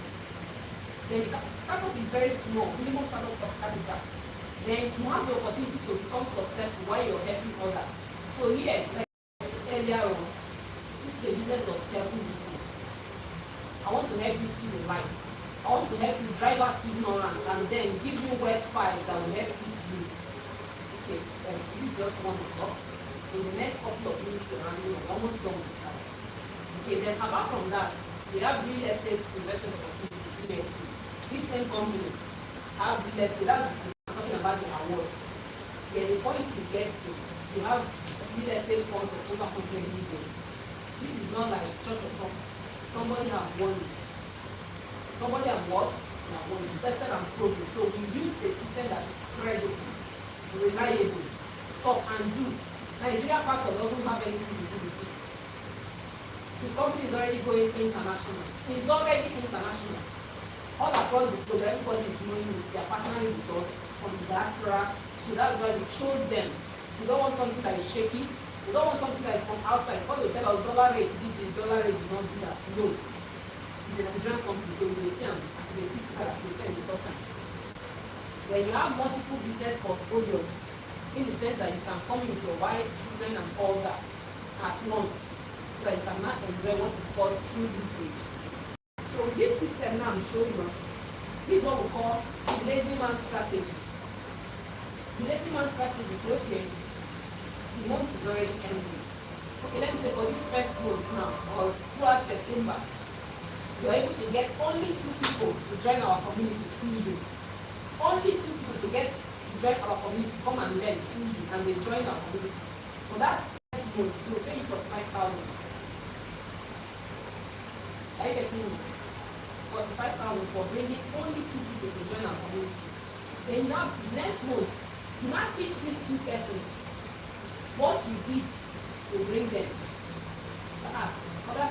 Then the startup is very small, minimum startup capital. Then you have the opportunity to become successful while you're helping others. So here, like earlier on, this is the business of helping people. I want to help you see the light. I want to help you drive out ignorance and then give you wet files that will help you do. Okay, this is just 1 o'clock. In the next couple of minutes, we're almost done with that. Okay, then apart from that, we have real estate investment opportunities here too. This same company have real estate. That's talking about the awards. There's a point you get to. You have real estate funds of over 100 million. This is not like church or church. Somebody have won it. Somebody have what? That was tested and proven. So we use a system that is credible, reliable, top and do. Nigeria factor doesn't have anything to do with this. The company is already going international. It's already international. All across the globe, everybody is knowing it. They are partnering with us from the diaspora. So that's why we chose them. We don't want something that is shaky. We don't want something that is from outside. Before they tell us dollar rate did this, dollar rate did not do that. No. It's a Nigerian company, so we will see them as a physical, as we say in the top time. Then you have multiple business portfolios in the sense that you can come with your wife, children, and all that at once. So that you cannot enjoy what is called true leverage. So this system now I'm showing us, this is what we call the lazy man strategy. The lazy man strategy is okay, the month is already ending. Okay, let me say for this first month now, or throughout September, you are able to get only 2 people to join our community through you. Only 2 people to get to join our community, come and learn through you, and they join our community. For that first month, they will pay you 45,000. Are you getting me? 45,000 for bringing only 2 people to join our community. Then now, next month, you now teach these 2 persons what you did to bring them. So,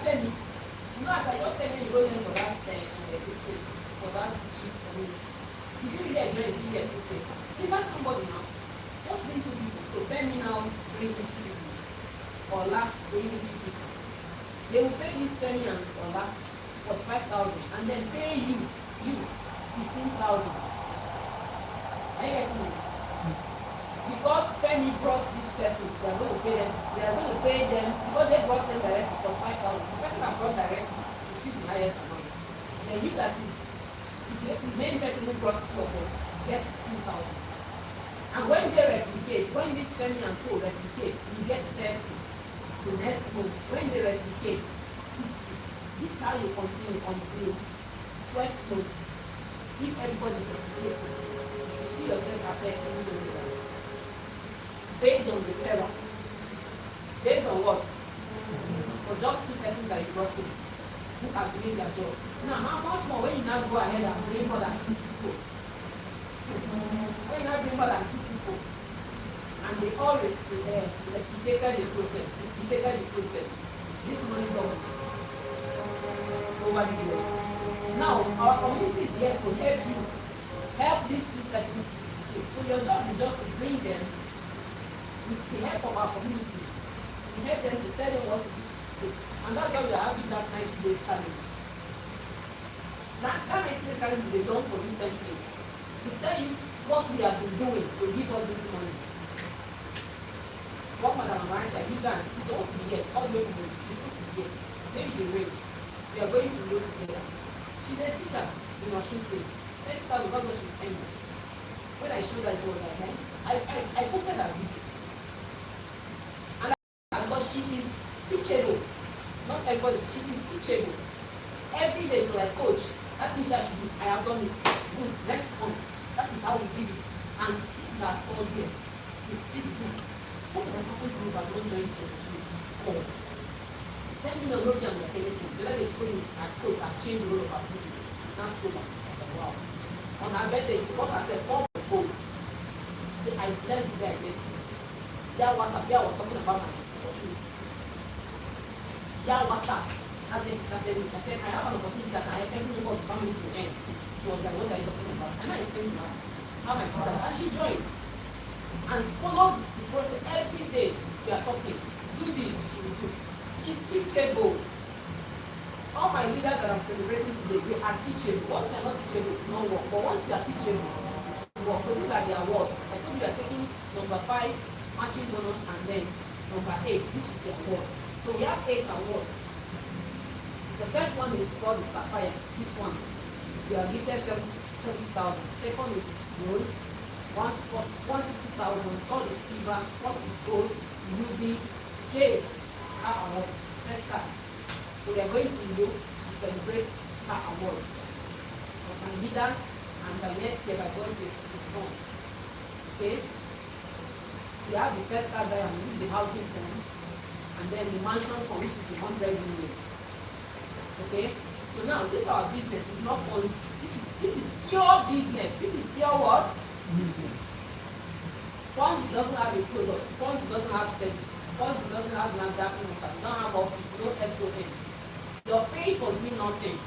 Femi, you know, as I just tell you, go there for that for that sheet for me. Did you really enjoy it? Yes, okay. Invite somebody now. Just bring 2 people. So Femi now bring in 2 people. Ola bring in 2 people. They will pay this Femi and Ola 45,000 and then pay you 15,000. Are you getting me? because Femi brought this person, they are going to pay them. They are going to pay them because they brought them directly for 5,000. The person that brought directly received the highest amount. Then you that is the main person who brought it for them gets 2,000. And when they replicate, when this Femi and Co replicate, you get 30. The next month, when they replicate, 60. This is how you continue until 12 months. If everybody is replicating, you should see yourself at 30 million. Based on referral. Based on what? For just 2 persons that you brought in who are doing their job. Now, how much more when you now go ahead and bring more than 2 people? When you now bring more than 2 people, and they all replicated the process, this money doubles over the years. Now, our community is here to help you, help these 2 persons replicate. So your job is just to bring them with the help of our community. We help them to tell them what to do. And that's why we are having that 90 days challenge. That 90 days challenge is a done for you template. We tell you what we have been doing to give us this money. One Madam Arancha, you guys, she's supposed to be here. All the way from she's supposed to be here. Maybe they rain. We are going to go together. She's a teacher in Osun State. Let's start because of she's angry. When I showed her, she was like, I posted that video. Because she is teachable. Not everybody, she is teachable. Every day she's like, Coach, that means I should do. I have done it. Good, let's come. That is how we did it. And this is our 3rd year. See the book. What would have happened to me if I don't join this opportunity? God. 10 million no be like anything. The other day she told me, Coach, I've changed the role of our people. Now so much. Wow. On her birthday, she got herself 4 gold. She said, I bless the guy I met you. Yeah, WhatsApp. Yeah, I was talking about my opportunity. Yeah, WhatsApp. And then she chatted me. I said, I have an opportunity that I have every member of the family to end. She was like, what are you talking about? And I explained to her how my brother. And she joined. And followed the process every day. We are talking. Do this, she will do. She's teachable. All my leaders that I'm celebrating today, we are teachable. Once you are not teachable, it's not work. But once you are teachable, it's work. So these are the awards. I think we are taking number 5, matching bonus, and then number 8, which is the award. So we have 8 awards. The first one is called the Sapphire. This one, we are gifted 70,000. Second is gold, 150,000. Third is silver. Fourth is gold, ruby, jade, car award. First card. So we are going to look to celebrate car awards of my leaders, and by next year, by God's grace, it will come. Okay? We have the first card there, and this is the housing fund, and then the mansion fund, which is the 100 million. Okay? So now this is our business, it's not funds. This is pure business. This is pure what? Business. Once it doesn't have a product, once it doesn't have services, once it doesn't have NAFDAC number, it don't have office, no SON. You're paying for doing nothing.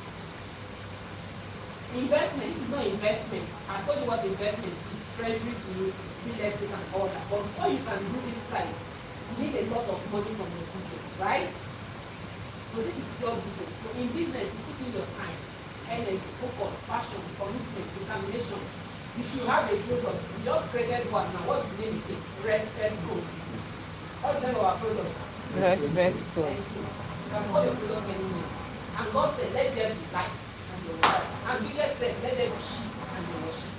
Investment, this is not investment. I told you what investment is, treasury bill, real estate and all that. But before you can do this side, you need a lot of money from your business, right? So this is pure business. So in business, you put in your time, energy, focus, passion, commitment, determination. You should have a product. We just created one now. What's the name of it? Respect Code. What's the name of our product? Respect code. You can call your product anywhere. And God said, let there be light and there was light. And Bible said, let there be sheep and there was sheep.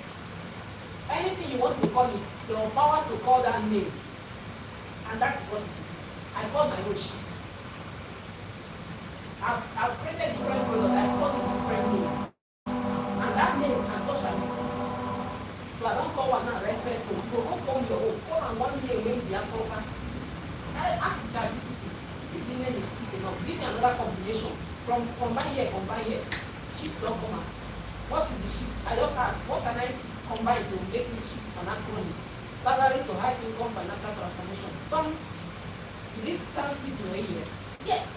Anything you want to call it, your power to call that name. And that is what it is. I call my own sheep. I've created different products. I call it different names. And that name and social media. So I don't call one now respect code. So don't form your own. Call on one name when they are talking. I ask ChatGPT, if the name is sick enough, give me another combination. From combine here, shift don't come out. What is the shift? I don't ask, what can I combine to make this shift an acronym? Salary to high income financial transformation. Done. Did it sound sweet in your ear? Yes.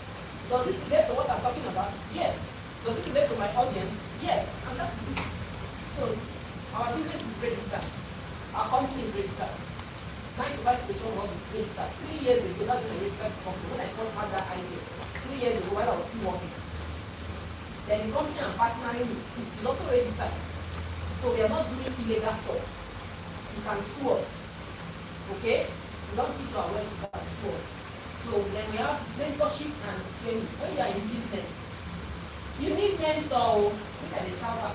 Does it relate to what I'm talking about? Yes. Does it relate to my audience? Yes. And that is it. So our business is registered. Our company is registered. 9-to-5 station work is registered. 3 years ago, that's when I registered this company. When I first had that idea, 3 years ago while I was still working. Then the company I'm partnering with is also registered. So we are not doing illegal stuff. You can sue us. Okay? We don't keep our words to that sword. So then we have mentorship and training. When you are in business, you need mentor. Look at the shower.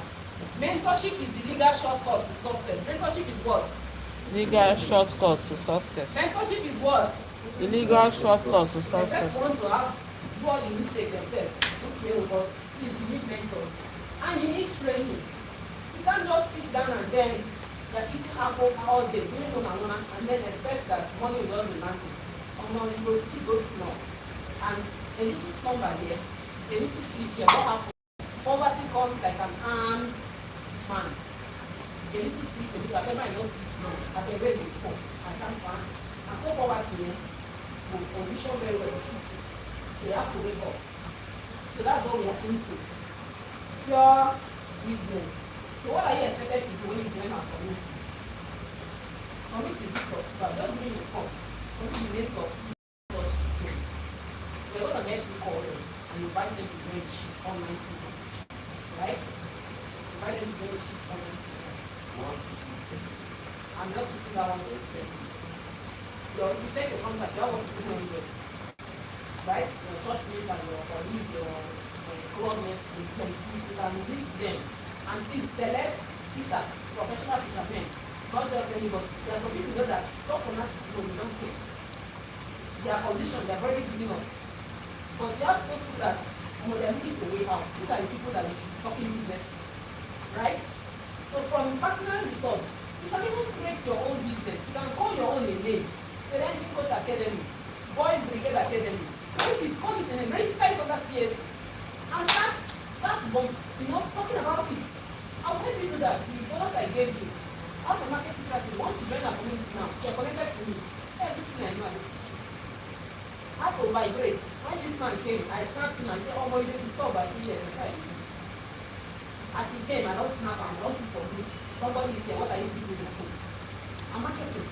Mentorship is the legal shortcut to success. Mentorship is what? Legal shortcut to success. Mentorship is what? The legal shortcut to Except success. you want to have do all the mistake yourself. Okay, but please you need mentors. And you need training. You can't just sit down and then you're eating apple all day, doing one and then expect that money will not be landing. Or money goes slow. And a little slumber here, a little sleep here, what happens? Poverty comes like an armed man. A little sleep, a little, I just sleep slow. I can read before. I can't find. And so poverty here will position very well to shoot you. So you have to wake up. So that's what we are into. Pure business. So what are you expected to do when you join our community? Submit the list of people. Just bring your phone. Submit the names of people just to show. We're going to get people call them and invite them to join the shift online people. Right? Invite them to join the shift online people. I'm just putting that one to this person. If you check the contract, you have what to put on there. Right? Your church mate and your colleague, your club mate, you can list them. And please select Peter, professional fishermen, not just anybody. There are some people know that talk from that to they don't pay. Their condition, they are very giving up. But you have to people that they are looking for a way out. These are the people that we should be talking business with. Right? So from partnering with us, you can even create your own business. You can call your own a name. Parenting Coach Academy, Boys Brigade Academy. Create it, call it a name, register it under CS. And start talking about it. I will help you do that. The bonus I gave you, how to market it strategy. Once you join our community now, you're connected to me. Everything I know, I will teach you. How to vibrate. When this man came, I snapped him and said, oh, boy, you didn't stop. I said, yes, that's right. As he came, I don't snap him, I don't do for me. Somebody is here, what are you speaking to? I'm marketing.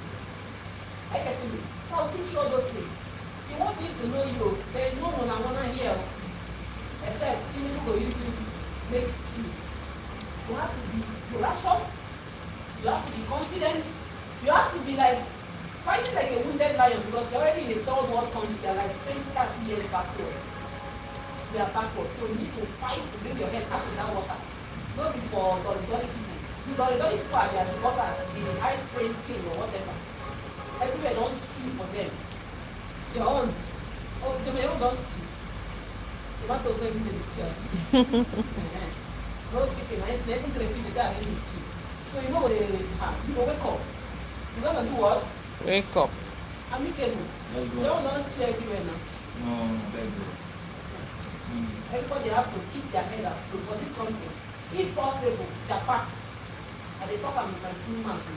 I get to me. So I'll teach you all those things. You want this to know you, there is no one here. Except people who use you makes two. You have to be courageous, you have to be confident, you have to be like fighting like a wounded lion because you're already in a third world country, they're like 20-30 years backward. We are backward, so you need to fight to bring your head out of that water. Not before dolly people. The dolly people are their waters, the ice cream skin or whatever. Everywhere don't steal for them. Your own. Oh, the own don't steal. Tomatoes don't even steal. No chicken, I never to refuse the guy in this steal. So you know what they have. You go wake up. You're gonna do what? Wake up. Amicable. You don't steal everywhere now. No, baby. Everybody have to keep their head up for this country. If possible, Japan. And they talk about my 2 months.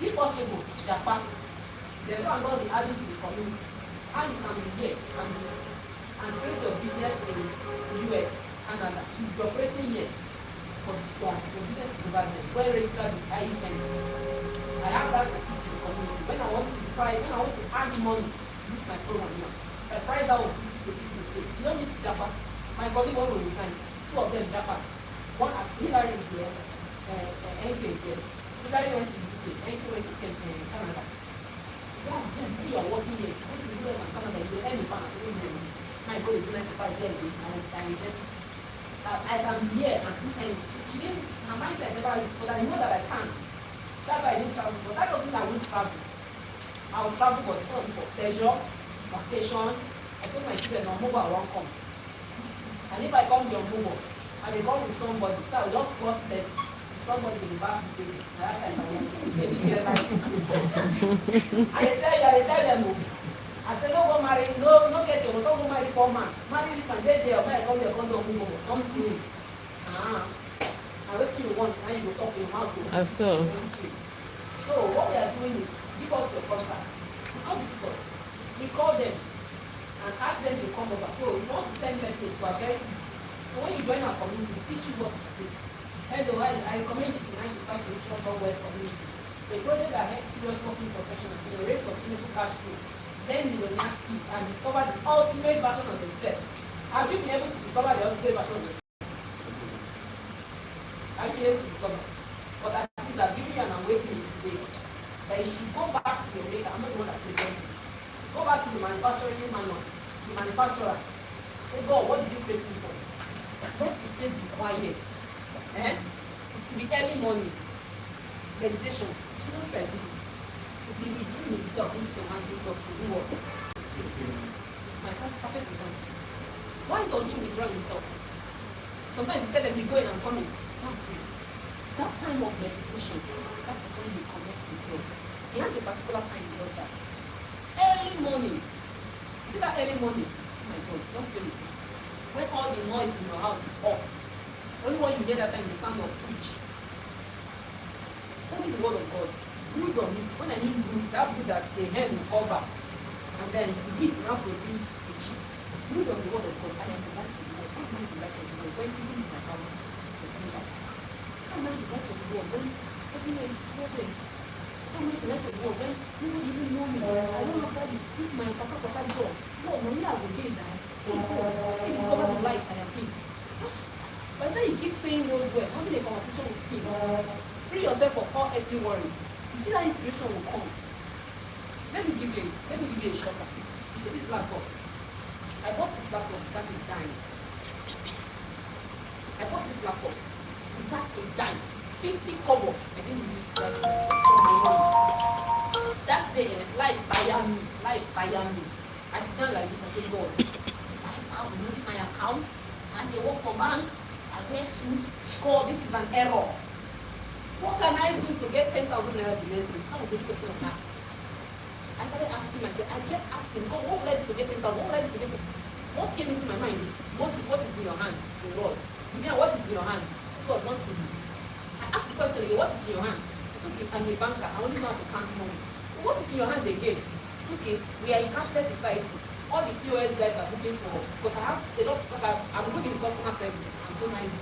If possible, Japan. They're going to be adding to the community. How you can be here and create your business in the US, Canada. You're operating here, but your business is over there. Well registered with IEM. I have that to fix in the community. When I want to add money to use my program now, if I price that 50 to 50, you don't need to Japan. My colleague one will resign. 2 of them Japan. One at Hillary is here, NK is here. Hillary went to the UK, NK went to Canada. So you are working here, go to the US and Canada, you will earn the pound. My goal is 95 years, I reject it. I can be here and she didn't, her mindset never reached, but I know that I can. That's why I didn't travel, but that doesn't mean I won't travel. I will travel but not for pleasure, vacation. I told my children, on mobile I won't come. And if I come to your mobile, and they come with somebody, so I will just cross them. Somebody will be back with me. That time I will be here like I tell them, I said, no go marry, no get your, don't go marry poor man. Marry this man, get there, when I come here, come to move, come see me. And what you want, now you go talk in your mouth. So what we are doing is, give us your contacts. It's not difficult. We call them and ask them to come over. So if you want to send message, we are very easy. So when you join our community, we teach you what to do. Hello, I recommend it to 95 Solutions for West Community. A project that helps serious working professionals in the race of clinical cash flow, then millionaire skills, and discover the ultimate version of themselves. Have you been able to discover the ultimate version of yourself? Have you been able to discover? But at least I've given you an awakening today that you should go back to your maker. I'm not the one that presents you. Go back to the manufacturing manual, the manufacturer. Say, God, what did you create me for? Let the place be quiet. Eh? It could be early morning. Meditation. Jesus Christ did it. He withdrew himself into the mountaintop to do what? My perfect example. Why does he withdraw himself? Sometimes you tell them, be going and coming. Don't pray. That time of meditation, that is when you connect with God. He has a particular time he does that. Early morning. You see that early morning? Oh my God, don't play with it. When all the noise in your house is off, only when you hear that time the sound of fridge. Study the word of God. Brood on it. When I mean brood, that brood that the hen will cover, and then the heat will now produce the chick. Brood on the word of God. I am the light of the world. How am I the light of the world? When even in my house, there's no light. How am I the light of the world? When everywhere is flooded. How am I the light of the world? When you don't even know me. I don't have body. This is my papa door. No, money I will day that. He discovered the light I am in. By the time you keep saying those words, having a conversation with him, free yourself of all earthly worries. You see that inspiration will come. Let me give you a shocker. You see this laptop? I bought this laptop without a dime. I bought this laptop without a dime. 50 kobo. I didn't use that for my money. That day, life tired me. I stand like this and say, God, 5,000 in my account, and they work for bank, I wear suit. God, this is an error. What can I do to get 10,000 naira the next day? That was the question of ask. I started asking myself, I kept asking, God, what led you to get 10,000? What led you to get 10,000? What came into my mind is, Moses, what is in your hand? The rod. Vivian, what is in your hand? God, what's in you? I asked the question again, what is in your hand? It's okay, I'm a banker, I only know how to count money. So what is in your hand again? It's okay, we are in cashless society. All the POS guys are looking for, because I have a lot, because I'm good in customer service. I'm so nice.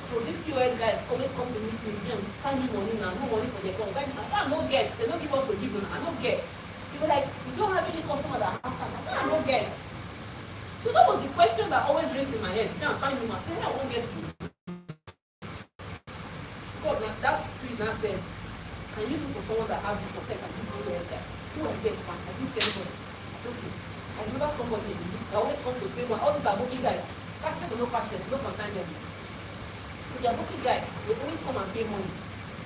So these POS guys always come to meet me and find me money now, no money for their account. I say I no get, they don't give us to give them, I no get. People like, you don't have any customer that have cash. I say I no get. So that was the question that always raised in my head. Now I find me, I say I won't get you. God, now that spirit now said, can you look for someone that have this protect and give POS guy? Who I get one? I didn't say anybody. I said okay. I remember somebody that always come to pay money. All these are booking guys. Cashless or no cashless, you don't consign them. So their booking guy will always come and pay money.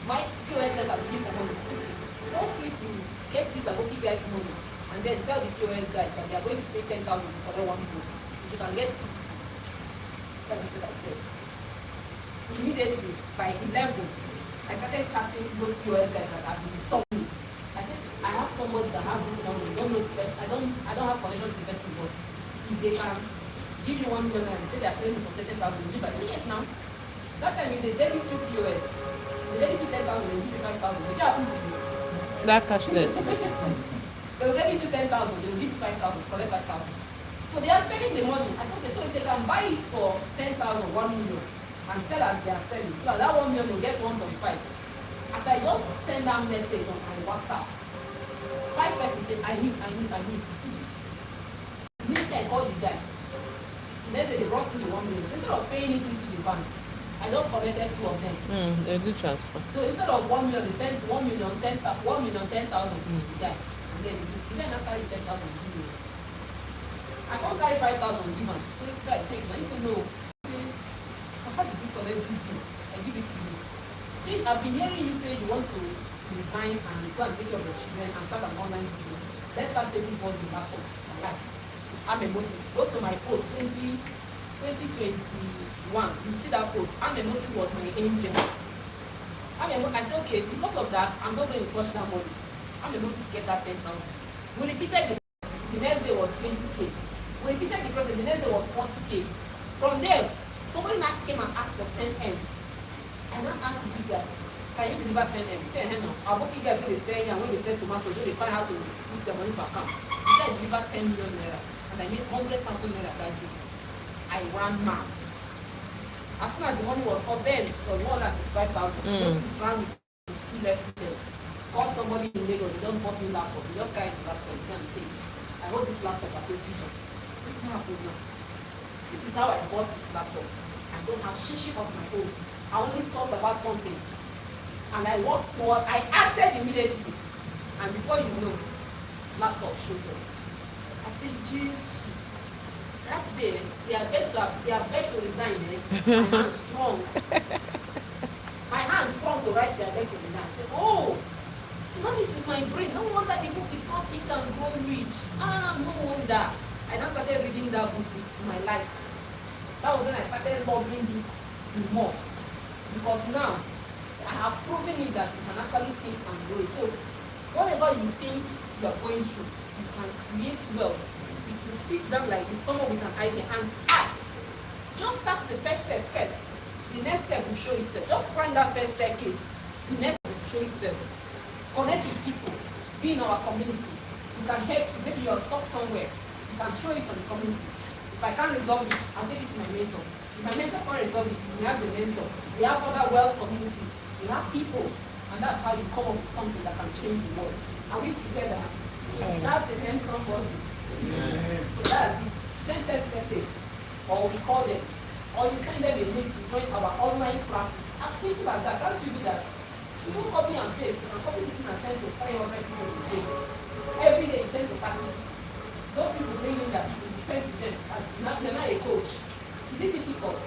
My POS guys are looking for money. So what if you get this booking guys money and then tell the POS guys that they are going to pay 10,000 to collect one bill? If you can get two. That is what I said. Immediately by 11, I started chatting those POS guys that have been disturbing me. I said, I have somebody that have this money. Don't know the best. I don't have connection to the best people. If they can give you 1 million and say they are selling it for 30,000, give I say yes now. That time if they debit you POS, they debit you 10,000 and give you 5,000. Did it happen to you? That cashless. They will debit you 10,000, they will give you 5,000, collect 5,000. So they are selling the money. I said, okay, so if they can buy it for 10,000, 1 million, and sell as they are selling, so that 1 million will get 1.5. As I just send that message on my WhatsApp, 5 persons said, I need. I said, just immediately I called the guy. Then they brought me the 1 million. So instead of paying it into the bank, I just connected 2 of them. They do transfer. So instead of 1 million, they sent 1 million 10,000 to the guy. And then the guy not carry 10,000 give me. I can't carry 5,000 give him. So the guy take it. He said, no. How did you collect everything? I give it to you. See, I've been hearing you say you want to resign and go and take care of your children and start an online business. Let's start saving towards the laptop. I'm a Moses. Go to my post 2021. You see that post. I'm a Moses was my angel. I said, okay, because of that, I'm not going to touch that money. I'm a Moses get that 10,000. We repeated the next day was 20K. We repeated the process, the next day was 40K. From there, somebody now came and asked for 10M. And I asked the guy, can you deliver 10M? He said, no. Our booking guys, when they sell and when they sell tomatoes, they find how to put the money for account. He said, deliver 10 million naira. And I made 100,000 naira that day. I ran mad. As soon as the money was up, then it was 165,000. Moses ran with his 2 left there. Called somebody in Lagos, they just bought me laptop. They just carried the laptop, you can take. I hold this laptop, I said, Jesus, what's happening now? This is how I bought this laptop. I don't have shit of my own. I only thought about something. And I worked for, I acted immediately. And before you know, laptop showed up. I said, Jesus. That day, they are better to resign. My hand's strong. My hand's strong to write their better to resign. I said, oh, so that means with my brain. No wonder the book is called Think and Grow Rich. No wonder. I now started reading that book with my life. That was when I started loving it more. Because now, I have proven it that you can actually think and grow. So, whatever you think you are going through, you can create wealth. If you sit down like this, come up with an idea and act. Just start the first step first. The next step will show itself. Just find that first staircase. The next step will show itself. Connect with people. Be in our community. You can help. Maybe you're stuck somewhere. You can show it on the community. If I can't resolve it, I'll take it to my mentor. If my mentor can't resolve it, we have the mentor. We have other wealth communities. We have people. And that's how you come up with something that can change the world. Are we together? Shout amen somebody. So that's it. Send text message, or we call them, or you send them a link to join our online classes. As simple as that. Can't you do that? You don't copy and paste. You can copy this and send to 500 people a day. Every day you send to 30. Those people bring in that people, you send to them. They're not a coach. Is it difficult?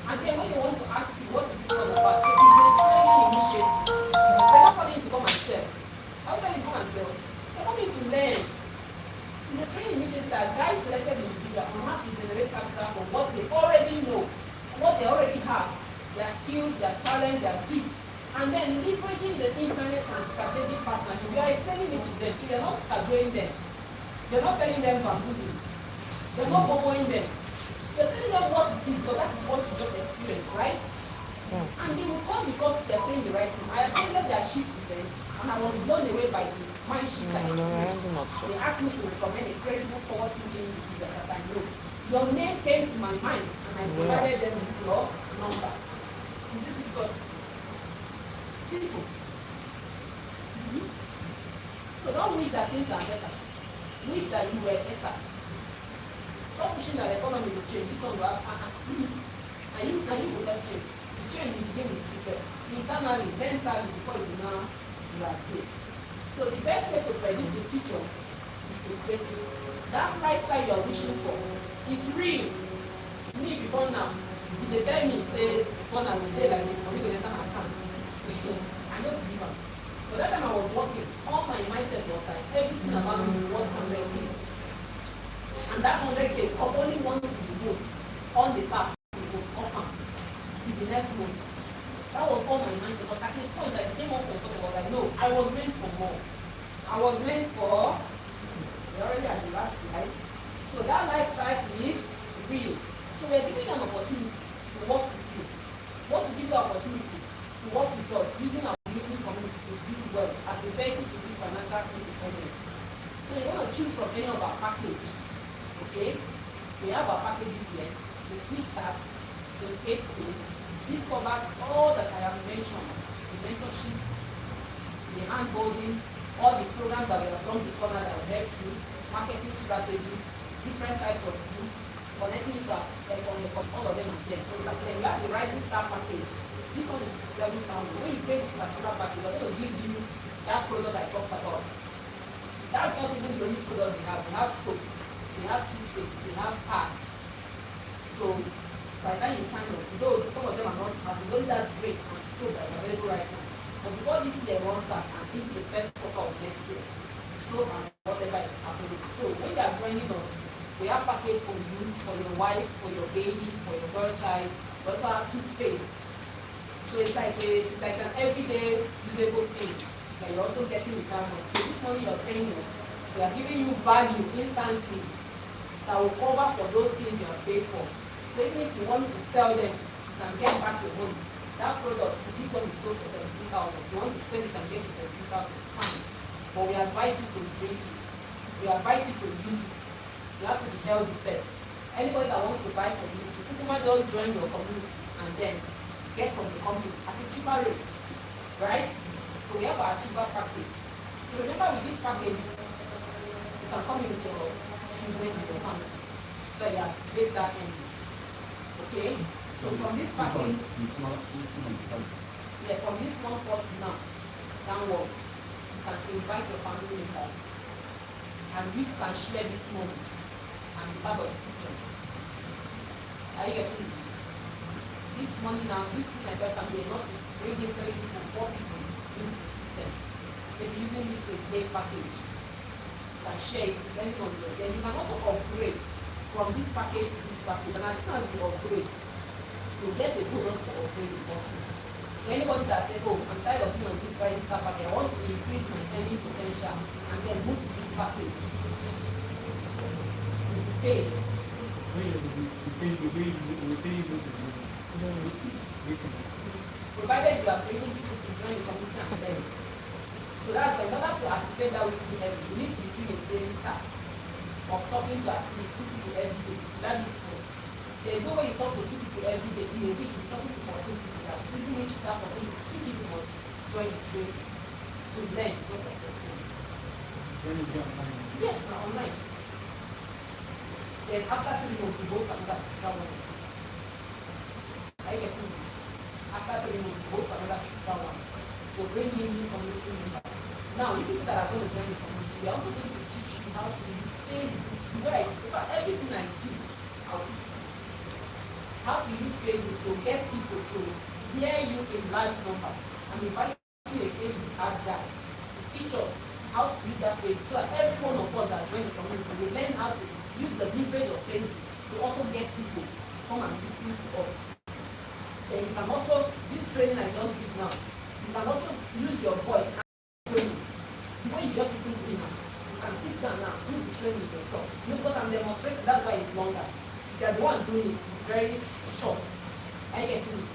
And then when they want to ask you what is this all about, so it's a training initiative. They're not calling you to come and sell. How do you come and sell? They're coming to learn. It's a training initiative that guys selected individuals on how to generate capital from what they already know, what they already have, their skills, their talent, their gifts, and then leveraging the internet and strategic partnership. We are explaining it to them, so you're not cajoling them. You're not telling them bamboozling. You're not borrowing them. You're telling them what it is, but that is what you just experienced, right? And they will come because they're saying the right thing. I attended their shift with them, and I was blown away by the mind shift I experienced. They asked me to recommend a credible forward-thinking individual that I know. Your name came to my mind, and I provided them with your number. Is this difficult? Simple. So don't wish that things are better. Wish that you were better. Stop wishing that the economy will change. This one will have. And you will first change. The change will begin with you first. Internally, mentally, before you now graduate. So the best way to predict the future is to create it. That lifestyle you are wishing for is real. Me before now, if they tell me, say, before now, we day like this, for me to enter my account. I don't believe them. But that time I was working, all my mindset was like, everything about me is worth 100K. And that 100K come only once in the month, on the tap, offer, till the next month. That was all my mindset. But at the point I became more comfortable, I was like, no, I was meant for more. I was meant for, we're already at the last slide. So that lifestyle is real. So we're giving you an opportunity to work with you. What to give you an opportunity to work with us, using our community to build wealth as a vehicle to be financial independent. So you're going to choose from any of our package. Okay? We have our packages here. The Swiss Start, 28K. This covers all that I have mentioned. The mentorship, the hand-holding, all the programs that we have done before now that will help you, marketing strategies, different types of books, connecting it up, all of them are there. So then we have the Rising Star package. This one is 7,000. When you pay this particular package, I'm going to give you that product I talked about. That's not even the only product we have. We have soap, we have toothpaste, we have pad. So by the time you sign up, though some of them are not smart, it's only that break and soap that is available right now. But before this year runs out and into the first quarter of next year, soap and whatever is happening. So when you are joining us, we have package for you, for your wife, for your babies, for your girl child. We also have toothpaste. So it's like an everyday usable thing that you're also getting with that money. So this money you're paying us, we are giving you value instantly that will cover for those things you have paid for. So even if you want to sell them, you can get back your money. That product, the big one is sold for 17,000. If you want to sell it and get to 17,000, fine. But we advise you to drink it. We advise you to use it. You have to be healthy first. Anybody that wants to buy from you, so people might just join your community and then get from the company at a cheaper rate, right? So we have our cheaper package. So remember with this package, you can come in with your children and your family. So you activate that end. Okay? So from this package, yeah, from this 140 now, downward, you can invite your family members and you can share this money and be part of the system. Are you getting me? This money now, this thing like that can be enough to bring in 3 people, 4 people into the system. Maybe using this with day package. You can share it depending on your, then you can also upgrade from this package to this package. And as soon as you upgrade, you'll get a bonus for upgrading also. So anybody that said, oh, I'm tired of being on this register package, I want to increase my earning potential and then move to this package. You pay it. Provided you are bringing people to join the community and learn. So that's why in order to activate that weekly level, you need to be doing a daily task of talking to at least 2 people every day. That is good. There is no way you talk to 2 people every day. In a week, you're talking to 14 people. That even if that 14 people, 2 people must join the training to learn just like that. Yes, now online. Then after 3 months, you both another physical one like this. Are you getting me? After 3 months, you both another physical one. So bring in new community members. Now, you people that are going to join the community, we are also going to teach you how to use Facebook. Right? In fact, everything I do, I'll teach you. How to use Facebook to get people to hear you in large number. I'm inviting a Facebook ad guy to teach us how to use that Facebook so that every one of us that join the community will learn how to use the leverage of Facebook to also get people to come and listen to us. Then you can also, this training I just did now, you can also use your voice and training. When you just listen to me now, you can sit down now, do the training yourself. Because I'm demonstrating, that's why it's longer. If you're the one doing it, it's very short. Are you getting it?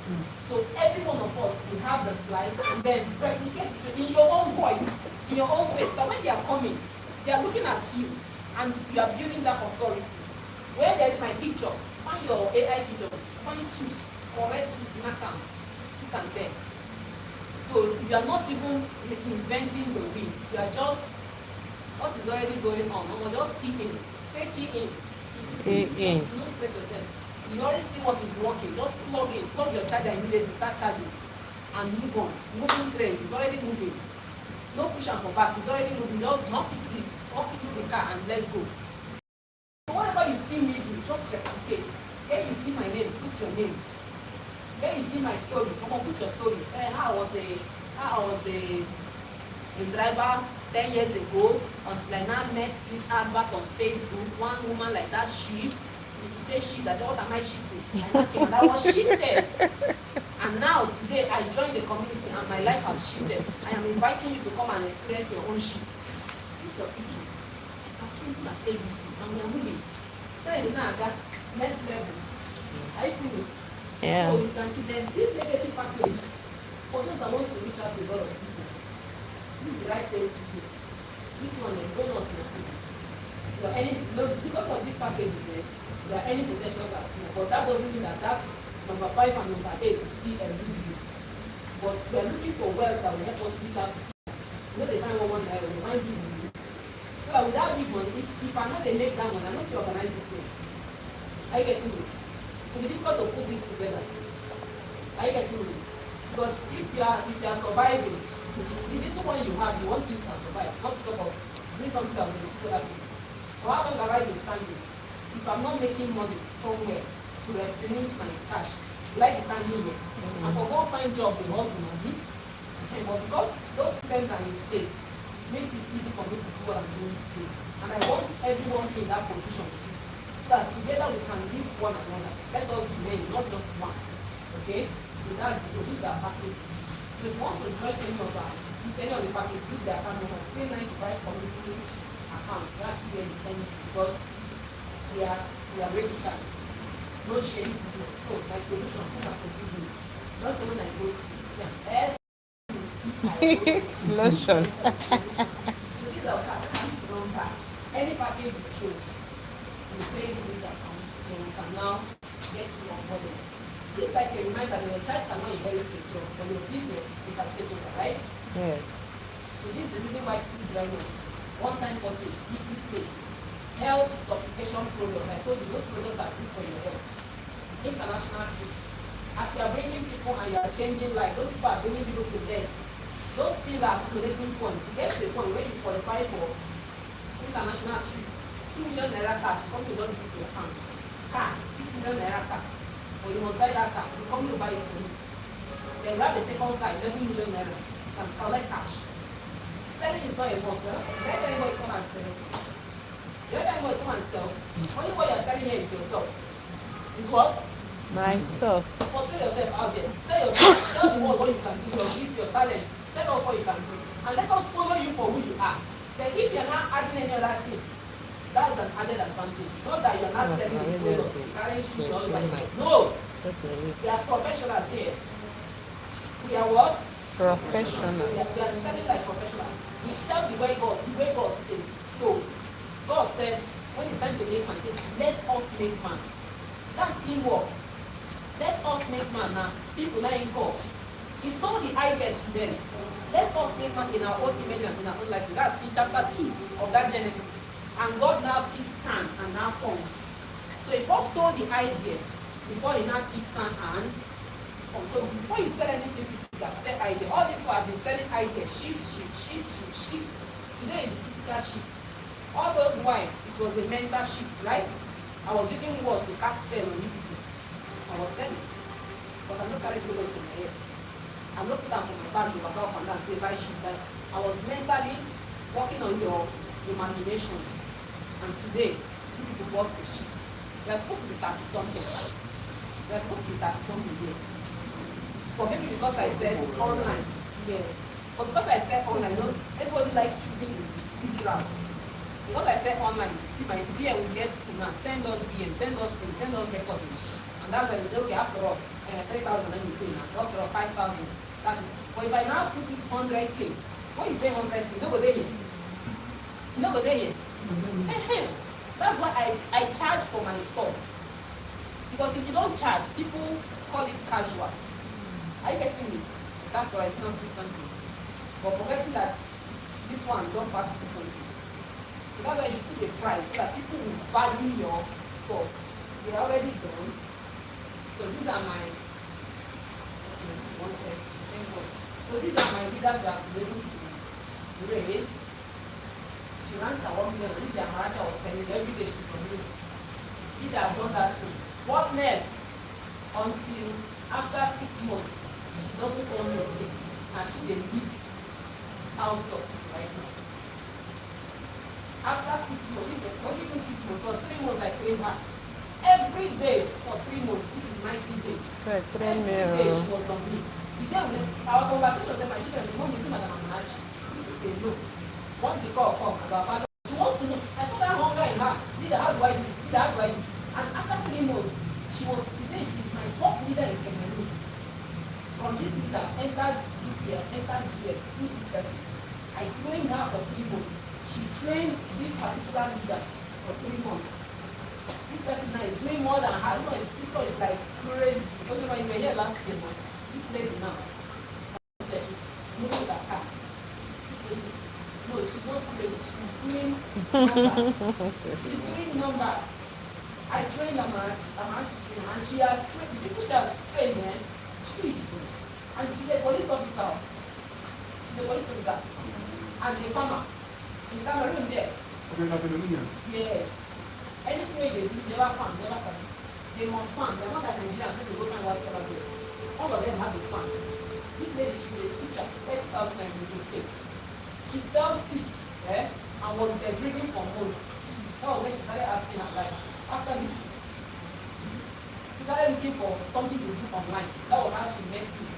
So every one of us will have the slide and then replicate it in your own voice, in your own face. So when they are coming, they are looking at you and you are building that authority. Where there's my picture, find your AI picture, find suits, correct suits, nakam, you can there. So you are not even inventing the wheel. You are just what is already going on. No, just key in. Say key in. No stress yourself. You already see what is working. Just plug in. Plug your charger immediately. Start charging. And move on. Moving train. It's already moving. No push and for back. It's already moving. Just hop into the car and let's go. So whatever you see me do, just replicate. When you see my name, put your name. When you see my story, come on, put your story. How I was a driver 10 years ago until I now met this advert on Facebook. One woman like that shift. You say shift, I said, what am I shifting? And I was shifted. And now today I joined the community and my life has shifted. I am inviting you to come and experience your own shift. It's your picture. As simple as ABC. And we are moving. Tell you now that next level. I see it. Yeah. So you can see them this legacy package for those that want to reach out to a lot of people. This is the right place to be. This one is bonus in the field. So because of this package there are any potentials are small, but that doesn't mean that number 5 and number 8 is still elude you. But we are looking for wealth that will help us reach out to people. You know they find one there, they find big money. So that without big money, if I know they make that money, I know if you organize this thing. Are you getting me? It will be difficult to put this together. Are you getting me? Because if you are surviving, the little one you have, you want to survive, not to talk of doing something that will benefit other people. For how long have I been standing? If I'm not making money somewhere to replenish my cash, will I be standing here? And for one fine job, they hustle money. But because those systems are in place, it makes it easy for me to do what I'm doing today. And I want everyone to be in that position too. So that together we can lift one another. Let us be many, not just one. Okay? So that's the these are packages. If you want to search any of the package, use their account number, say 95 community account. That's where you send it because we are registered. No shame business. Oh, my solution, who can forgive me? Not the one I go to. Solution. So these are account number. Any package you choose. You pay into this account, then you can now get you on board. This like a reminder that your child cannot inherit a job, but your business you can take over, right? Yes. So this is the reason why people join us. One-time purchase, weekly pay, health supplication program. I told you those products are good for your health. International trip. As you are bringing people and you are changing life, those people are bringing people to them. those things are accumulating points. You get to the point where you qualify for international trip, 2 million naira cash, the company will just give it to your account. Car, 6 million naira car. Or you must buy that car, the company will buy it for you. Then you have a second car, 11 million naira. You can collect cash. Selling is not a must. Let anybody come and sell. Let anybody come and sell. Only what you're selling here is yourself. Is what? Myself. Portray yourself out there. Sell yourself. Tell the world what you can do, your gifts, your talent. Tell us what you can do. And let us follow you for who you are. Then if you're not adding any other thing, that's an added advantage. Not that you're not selling the product, carrying shoes, all like no. We are professionals here. We are what? Professionals. We are selling like professionals. We sell the way God said. So God said, when it's time to make man, he said, let us make man. That's teamwork. Let us make man now. People now in God. He saw the idea to them. Let us make man in our own image and in our own likeness. That's in chapter 2 of that Genesis. And God now picked sand and now formed. So he first saw the idea before he now picked sand and formed. So before you sell anything physical, sell idea. All this while I've been selling ideas. Shift. Today is the physical shift. All those while it was a mental shift, right? I was using words to cast spell on you people. I was selling. But I'm not carrying it away from my head. I'm not putting that from my bag to back up and down, say buy shift. I was mentally working on your imaginations. And today, you people bought the shift. We are supposed to be 30 something. We are supposed to be 30 something here. But maybe because I said online, yes. But because I said online, you know, everybody likes choosing the easy route. Because I said online, see my DM will get full now. Send us DM, send us things, send us recordings. And that's why you say, okay, after all, 3,000 let me pay now. After all, 5,000. That's it. But if I now put it 100K, when you pay 100K, you don't go there here. You don't go there here. That's why I charge for my stuff. Because if you don't charge, people call it casual. Are you getting me? It's after all, it's not free something. But forgetting that this one don't pass free something. So that's why you should put a price so that people will value your stuff. They are already done. So these are my so these are my leaders that I'm able to raise. She ran to 1 million. This is the Amaracha was spending every day she's from me. These have done that too. What next? Until after 6 months, she doesn't own me again. And she dey live out of right now. After 6 months, not even 6 months, it was 3 months I claimed her. Every day for 3 months, which is 90 days. Every day she was on me. The day our conversation was my children, the mom is Madam Amarachi. They know. Once the call comes, about father, she wants to know. I saw that hunger in her. Leader, how do I do it? Leader, how do I do it? And after 3 months, today she's my top leader in Cameroon. From this leader, entered India, entered US through this person. I trained her for 3 months. She trained this particular leader for 3 months. This person now is doing more than her. This one is like crazy. Because you were here last year, but this lady now, she's moving her car. No, she's not crazy. She's doing numbers. She's doing numbers. I trained Amarachi, and she has trained the people she has trained, man. Jesus. And she's a police officer. She's a police officer. And a farmer. In Cameroon there. Okay, Cameroonians. Yes. Anything they do, never farm, never farm. They must farm. They're not like Nigerians, so they go find what ever do. All of them have a farm. This lady, she's a teacher, 30,000 in state. She fell sick, and was bedridden for months. That was when she started asking her, like, after this, she started looking for something to do online. That was how she met me.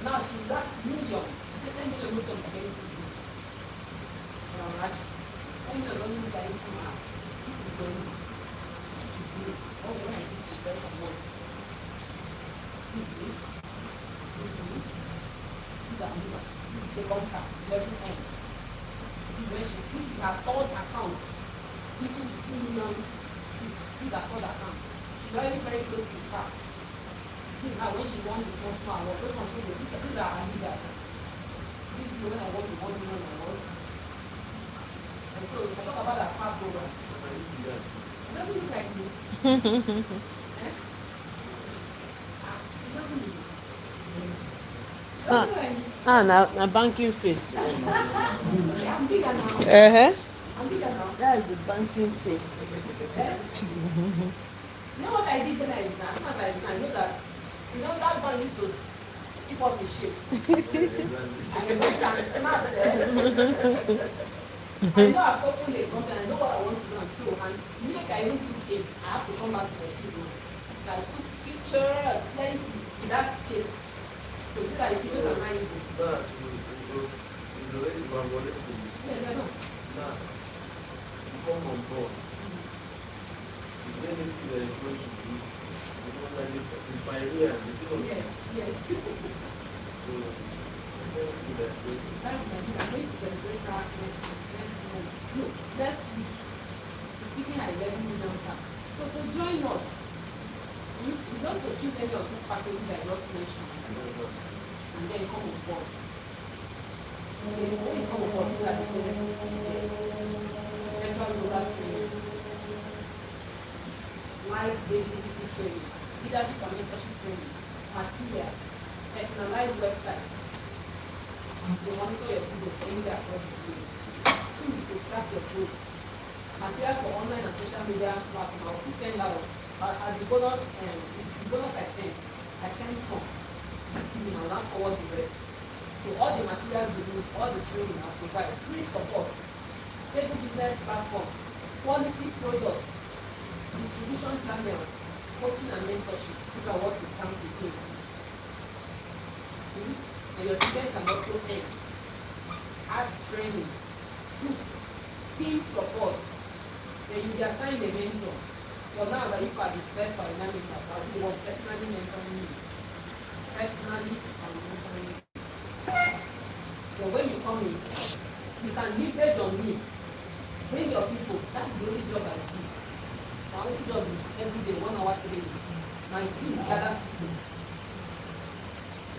Now she lacks million. She said 10 million look like anything. And I'm like, 10 million doesn't look like anything now. This is going on. This is good. All the time, this is very some work. This is good. This is good. These are new. This is second card, level end. This is her third account. Meeting the 2 million troops. This is her third account. She's very, very close to the car. This is how when she won the small award. Those ones, these are her leaders. These people that award the 1 million award. And so if I talk about her car program, it doesn't look like me. It doesn't look like me. Ah, na banking face. I'm bigger now. Uh-huh. I'm bigger now. That's the banking face. You know what I did when I resigned? As soon as I know that, that band needs to keep us in shape. I can look and smart there. I know I've opened a company, I know what I want to do and so, and immediately I even took it, I have to come back to the shape now. So I took pictures, plenty, in that shape. So these are the pictures of my evil. Yeah, I know. Now, you come on board. You get anything that you're going to do, you know, like the pioneer, the thing of Yes, yes. so, anything that you're going to I'm going to celebrate our next month. No, next week. Speaking at 11 million pounds. So to join us, you just to choose any of these packages I just mentioned, do. and then come on board. And then when you come on board, these are the benefits you get. Virtual global training, live daily training, leadership and mentorship training, materials, personalized websites. They monitor your business anywhere across the globe. Tools to track your growth. Materials for online and social media platforms. I'll still send out as the bonus I sent some. This evening I'll now forward the rest. So all the materials you need, all the training I provide, free support, stable business platform, quality products, distribution channels, coaching and mentorship. These are what you stand to do. And your student can also earn art training, books, team support. Then you be assigned a mentor. For now that you are the first dynamic class, I'll be the one personally mentoring you. Personally and mentoring you. Then when you come in, you can leverage on me. Bring your people. That's the only job I do. My only job is every day, 1 hour training. My team gather people.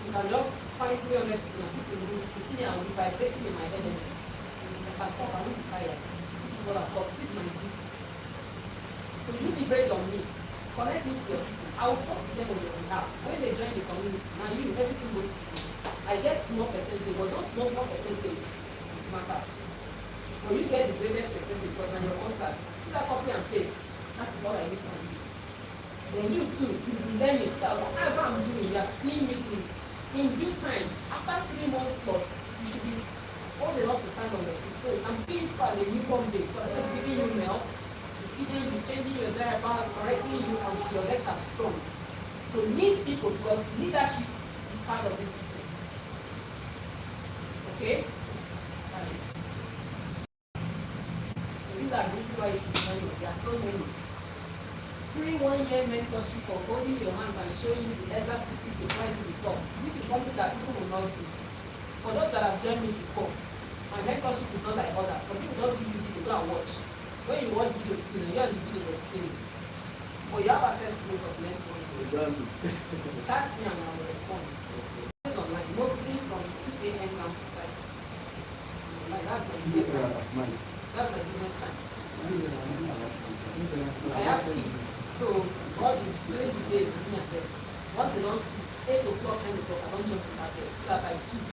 You can just find 300 people and put in room. You see me, I will be vibrating in my head. And I can talk, I won't be tired. This is what I've got. This is my gift. So you leverage on me. Connect me to your people. I will talk to them on your behalf. When they join the community, now you, everything goes to you. I get small percentage, but those small percentage matters. When you get the greatest percentage, because when your contact, see that copy and paste. That is all I need from you. Then you too, you will be learning. So whatever I'm doing, you are seeing me do it. In due time, after 3 months plus, you should be old enough to stand on your feet. So I'm seeing you at a newborn day. So I'm giving you milk, feeding you, changing your diapers, correcting you until your legs are strong. So lead people because leadership is part of this business. Okay? So these are the reasons why you should join us. There are so many. Free 1-year mentorship of holding your hands and showing you the exact secret to try to the top. This is something that people will not do. For those that have joined me before, my mentorship is not like others. Some people just give you video, go and watch. When you watch videos, you are the video explaining. But you have access to it for the next one. Exactly. Chat me and I will respond. It's online, mostly from 2 a.m. down to 5 to 6. Like, that's my business time. That's my business time. I have kids. So all this during the day, me and them. Once they don't sleep, 8 o'clock, 9 o'clock, I don't jump to that bed. So that by 2,